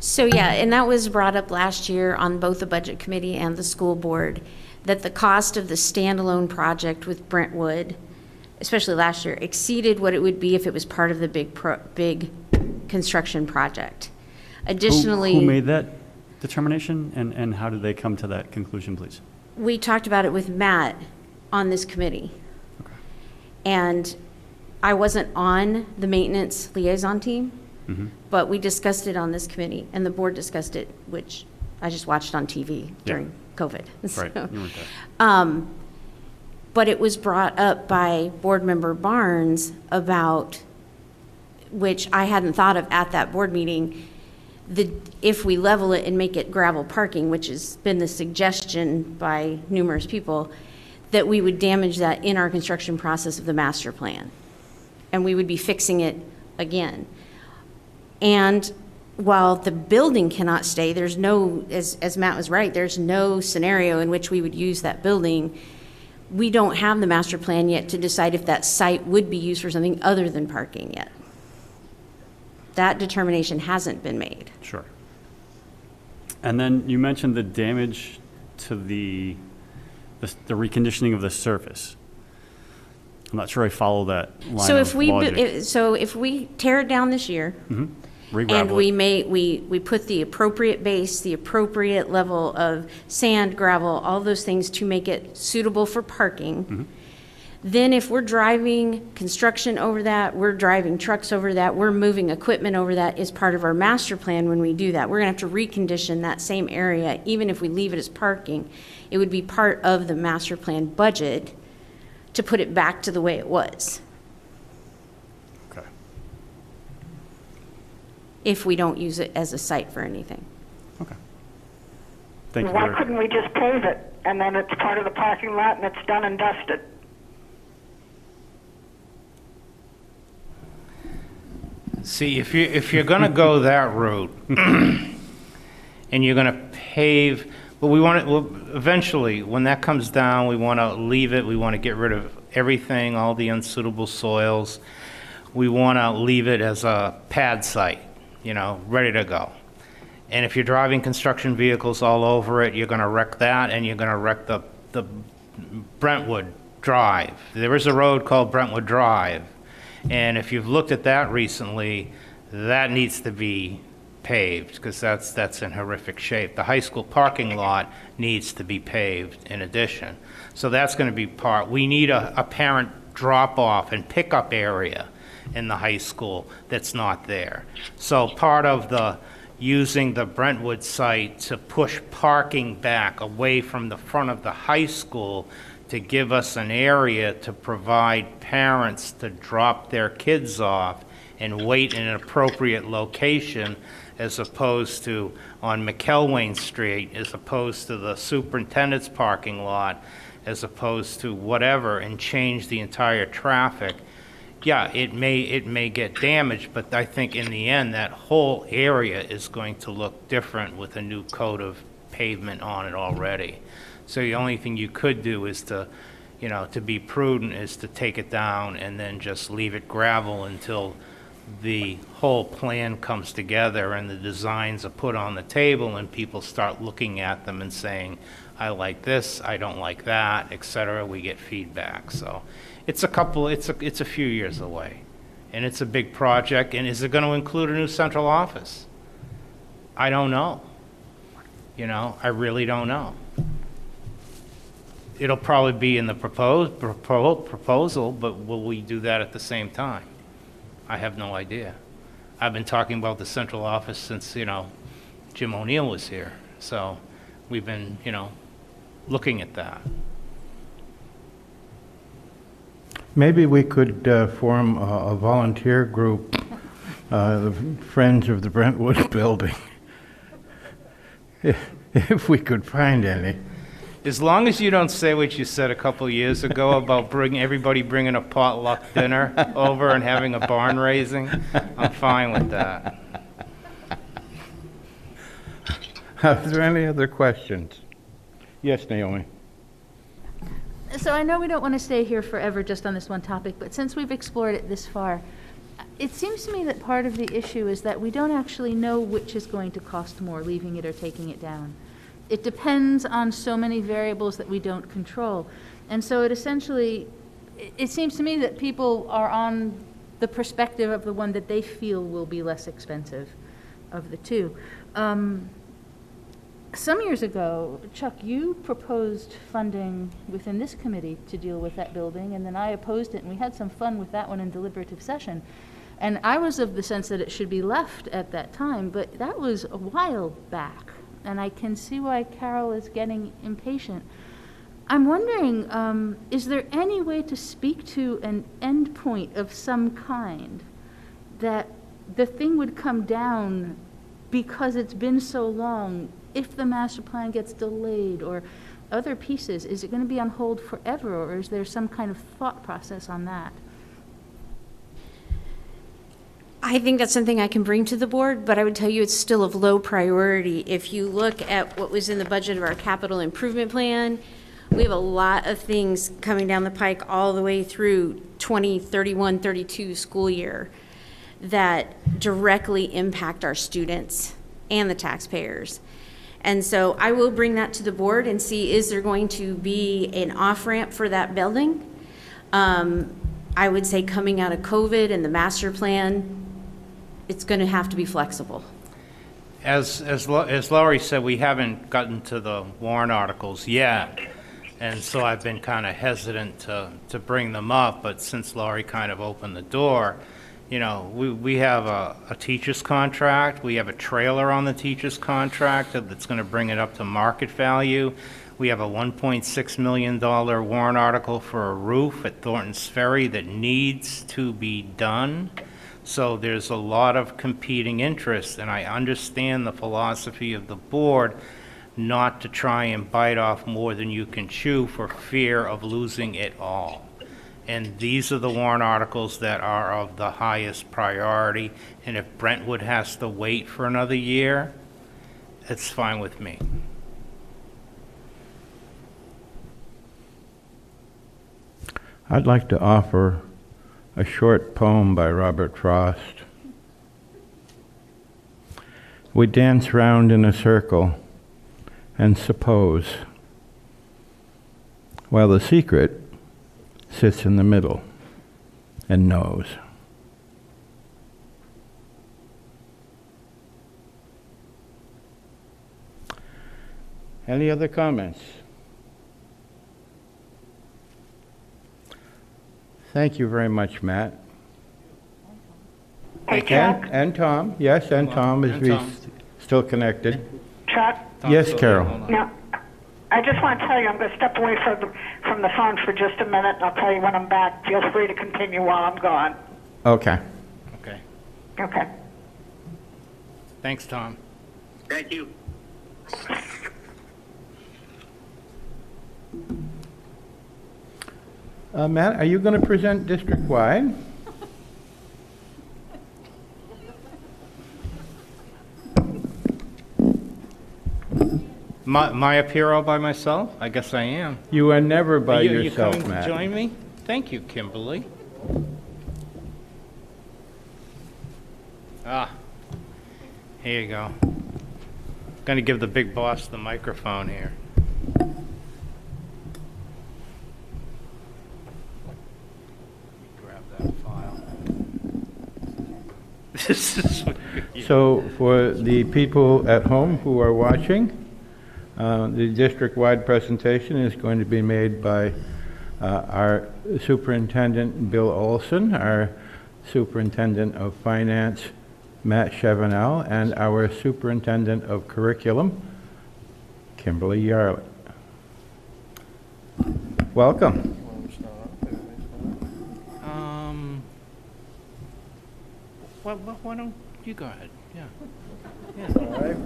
So yeah, and that was brought up last year on both the budget committee and the school board, that the cost of the standalone project with Brentwood, especially last year, exceeded what it would be if it was part of the big construction project. Additionally, Who made that determination, and how did they come to that conclusion, please? we talked about it with Matt on this committee. Okay. And I wasn't on the maintenance liaison team, Mm-hmm. but we discussed it on this committee, and the board discussed it, which I just watched on TV during COVID. Right, So, you weren't there. but it was brought up by board member Barnes about, which I hadn't thought of at that board meeting, if we level it and make it gravel parking, which has been the suggestion by numerous people, that we would damage that in our construction process of the master plan. And we would be fixing it again. And while the building cannot stay, there's no, as Matt was right, there's no scenario in which we would use that building. We don't have the master plan yet to decide if that site would be used for something other than parking yet. That determination hasn't been made. Sure. And then you mentioned the damage to the reconditioning of the surface. I'm not sure I follow that line So of if we, logic. so if we tear it down this year, Mm-hmm. and Re-gravel it. we put the appropriate base, the appropriate level of sand, gravel, all those things to make it suitable for parking. Mm-hmm. Then if we're driving construction over that, we're driving trucks over that, we're moving equipment over that as part of our master plan when we do that. We're gonna have to recondition that same area, even if we leave it as parking. It would be part of the master plan budget to put it back to the way it was, Okay. if we don't use it as a site for anything. Okay. Thank you. Why Larry. couldn't we just pave it, and then it's part of the parking lot, and it's done and dusted? See, if you're gonna go that route, and you're gonna pave, but we want to, well, eventually, when that comes down, we want to leave it, we want to get rid of everything, all the unsuitable soils. We want to leave it as a pad site, you know, ready to go. And if you're driving construction vehicles all over it, you're going to wreck that, and you're going to wreck the Brentwood Drive. There is a road called Brentwood Drive, and if you've looked at that recently, that needs to be paved, because that's in horrific shape. The high school parking lot needs to be paved in addition. So that's going to be part. We need a parent drop-off and pickup area in the high school that's not there. So part of the using the Brentwood site to push parking back away from the front of the high school to give us an area to provide parents to drop their kids off and wait in an appropriate location, as opposed to on McElwain Street, as opposed to the superintendent's parking lot, as opposed to whatever, and change the entire traffic. Yeah, it may get damaged, but I think in the end, that whole area is going to look different with a new coat of pavement on it already. So the only thing you could do is to, you know, to be prudent, is to take it down and then just leave it gravel until the whole plan comes together and the designs are put on the table and people start looking at them and saying, I like this, I don't like that, et cetera. We get feedback. So it's a few years away, and it's a big project. And is it going to include a new central office? I don't know. You know, I really don't know. It'll probably be in the proposal, but will we do that at the same time? I have no idea. I've been talking about the central office since, you know, Jim O'Neill was here. So we've been, you know, looking at that. Maybe we could form a volunteer group, the Friends of the Brentwood Building. if we could find any. As long as you don't say what you said a couple years ago about everybody bringing a potluck dinner over and having a barn raising, I'm fine with that. Are there any other questions? Yes, Naomi. So I know we don't want to stay here forever just on this one topic, but since we've explored it this far, it seems to me that part of the issue is that we don't actually know which is going to cost more, leaving it or taking it down. It depends on so many variables that we don't control. And so it essentially, it seems to me that people are on the perspective of the one that they feel will be less expensive of the two. Some years ago, Chuck, you proposed funding within this committee to deal with that building, and then I opposed it, and we had some fun with that one in deliberative session. And I was of the sense that it should be left at that time, but that was a while back, and I can see why Carol is getting impatient. I'm wondering, is there any way to speak to an endpoint of some kind that the thing would come down because it's been so long? If the master plan gets delayed or other pieces, is it going to be on hold forever, or is there some kind of thought process on that? I think that's something I can bring to the board, but I would tell you it's still of low priority. If you look at what was in the budget of our capital improvement plan, we have a lot of things coming down the pike all the way through 2031-32 school year that directly impact our students and the taxpayers. And so I will bring that to the board and see, is there going to be an off-ramp for that building? I would say coming out of COVID and the master plan, it's going to have to be flexible. As Laurie said, we haven't gotten to the warrant articles yet, and so I've been kind of hesitant to bring them up, but since Laurie kind of opened the door, you know, we have a teacher's contract, we have a trailer on the teacher's contract that's going to bring it up to market value. We have a $1.6 million warrant article for a roof at Thornton's Ferry that needs to be done. So there's a lot of competing interests, and I understand the philosophy of the board not to try and bite off more than you can chew for fear of losing it all. And these are the warrant articles that are of the highest priority, and if Brentwood has to wait for another year, it's fine with me. I'd like to offer a short poem by Robert Frost. We dance round in a circle and suppose, while the secret sits in the middle and knows. Any other comments? Thank you very much, Matt. Hey, Chuck. And Tom, yes, and Tom is still connected. Chuck? Yes, Carol. No, I just want to tell you, I'm going to step away from the phone for just a minute, and I'll tell you when I'm back. Feel free to continue while I'm gone. Okay. Okay. Okay. Thanks, Tom. Thank you. Matt, are you going to present district-wide? My up here all by myself? I guess I am. You are never by you yourself, coming Matt. to join me? Thank you, Kimberly. Here you go. Going to give the big boss the microphone here. Grab that file. This is what So for the people at home who are watching, the district-wide presentation is going to be made by our Superintendent Bill Olson, our Superintendent of Finance Matt Chevenel, and our Superintendent of Curriculum Kimberly Yarlett. Welcome. Why don't you go ahead? Yeah. All right.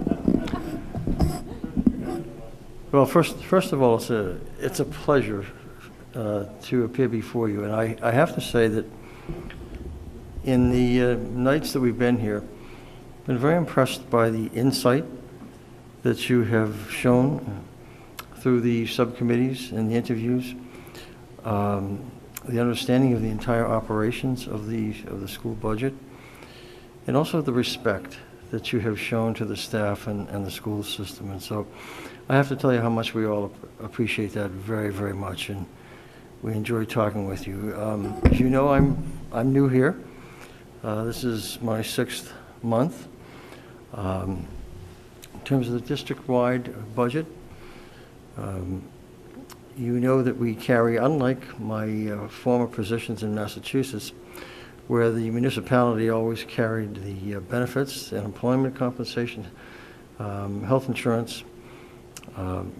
Well, first of all, it's a pleasure to appear before you, and I have to say that in the nights that we've been here, I've been very impressed by the insight that you have shown through the subcommittees and the interviews, the understanding of the entire operations of the school budget, and also the respect that you have shown to the staff and the school system. And so I have to tell you how much we all appreciate that very, very much, and we enjoy talking with you. As you know, I'm new here. This is my 6th month. In terms of the district-wide budget, you know that we carry, unlike my former positions in Massachusetts, where the municipality always carried the benefits and employment compensation, health insurance.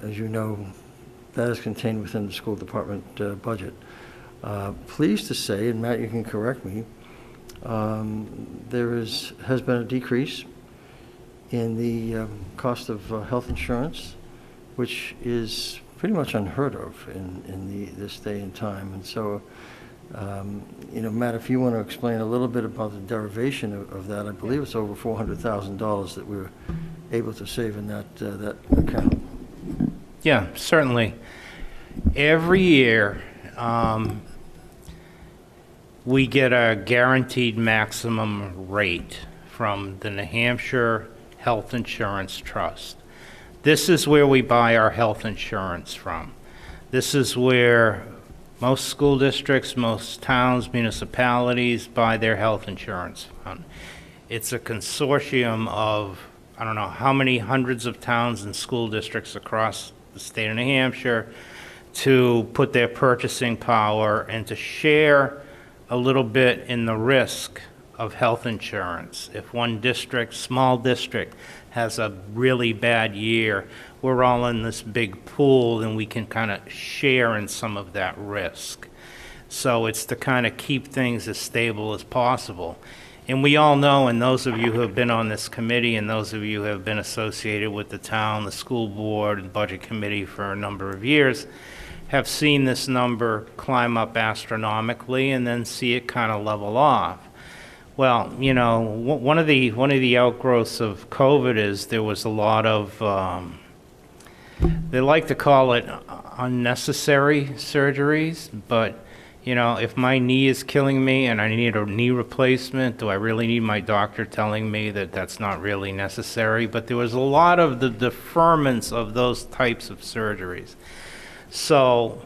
As you know, that is contained within the school department budget. Pleased to say, and Matt, you can correct me, there has been a decrease in the cost of health insurance, which is pretty much unheard of in this day and time. And so, you know, Matt, if you want to explain a little bit about the derivation of that, I believe it's over $400,000 that we were able to save in that account. Yeah, certainly. Every year, we get a guaranteed maximum rate from the New Hampshire Health Insurance Trust. This is where we buy our health insurance from. This is where most school districts, most towns, municipalities buy their health insurance from. It's a consortium of, I don't know how many hundreds of towns and school districts across the state of New Hampshire to put their purchasing power and to share a little bit in the risk of health insurance. If one district, small district, has a really bad year, we're all in this big pool and we can kind of share in some of that risk. So it's to kind of keep things as stable as possible. And we all know, and those of you who have been on this committee and those of you who have been associated with the town, the school board, and budget committee for a number of years, have seen this number climb up astronomically and then see it kind of level off. Well, you know, one of the outgrowths of COVID is there was a lot of, they like to call it unnecessary surgeries, but you know, if my knee is killing me and I need a knee replacement, do I really need my doctor telling me that that's not really necessary? But there was a lot of the deferments of those types of surgeries. So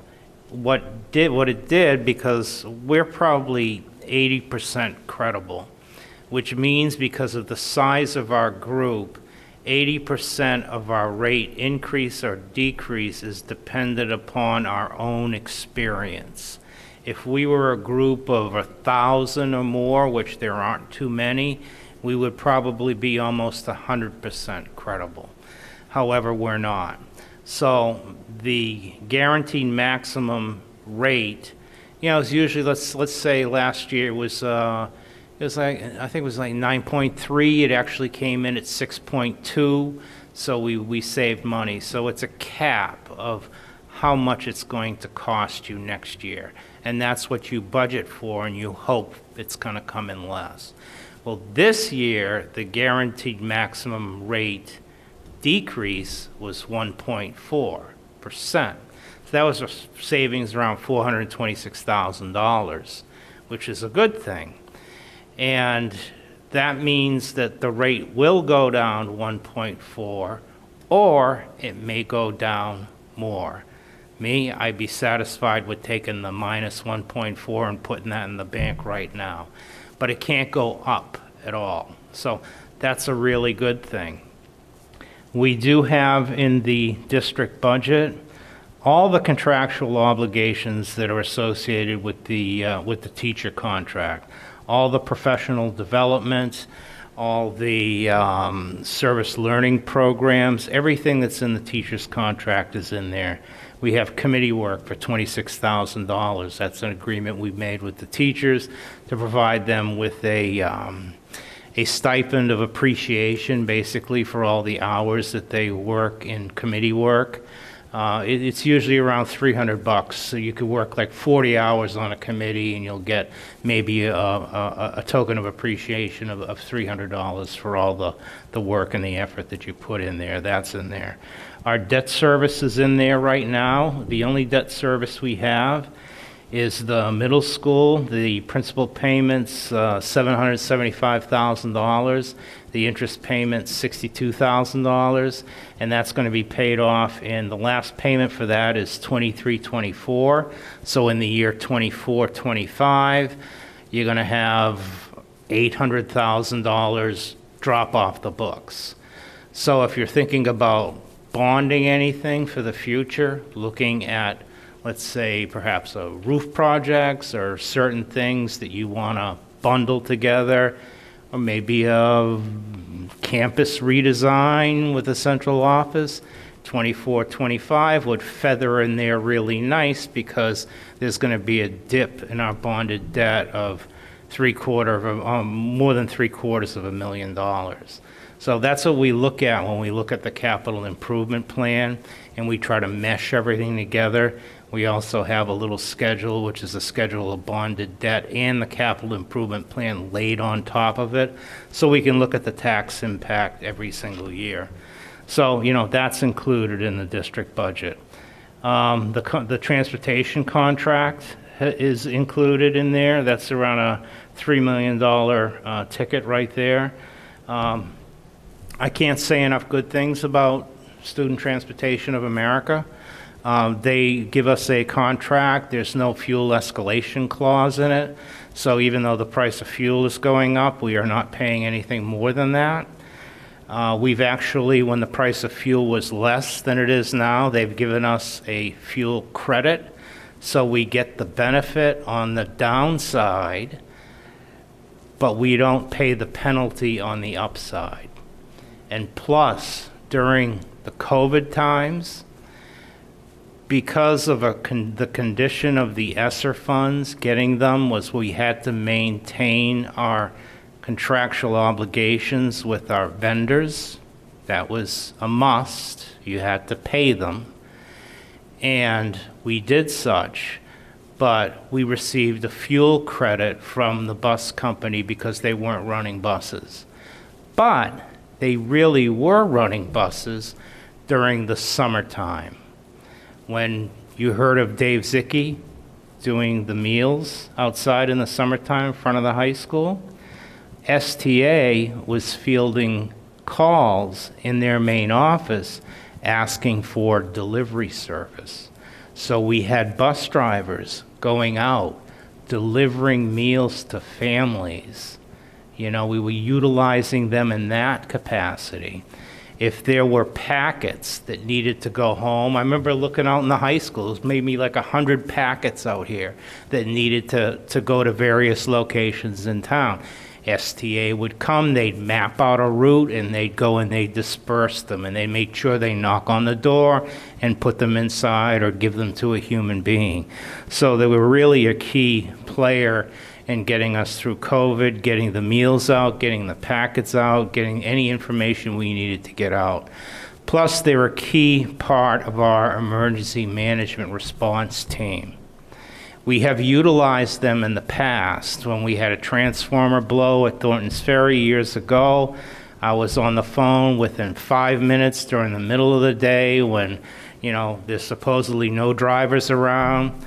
what it did, because we're probably 80% credible, which means because of the size of our group, 80% of our rate increase or decrease is dependent upon our own experience. If we were a group of 1,000 or more, which there aren't too many, we would probably be almost 100% credible. However, we're not. So the guaranteed maximum rate, you know, is usually, let's say last year it was like, I think it was like 9.3. It actually came in at 6.2. So we saved money. So it's a cap of how much it's going to cost you next year. And that's what you budget for, and you hope it's going to come in less. Well, this year, the guaranteed maximum rate decrease was 1.4%. So that was a savings around $426,000, which is a good thing. And that means that the rate will go down 1.4, or it may go down more. Me, I'd be satisfied with taking the minus 1.4 and putting that in the bank right now. But it can't go up at all. So that's a really good thing. We do have in the district budget all the contractual obligations that are associated with the teacher contract, all the professional development, all the service learning programs, everything that's in the teacher's contract is in there. We have committee work for $26,000. That's an agreement we made with the teachers to provide them with a stipend of appreciation, basically, for all the hours that they work in committee work. It's usually around $300, so you could work like 40 hours on a committee and you'll get maybe a token of appreciation of $300 for all the work and the effort that you put in there. That's in there. Our debt service is in there right now. The only debt service we have is the middle school. The principal payments, $775,000. The interest payments, $62,000, and that's going to be paid off. And the last payment for that is 23-24. So in the year 24-25, you're going to have $800,000 drop off the books. So if you're thinking about bonding anything for the future, looking at, let's say, perhaps roof projects or certain things that you want to bundle together, or maybe a campus redesign with a central office, 24-25 would feather in there really nice, because there's going to be a dip in our bonded debt of more than $750,000. So that's what we look at when we look at the capital improvement plan, and we try to mesh everything together. We also have a little schedule, which is a schedule of bonded debt and the capital improvement plan laid on top of it, so we can look at the tax impact every single year. So, that's included in the district budget. The transportation contract is included in there. That's around a $3 million ticket right there. I can't say enough good things about Student Transportation of America. They give us a contract. There's no fuel escalation clause in it. So even though the price of fuel is going up, we are not paying anything more than that. We've actually, when the price of fuel was less than it is now, they've given us a fuel credit. So we get the benefit on the downside, but we don't pay the penalty on the upside. And plus, during the COVID times, because of the condition of the ESSER funds, getting them was we had to maintain our contractual obligations with our vendors. That was a must. You had to pay them. And we did such, but we received a fuel credit from the bus company because they weren't running buses. But they really were running buses during the summertime. When you heard of Dave Zicki doing the meals outside in the summertime in front of the high school, STA was fielding calls in their main office asking for delivery service. So we had bus drivers going out, delivering meals to families. We were utilizing them in that capacity. If there were packets that needed to go home, I remember looking out in the high schools, maybe like 100 packets out here that needed to go to various locations in town. STA would come, they'd map out a route, and they'd go and they'd disperse them, and they made sure they knock on the door and put them inside or give them to a human being. So they were really a key player in getting us through COVID, getting the meals out, getting the packets out, getting any information we needed to get out. Plus, they were a key part of our emergency management response team. We have utilized them in the past. When we had a transformer blow at Thornton's Ferry years ago, I was on the phone within 5 minutes during the middle of the day when, there's supposedly no drivers around.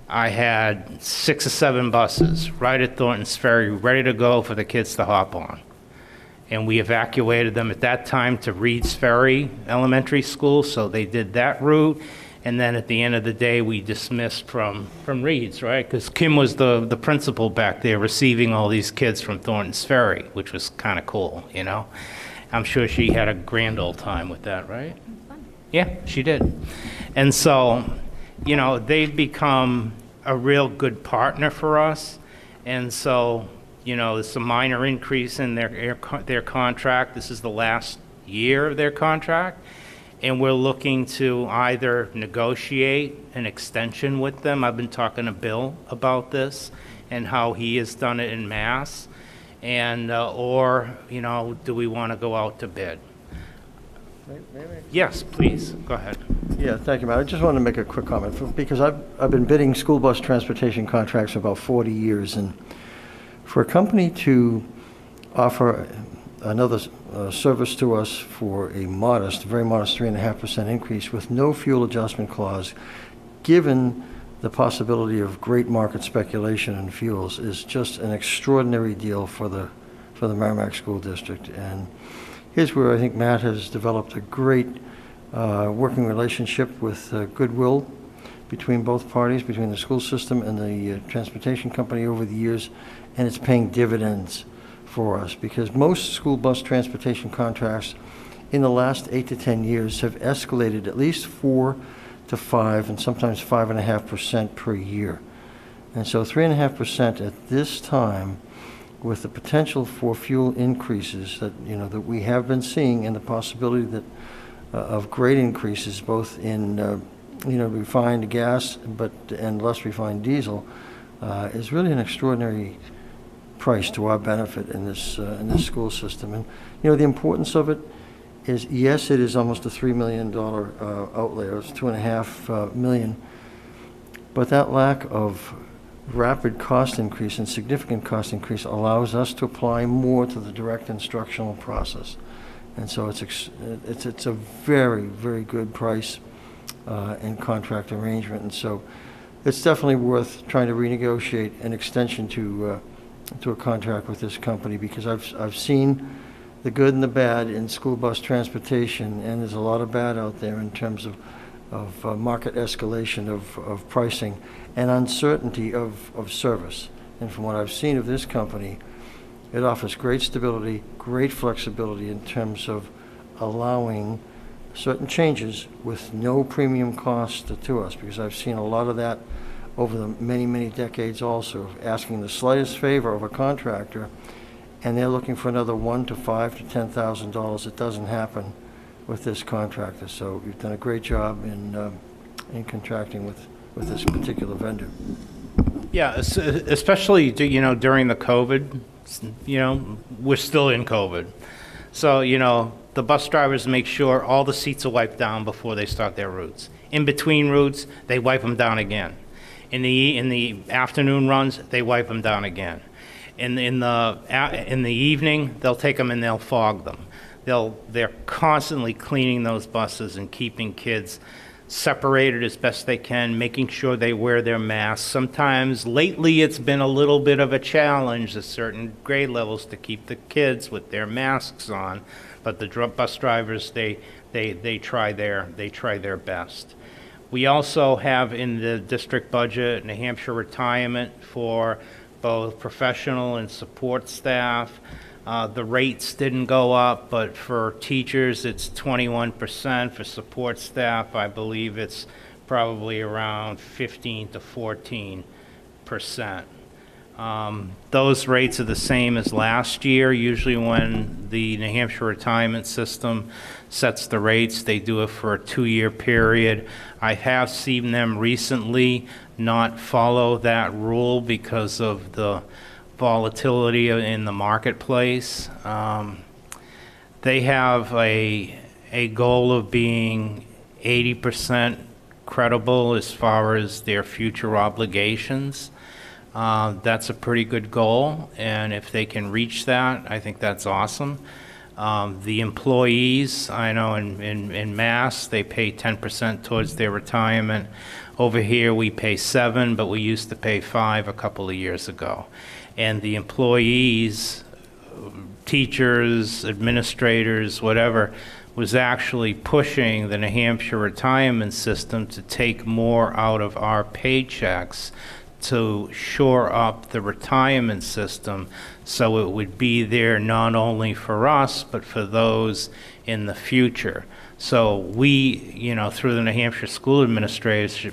I had 6 or 7 buses right at Thornton's Ferry ready to go for the kids to hop on. And we evacuated them at that time to Reed's Ferry Elementary School, so they did that route. And then at the end of the day, we dismissed from Reed's, right? Because Kim was the principal back there receiving all these kids from Thornton's Ferry, which was kind of cool, I'm sure she had a grand old time with that, right? Yeah, she did. And so, they've become a real good partner for us. And so, it's a minor increase in their contract. This is the last year of their contract. And we're looking to either negotiate an extension with them. I've been talking to Bill about this and how he has done it in Mass. And, or, do we want to go out to bid? Yes, please, go ahead. Yeah, thank you, Matt. I just wanted to make a quick comment, because I've been bidding school bus transportation contracts for about 40 years, and for a company to offer another service to us for a modest, very modest 3.5% increase with no fuel adjustment clause, given the possibility of great market speculation in fuels, is just an extraordinary deal for the Merrimack School District. And here's where I think Matt has developed a great working relationship with goodwill between both parties, between the school system and the transportation company over the years, and it's paying dividends for us, because most school bus transportation contracts in the last 8 to 10 years have escalated at least 4 to 5 and sometimes 5.5% per year. And so 3.5% at this time, with the potential for fuel increases that that we have been seeing, and the possibility that of great increases both in refined gas and less refined diesel, is really an extraordinary price to our benefit in this school system. And the importance of it is, yes, it is almost a $3 million outlay. It's $2.5 million, but that lack of rapid cost increase and significant cost increase allows us to apply more to the direct instructional process. And so it's a very, very good price and contract arrangement. And so it's definitely worth trying to renegotiate an extension to a contract with this company, because I've seen the good and the bad in school bus transportation, and there's a lot of bad out there in terms of market escalation of pricing and uncertainty of service. And from what I've seen of this company, it offers great stability, great flexibility in terms of allowing certain changes with no premium cost to us, because I've seen a lot of that over the many, many decades also, of asking the slightest favor of a contractor, and they're looking for another $1,000 to $5,000 to $10,000. It doesn't happen with this contractor. So you've done a great job in contracting with this particular vendor. Yeah, especially during the COVID. We're still in COVID, so the bus drivers make sure all the seats are wiped down before they start their routes. In between routes, they wipe them down again. In the afternoon runs, they wipe them down again. In the evening, they'll take them and they'll fog them. They're constantly cleaning those buses and keeping kids separated as best they can, making sure they wear their masks. Sometimes lately it's been a little bit of a challenge at certain grade levels to keep the kids with their masks on, but the bus drivers they try their best. We also have in the district budget New Hampshire retirement for both professional and support staff. The rates didn't go up, but for teachers it's 21%. For support staff, I believe it's probably around 15 to 14%. Those rates are the same as last year. Usually when the New Hampshire retirement system sets the rates, they do it for a 2-year period. I have seen them recently not follow that rule because of the volatility in the marketplace. They have a goal of being 80% credible as far as their future obligations. That's a pretty good goal, and if they can reach that, I think that's awesome. The employees, I know in Mass, they pay 10% towards their retirement. Over here, we pay 7%, but we used to pay 5% a couple of years ago. And the employees, teachers, administrators, whatever, was actually pushing the New Hampshire retirement system to take more out of our paychecks to shore up the retirement system so it would be there not only for us, but for those in the future. So we, through the New Hampshire School Administrators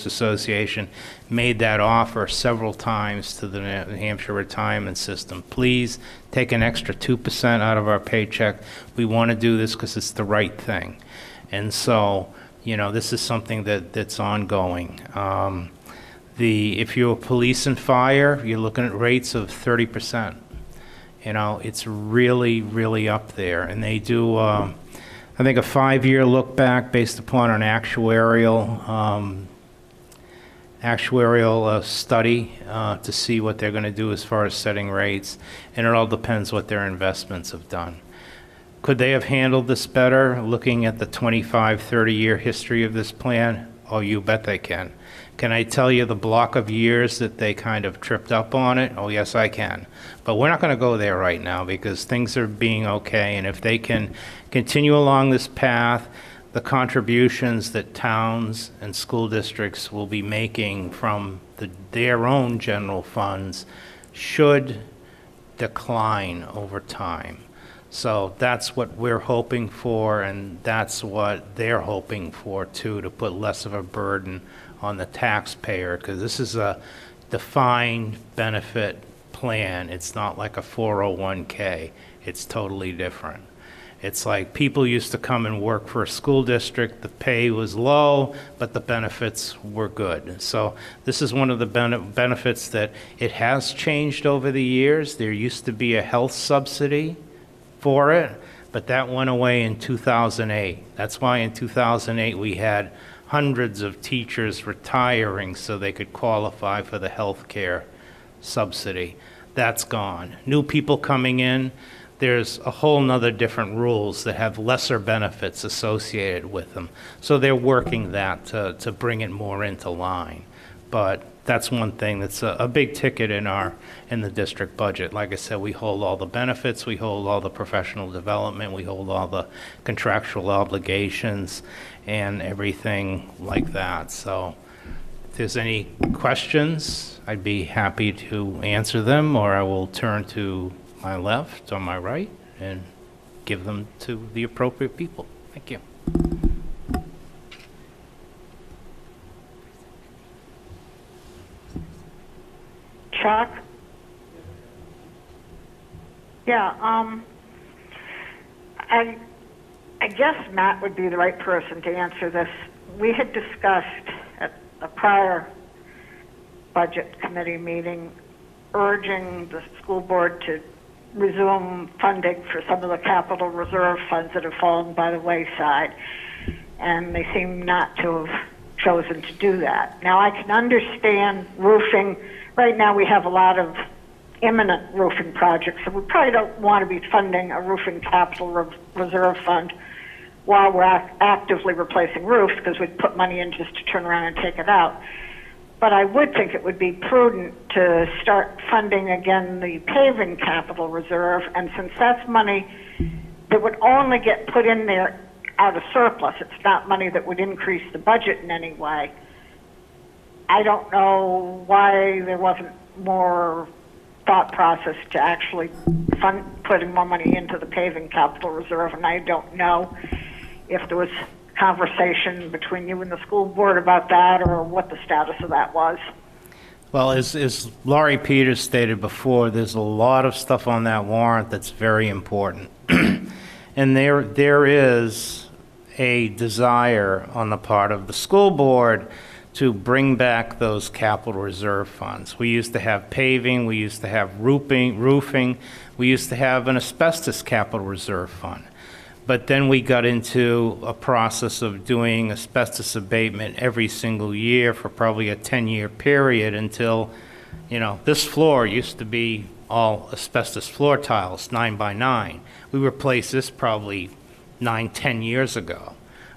Association, made that offer several times to the New Hampshire retirement system. Please take an extra 2% out of our paycheck. We want to do this because it's the right thing. And so, this is something that's ongoing. If you're police and fire, you're looking at rates of 30%. It's really, really up there. And they do, I I think a 5-year look back based upon an actuarial study to see what they're going to do as far as setting rates, and it all depends what their investments have done. Could they have handled this better, looking at the 25, 30-year history of this plan? Oh, you bet they can. Can I tell you the block of years that they kind of tripped up on it? Oh, yes, I can. But we're not going to go there right now because things are being okay, and if they can continue along this path, the contributions that towns and school districts will be making from their own general funds should decline over time. So that's what we're hoping for, and that's what they're hoping for too, to put less of a burden on the taxpayer, because this is a defined benefit plan. It's not like a 401k. It's totally different. It's like people used to come and work for a school district. The pay was low, but the benefits were good. So this is one of the benefits that it has changed over the years. There used to be a health subsidy for it, but that went away in 2008. That's why in 2008 we had hundreds of teachers retiring so they could qualify for the health care subsidy. That's gone. New people coming in, there's a whole nother different rules that have lesser benefits associated with them. So they're working that to bring it more into line. But that's one thing that's a big ticket in the district budget. Like I said, we hold all the benefits, we hold all the professional development, we hold all the contractual obligations and everything like that. So if there's any questions, I'd be happy to answer them, or I will turn to my left or my right and give them to the appropriate people. Thank you. Chuck? Yeah, I guess Matt would be the right person to answer this. We had discussed at a prior budget committee meeting urging the school board to resume funding for some of the capital reserve funds that have fallen by the wayside, and they seem not to have chosen to do that. Now, I can understand roofing. Right now we have a lot of imminent roofing projects, so we probably don't want to be funding a roofing capital reserve fund while we're actively replacing roofs, because we'd put money in just to turn around and take it out. But I would think it would be prudent to start funding again the paving capital reserve, and since that's money that would only get put in there out of surplus, it's not money that would increase the budget in any way. I don't know why there wasn't more thought process to actually fund putting more money into the paving capital reserve, and I don't know if there was conversation between you and the school board about that, or what the status of that was. Well, as Laurie Peters stated before, there's a lot of stuff on that warrant that's very important. And there is a desire on the part of the school board to bring back those capital reserve funds. We used to have paving, we used to have roofing, we used to have an asbestos capital reserve fund. But then we got into a process of doing asbestos abatement every single year for probably a 10-year period until, this floor used to be all asbestos floor tiles, 9 by 9. We replaced this probably 9-10 years ago.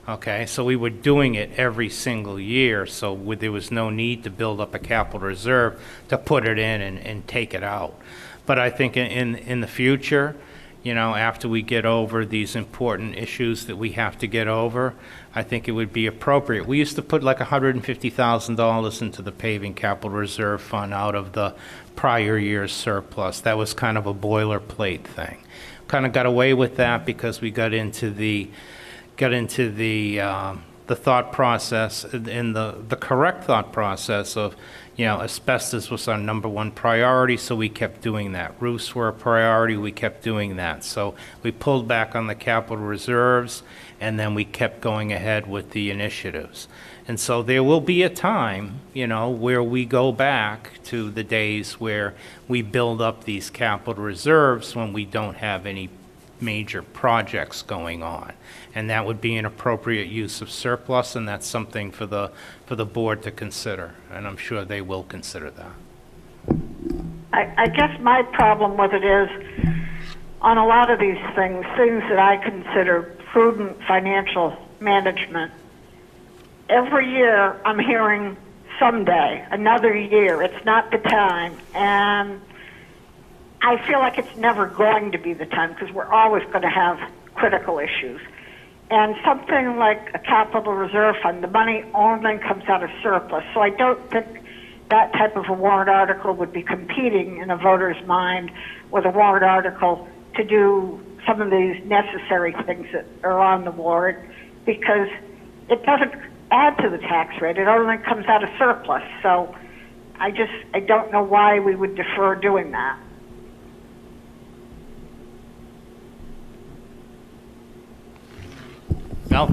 Okay, so we were doing it every single year, so there was no need to build up a capital reserve to put it in and take it out. But I think in the future, after we get over these important issues that we have to get over, I think it would be appropriate. We used to put like $150,000 into the paving capital reserve fund out of the prior year's surplus. That was kind of a boilerplate thing. Kind of got away with that because we got into the thought process and the correct thought process of, asbestos was our #1 priority, so we kept doing that. Roofs were a priority, we kept doing that. So we pulled back on the capital reserves, and then we kept going ahead with the initiatives. And so there will be a time, where we go back to the days where we build up these capital reserves when we don't have any major projects going on. And that would be an appropriate use of surplus, and that's something for the board to consider, and I'm sure they will consider that. I guess my problem with it is, on a lot of these things that I consider prudent financial management, every year I'm hearing someday, another year, it's not the time. And I feel like it's never going to be the time because we're always going to have critical issues. And something like a capital reserve fund, the money only comes out of surplus. So I don't think that type of a warrant article would be competing in a voter's mind with a warrant article to do some of these necessary things that are on the warrant, because it doesn't add to the tax rate. It only comes out of surplus. So I don't know why we would defer doing that. Well,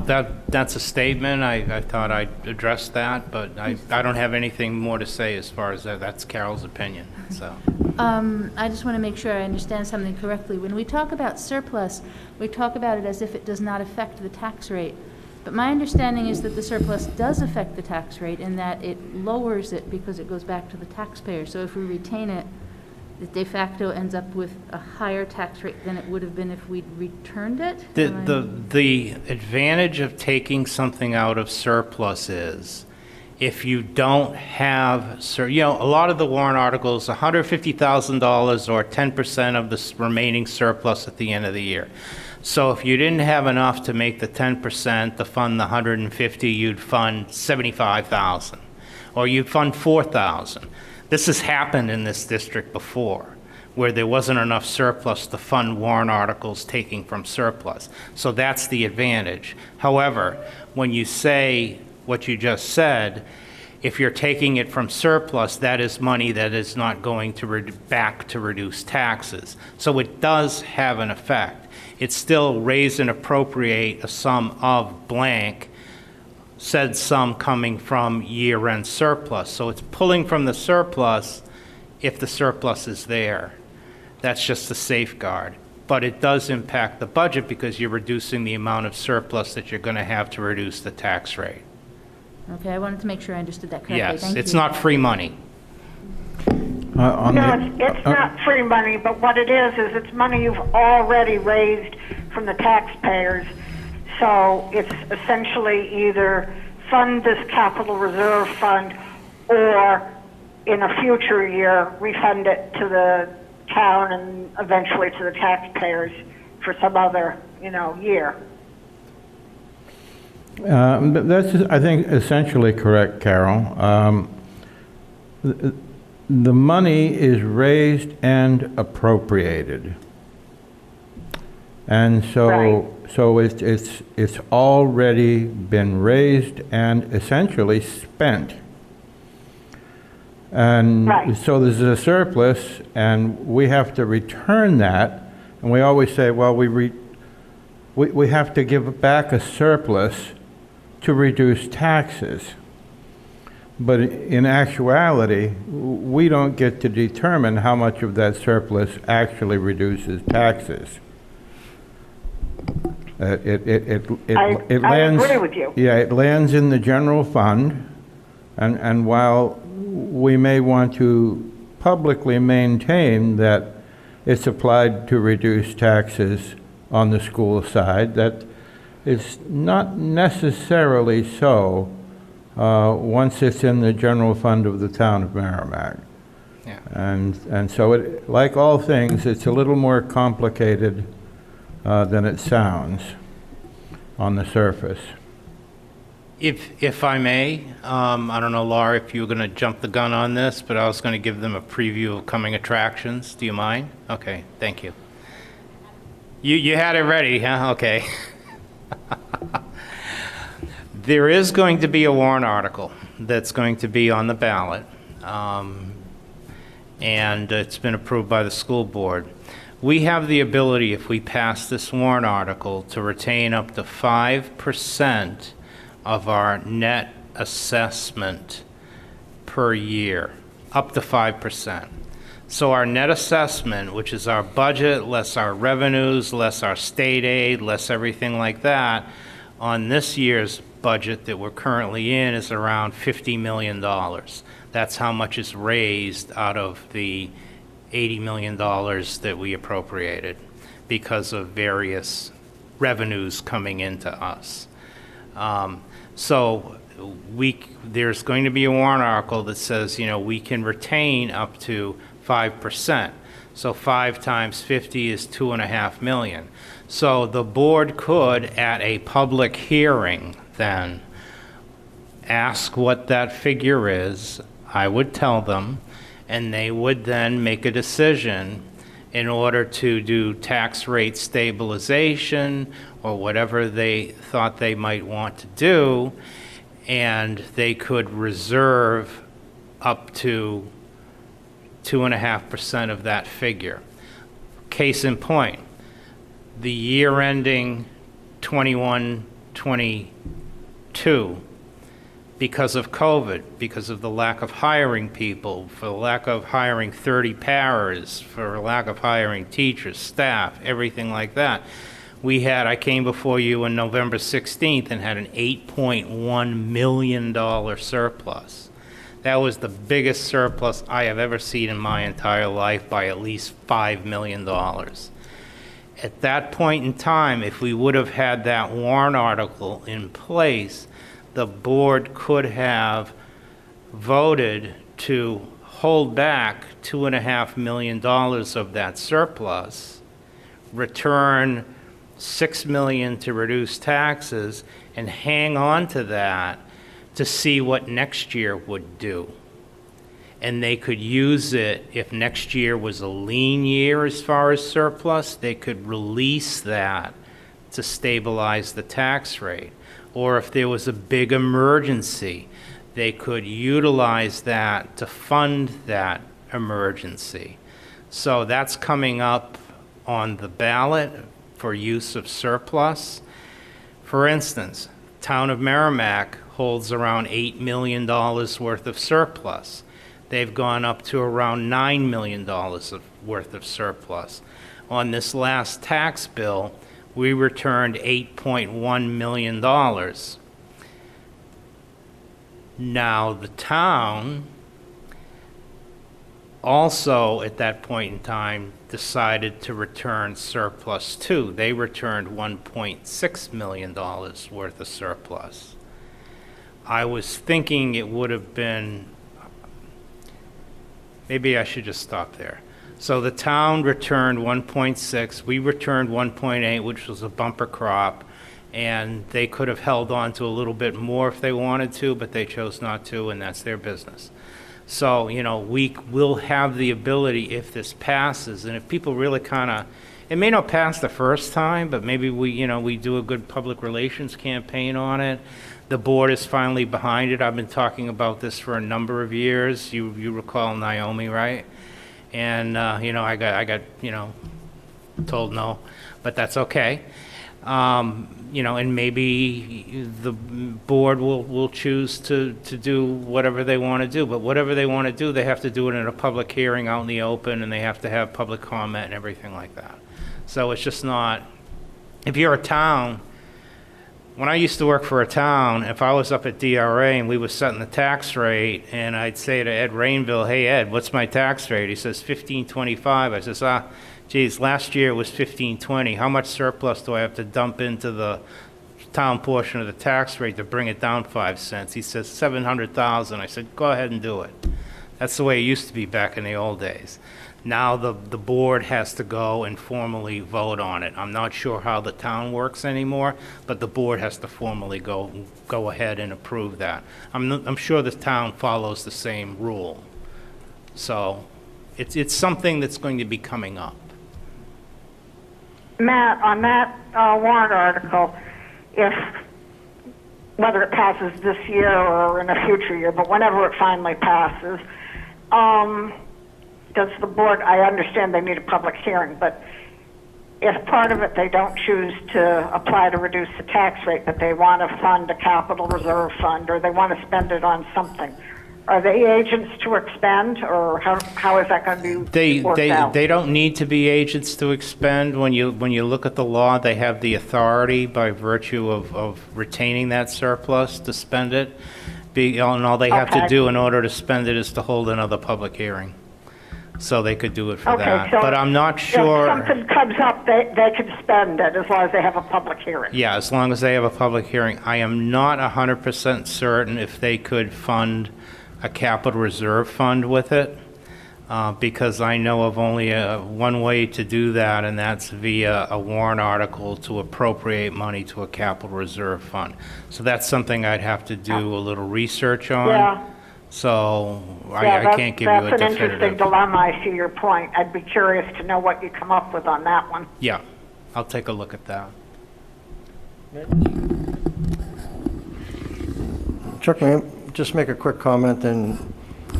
that's a statement. I thought I'd address that, but I don't have anything more to say as far as that. That's Carol's opinion, so. I just want to make sure I understand something correctly. When we talk about surplus, we talk about it as if it does not affect the tax rate. But my understanding is that the surplus does affect the tax rate in that it lowers it because it goes back to the taxpayer. So if we retain it, it de facto ends up with a higher tax rate than it would have been if we'd returned it? The advantage of taking something out of surplus is if you don't have, a lot of the warrant articles, $150,000 or 10% of the remaining surplus at the end of the year. So if you didn't have enough to make the 10% to fund the 150, you'd fund 75,000, or you'd fund 4,000. This has happened in this district before, where there wasn't enough surplus to fund warrant articles taking from surplus. So that's the advantage. However, when you say what you just said, if you're taking it from surplus, that is money that is not going to back to reduce taxes. So it does have an effect. It's still raise and appropriate a sum of blank, said sum coming from year-end surplus. So it's pulling from the surplus if the surplus is there. That's just a safeguard. But it does impact the budget because you're reducing the amount of surplus that you're going to have to reduce the tax rate. Okay, I wanted to make sure I understood that correctly. Yes, Thank it's you. not free money. No, it's not free money, but what it is it's money you've already raised from the taxpayers. So it's essentially either fund this capital reserve fund or in a future year refund it to the town and eventually to the taxpayers for some other, year. But that's, I think, essentially correct, Carol. The money is raised and appropriated. And so, it's already been raised and essentially spent. And so there's a surplus, and we have to return that. And we always say, well, we have to give back a surplus to reduce taxes. But in actuality, we don't get to determine how much of that surplus actually reduces taxes. It lands, agree with you. Yeah, it lands in the general fund, and while we may want to publicly maintain that it's applied to reduce taxes on the school side, that is not necessarily so once it's in the general fund of the town of Merrimack. Yeah. And so, like all things, it's a little more complicated than it sounds on the surface. If I may, I don't know, Laura, if you were going to jump the gun on this, but I was going to give them a preview of coming attractions. Do you mind? Okay, thank you. You had it ready, huh? Okay. There is going to be a warrant article that's going to be on the ballot, and it's been approved by the school board. We have the ability, if we pass this warrant article, to retain up to 5% of our net assessment per year, up to 5%. So our net assessment, which is our budget, less our revenues, less our state aid, less everything like that, on this year's budget that we're currently in is around $50 million. That's how much is raised out of the $80 million that we appropriated because of various revenues coming into us. So there's going to be a warrant article that says, we can retain up to 5%. So 5 times 50 is $2.5 million. So the board could, at a public hearing, then ask what that figure is. I would tell them, and they would then make a decision in order to do tax rate stabilization or whatever they thought they might want to do, and they could reserve up to 2.5% of that figure. Case in point, the year ending 21-22, because of COVID, because of the lack of hiring people, for the lack of hiring 30 paras, for lack of hiring teachers, staff, everything like that, I came before you on November 16th and had an $8.1 million surplus. That was the biggest surplus I have ever seen in my entire life by at least $5 million. At that point in time, if we would have had that warrant article in place, the board could have voted to hold back $2.5 million of that surplus, return $6 million to reduce taxes, and hang on to that to see what next year would do. And they could use it if next year was a lean year as far as surplus, they could release that to stabilize the tax rate. Or if there was a big emergency, they could utilize that to fund that emergency. So that's coming up on the ballot for use of surplus. For instance, town of Merrimack holds around $8 million worth of surplus. They've gone up to around $9 million worth of surplus. On this last tax bill, we returned $8.1 million. Now, the town also, at that point in time, decided to return surplus too. They returned $1.6 million worth of surplus. I was thinking it would have been, maybe I should just stop there. So the town returned 1.6, we returned 1.8, which was a bumper crop, and they could have held on to a little bit more if they wanted to, but they chose not to, and that's their business. So, we will have the ability, if this passes, and if people really it may not pass the first time, but maybe we do a good public relations campaign on it. The board is finally behind it. I've been talking about this for a number of years. You recall Naomi, right? And, I got told no, but that's okay. And maybe the board will choose to do whatever they want to do. But whatever they want to do, they have to do it in a public hearing out in the open, and they have to have public comment and everything like that. So it's just not, if you're a town, when I used to work for a town, if I was up at DRA and we were setting the tax rate, and I'd say to Ed Rainville, hey, Ed, what's my tax rate? He says, 1525. I says, geez, last year it was 1520. How much surplus do I have to dump into the town portion of the tax rate to bring it down 5 cents? He says, 700,000. I said, go ahead and do it. That's the way it used to be back in the old days. Now the board has to go and formally vote on it. I'm not sure how the town works anymore, but the board has to formally go ahead and approve that. I'm sure the town follows the same rule. So it's something that's going to be coming up. Matt, on that warrant article, whether it passes this year or in a future year, but whenever it finally passes, does the board, I understand they need a public hearing, but if part of it they don't choose to apply to reduce the tax rate, but they want to fund a capital reserve fund, or they want to spend it on something, Are they agents to expend, or how is that going to be worked out? They don't need to be agents to expend. When you look at the law, they have the authority by virtue of retaining that surplus to spend it. And all they have to do in order to spend it is to hold another public hearing. So they could do it for that. So but I'm not sure. If something comes up, they can spend it as long as they have a public hearing. Yeah, as long as they have a public hearing. I am not 100% certain if they could fund a capital reserve fund with it, because I know of only one way to do that, and that's via a warrant article to appropriate money to a capital reserve fund. So that's something I'd have to do a little research on. Yeah. So I can't give you a That's an definitive. interesting dilemma. I see your point. I'd be curious to know what you come up with on that one. Yeah, I'll take a look at that. Chuck, may I just make a quick comment? And,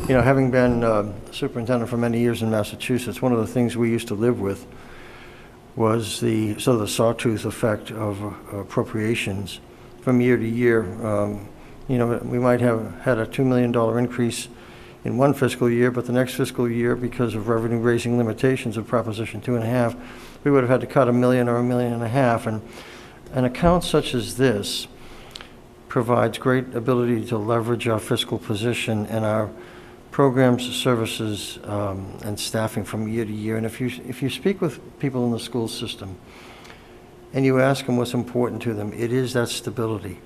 you know, having been superintendent for many years in Massachusetts, one of the things we used to live with was the sort of the sawtooth effect of appropriations from year to year. You know, we might have had a $2 million increase in one fiscal year, but the next fiscal year, because of revenue-raising limitations of Proposition 2.5, we would have had to cut $1 million or $1.5 million. And an account such as this provides great ability to leverage our fiscal position and our programs, services, and staffing from year to year. And if you speak with people in the school system and you ask them what's important to them, it is that stability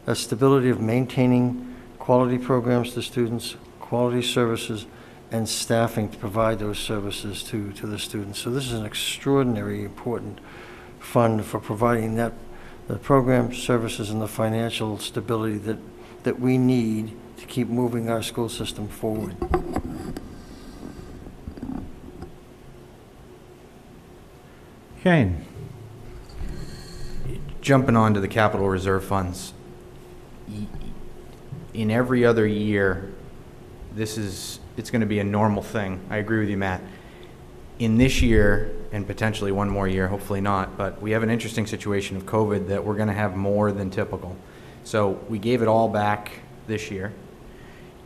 of maintaining quality programs to students, quality services, and staffing to provide those services to the students. So this is an extraordinarily important fund for providing that the program, services, and the financial stability that we need to keep moving our school system forward. Shane. Jumping on to the capital reserve funds, in every other year, it's going to be a normal thing. I agree with you, Matt. In this year, and potentially one more year, hopefully not, but we have an interesting situation of COVID that we're going to have more than typical. So we gave it all back this year.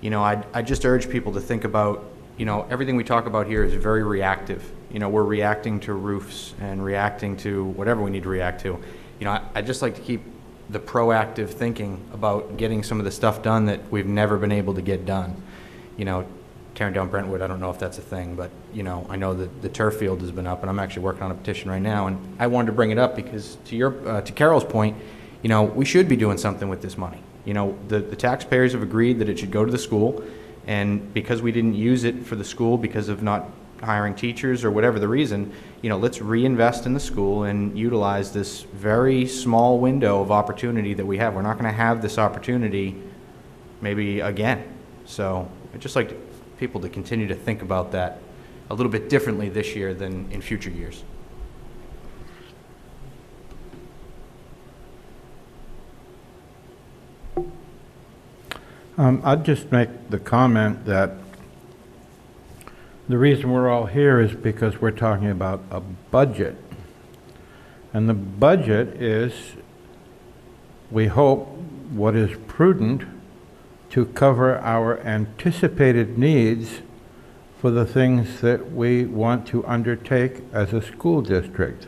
You know, I just urge people to think about, you know, everything we talk about here is very reactive. You know, we're reacting to roofs and reacting to whatever we need to react to. You know, I just like to keep the proactive thinking about getting some of the stuff done that we've never been able to get done. You know, tearing down Brentwood, I don't know if that's a thing, but, you know, I know that the turf field has been up, and I'm actually working on a petition right now, and I wanted to bring it up because to Carol's point, you know, we should be doing something with this money. You know, the taxpayers have agreed that it should go to the school, and because we didn't use it for the school because of not hiring teachers or whatever the reason, you know, let's reinvest in the school and utilize this very small window of opportunity that we have. We're not going to have this opportunity maybe again. So I'd just like people to continue to think about that a little bit differently this year than in future years. I'd just make the comment that the reason we're all here is because we're talking about a budget. And the budget is, we hope, what is prudent to cover our anticipated needs for the things that we want to undertake as a school district.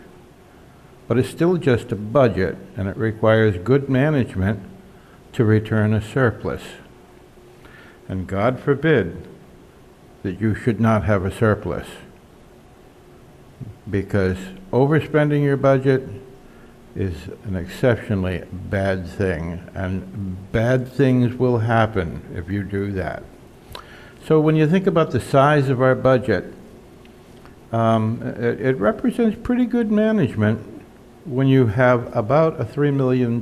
But it's still just a budget, and it requires good management to return a surplus. And God forbid that you should not have a surplus, because overspending your budget is an exceptionally bad thing, and bad things will happen if you do that. So when you think about the size of our budget, it represents pretty good management when you have about a $3 million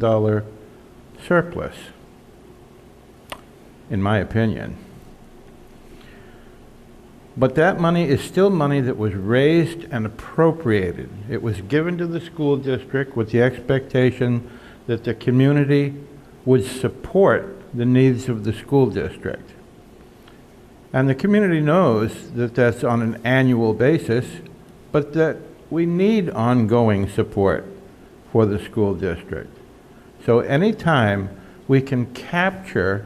surplus, in my opinion. But that money is still money that was raised and appropriated. It was given to the school district with the expectation that the community would support the needs of the school district. And the community knows that that's on an annual basis, but that we need ongoing support for the school district. So anytime we can capture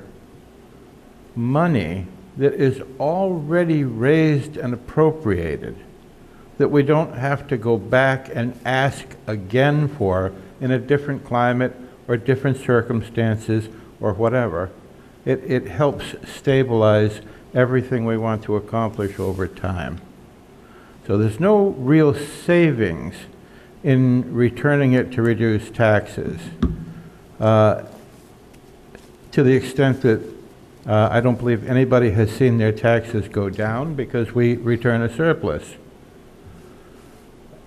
money that is already raised and appropriated, that we don't have to go back and ask again for in a different climate or different circumstances or whatever. It helps stabilize everything we want to accomplish over time. So there's no real savings in returning it to reduce taxes, to the extent that I don't believe anybody has seen their taxes go down because we return a surplus.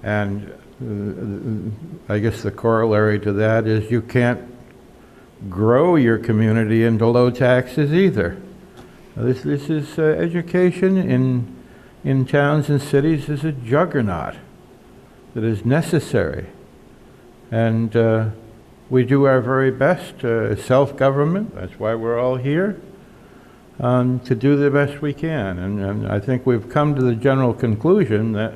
And I guess the corollary to that is you can't grow your community into low taxes either. This is education in towns and cities is a juggernaut that is necessary. And we do our very best, self-government, that's why we're all here, to do the best we can. And I think we've come to the general conclusion that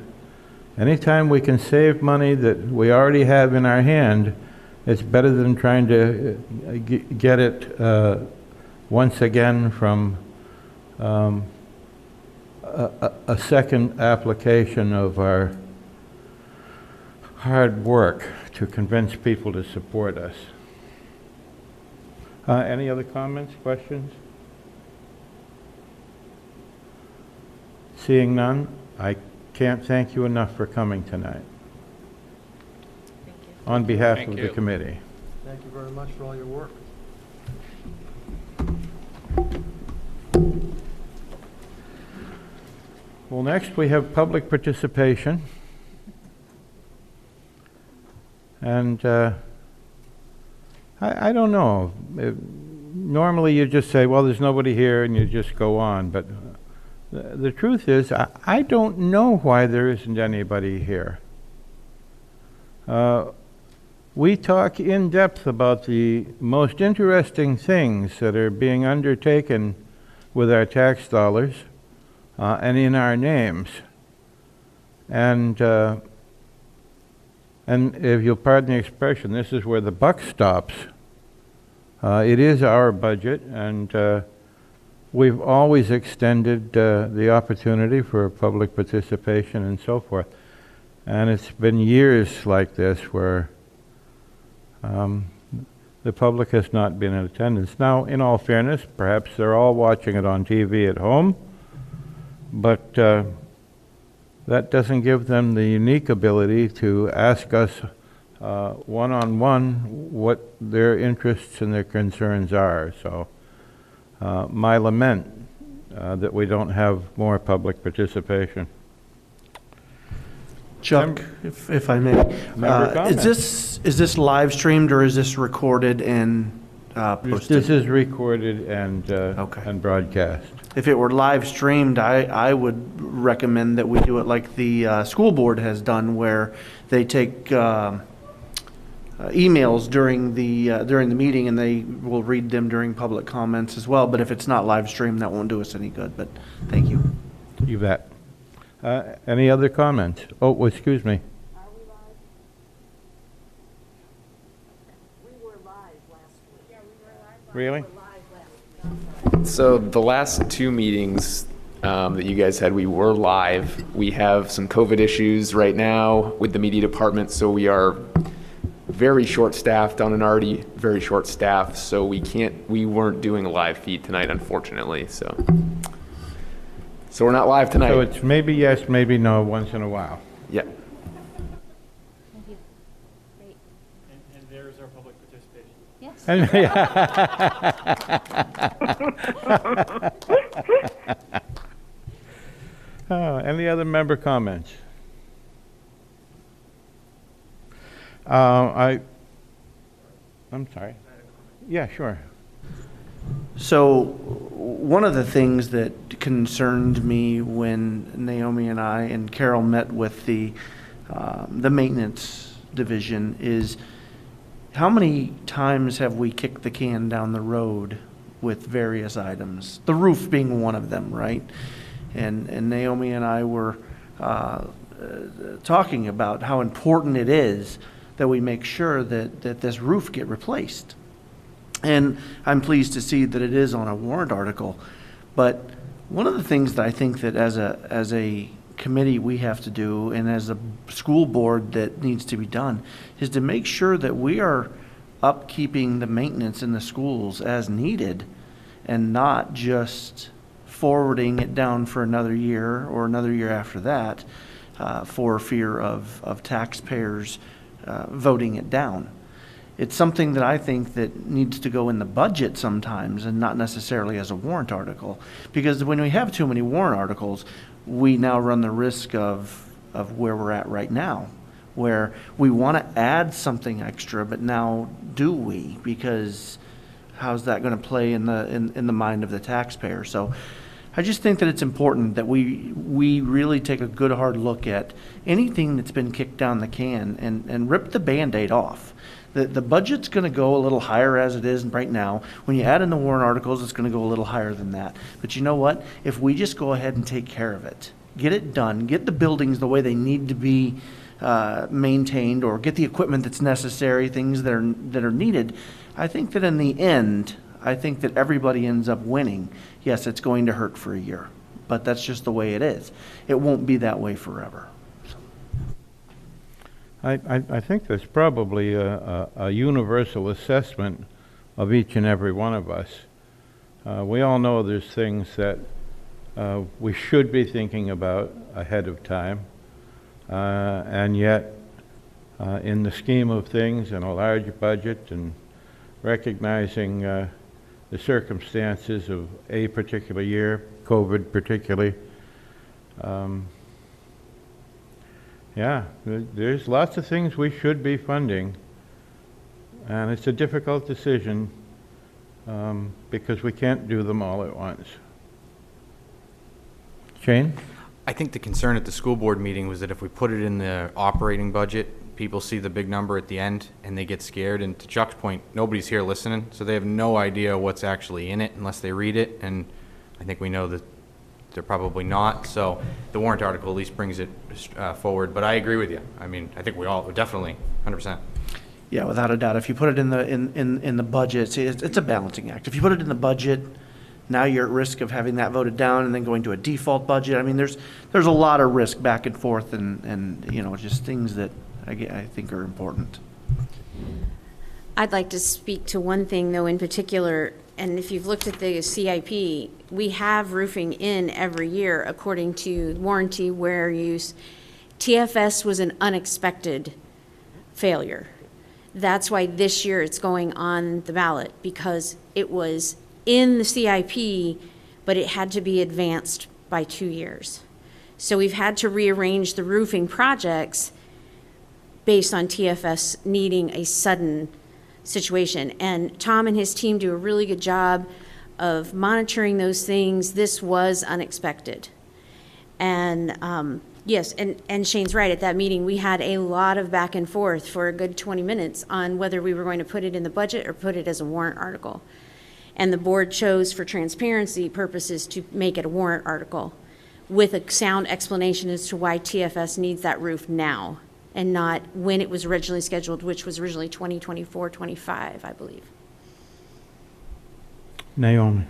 anytime we can save money that we already have in our hand, it's better than trying to get it once again from a second application of our hard work to convince people to support us. Any other comments, questions? Seeing none, I can't thank you enough for coming tonight. Thank you. On behalf Thank of the you. committee. Thank you very much for all your work. Well, next we have public participation. And I don't know. Normally you just say, well, there's nobody here, and you just go on. But the truth is, I don't know why there isn't anybody here. We talk in depth about the most interesting things that are being undertaken with our tax dollars and in our names. And if you'll pardon the expression, this is where the buck stops. It is our budget, and we've always extended the opportunity for public participation and so forth. And it's been years like this where the public has not been in attendance. Now, in all fairness, perhaps they're all watching it on TV at home, but that doesn't give them the unique ability to ask us one-on-one what their interests and their concerns are. So my lament that we don't have more public participation. Chuck, if I may, is this live streamed or is this recorded and posted? This is recorded and and broadcast. If it were live streamed, I would recommend that we do it like the school board has done, where they take emails during the meeting and they will read them during public comments as well. But if it's not live streamed, that won't do us any good. But thank you. You bet. Any other comments? Oh, excuse me. Are we live? We were live last week. Yeah, we were live. Really? We were live last week. So the last two meetings that you guys had, we were live. We have some COVID issues right now with the media department, so we are very short-staffed on an already very short staff, so we weren't doing a live feed tonight, unfortunately. So we're not live tonight. So it's maybe yes, maybe no, once in a while. Yeah. Thank you. Great. And there's our public participation. Yes. Any other member comments? I'm sorry. Yeah, sure. So one of the things that concerned me when Naomi and I and Carol met with the maintenance division is how many times have we kicked the can down the road with various items, the roof being one of them, right? And Naomi and I were talking about how important it is that we make sure that this roof get replaced. And I'm pleased to see that it is on a warrant article. But one of the things that I think that as a committee we have to do, and as a school board that needs to be done, is to make sure that we are upkeeping the maintenance in the schools as needed, and not just forwarding it down for another year or another year after that, for fear of taxpayers voting it down. It's something that I think that needs to go in the budget sometimes, and not necessarily as a warrant article. Because when we have too many warrant articles, we now run the risk of where we're at right now, where we want to add something extra, but now do we? Because how's that going to play in the mind of the taxpayer? So I just think that it's important that we really take a good hard look at anything that's been kicked down the can and rip the Band-Aid off. The budget's going to go a little higher as it is right now. When you add in the warrant articles, it's going to go a little higher than that. But you know what? If we just go ahead and take care of it, get it done, get the buildings the way they need to be maintained, or get the equipment that's necessary, things that are needed, I think that in the end, I think that everybody ends up winning. Yes, it's going to hurt for a year, but that's just the way it is. It won't be that way forever. I think there's probably a universal assessment of each and every one of us. We all know there's things that we should be thinking about ahead of time, and yet in the scheme of things and a large budget and recognizing the circumstances of a particular year, COVID particularly, yeah, there's lots of things we should be funding, and it's a difficult decision because we can't do them all at once. Shane? I think the concern at the school board meeting was that if we put it in the operating budget, people see the big number at the end and they get scared. And to Chuck's point, nobody's here listening, so they have no idea what's actually in it unless they read it. And I think we know that they're probably not. So the warrant article at least brings it forward. But I agree with you. I mean, I think we all definitely 100%. Yeah, without a doubt. If you put it in the budget, see, it's a balancing act. If you put it in the budget, now you're at risk of having that voted down and then going to a default budget. I mean, there's a lot of risk back and forth, and you know, just things that I think are important. I'd like to speak to one thing, though, in particular, and if you've looked at the CIP, we have roofing in every year according to warranty wear use. TFS was an unexpected failure. That's why this year it's going on the ballot, because it was in the CIP, but it had to be advanced by 2 years. So we've had to rearrange the roofing projects based on TFS needing a sudden situation. And Tom and his team do a really good job of monitoring those things. This was unexpected. And yes, and Shane's right, at that meeting, we had a lot of back and forth for a good 20 minutes on whether we were going to put it in the budget or put it as a warrant article. And the board chose, for transparency purposes, to make it a warrant article with a sound explanation as to why TFS needs that roof now and not when it was originally scheduled, which was originally 2024, 25, I believe. Naomi.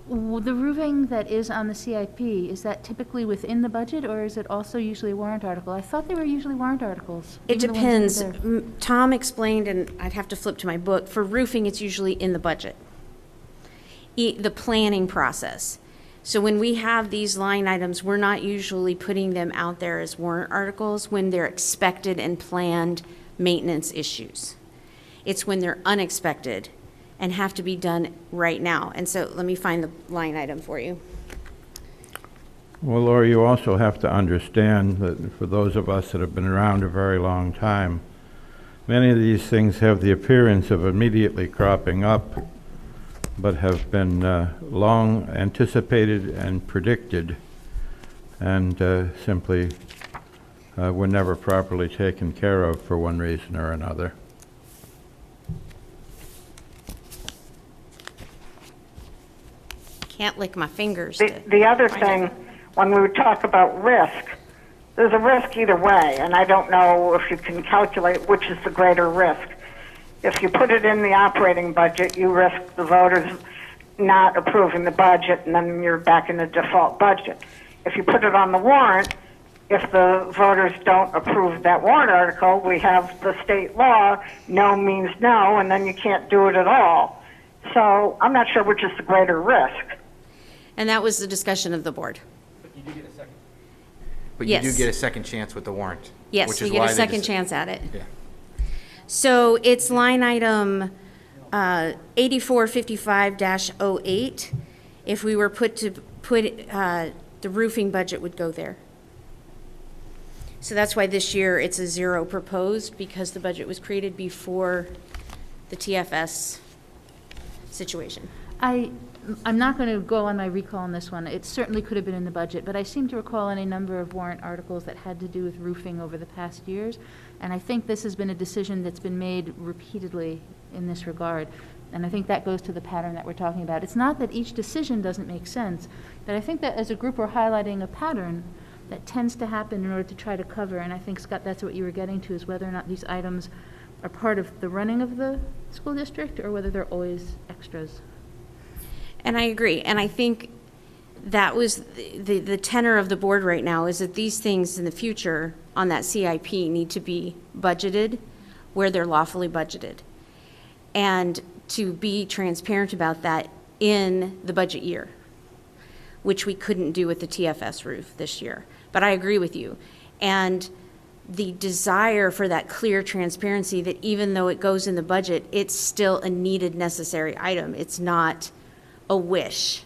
The roofing that is on the CIP, is that typically within the budget, or is it also usually a warrant article? I thought they were usually warrant articles. It even the ones depends. that are there. Tom explained, and I'd have to flip to my book, for roofing, it's usually in the budget. The planning process. So when we have these line items, we're not usually putting them out there as warrant articles when they're expected and planned maintenance issues. It's when they're unexpected and have to be done right now. And so let me find the line item for you. Well, Laura, you also have to understand that for those of us that have been around a very long time, many of these things have the appearance of immediately cropping up, but have been long anticipated and predicted, and simply were never properly taken care of for one reason or another. Can't lick my fingers. The other thing, when we talk about risk, there's a risk either way, and I don't know if you can calculate which is the greater risk. If you put it in the operating budget, you risk the voters not approving the budget, and then you're back in the default budget. If you put it on the warrant, if the voters don't approve that warrant article, we have the state law, no means no, and then you can't do it at all. So I'm not sure which is the greater risk. And that was the discussion of the board. But Yes. you do get a second chance with the warrant. Yes, which we is get why a they second deci- chance at it. Yeah. So it's line item 8455-08. If we were the roofing budget would go there. So that's why this year it's a 0 proposed, because the budget was created before the TFS situation. I'm not going to go on my recall on this one. It certainly could have been in the budget, but I seem to recall any number of warrant articles that had to do with roofing over the past years, and I think this has been a decision that's been made repeatedly in this regard, and I think that goes to the pattern that we're talking about. It's not that each decision doesn't make sense, but I think that as a group we're highlighting a pattern that tends to happen in order to try to cover, and I think, Scott, that's what you were getting to, is whether or not these items are part of the running of the school district or whether they're always extras. And I agree, and I think that was the tenor of the board right now, is that these things in the future on that CIP need to be budgeted where they're lawfully budgeted. And to be transparent about that in the budget year, which we couldn't do with the TFS roof this year. But I agree with you. And the desire for that clear transparency that even though it goes in the budget, it's still a needed, necessary item. It's not a wish,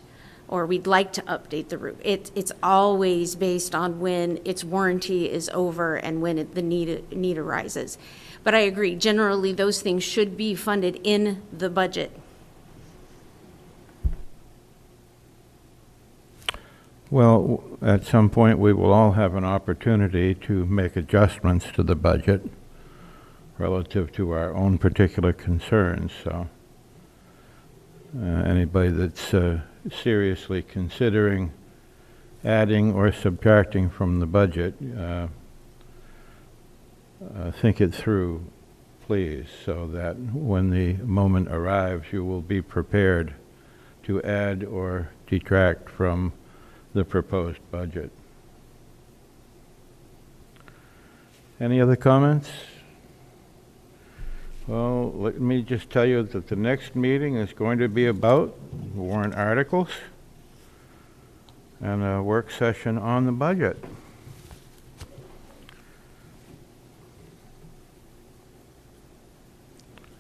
or we'd like to update the roof. It's always based on when its warranty is over and when the need arises. But I agree, generally those things should be funded in the budget. Well, at some point, we will all have an opportunity to make adjustments to the budget relative to our own particular concerns, so anybody that's seriously considering adding or subtracting from the budget, think it through, please, so that when the moment arrives, you will be prepared to add or detract from the proposed budget. Any other comments? Well, let me just tell you that the next meeting is going to be about warrant articles and a work session on the budget.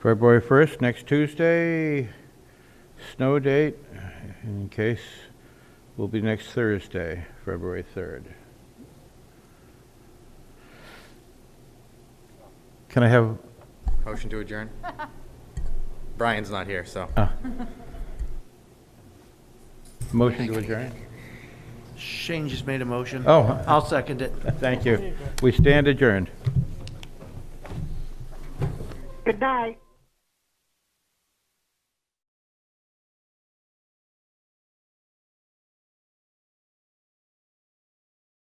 February 1st, next Tuesday, snow date, in case, will be next Thursday, February 3rd. Can I have Motion to adjourn? Brian's not here, so. motion to adjourn? Shane just made a motion. Oh. I'll second it. Thank you. We stand adjourned. Good night.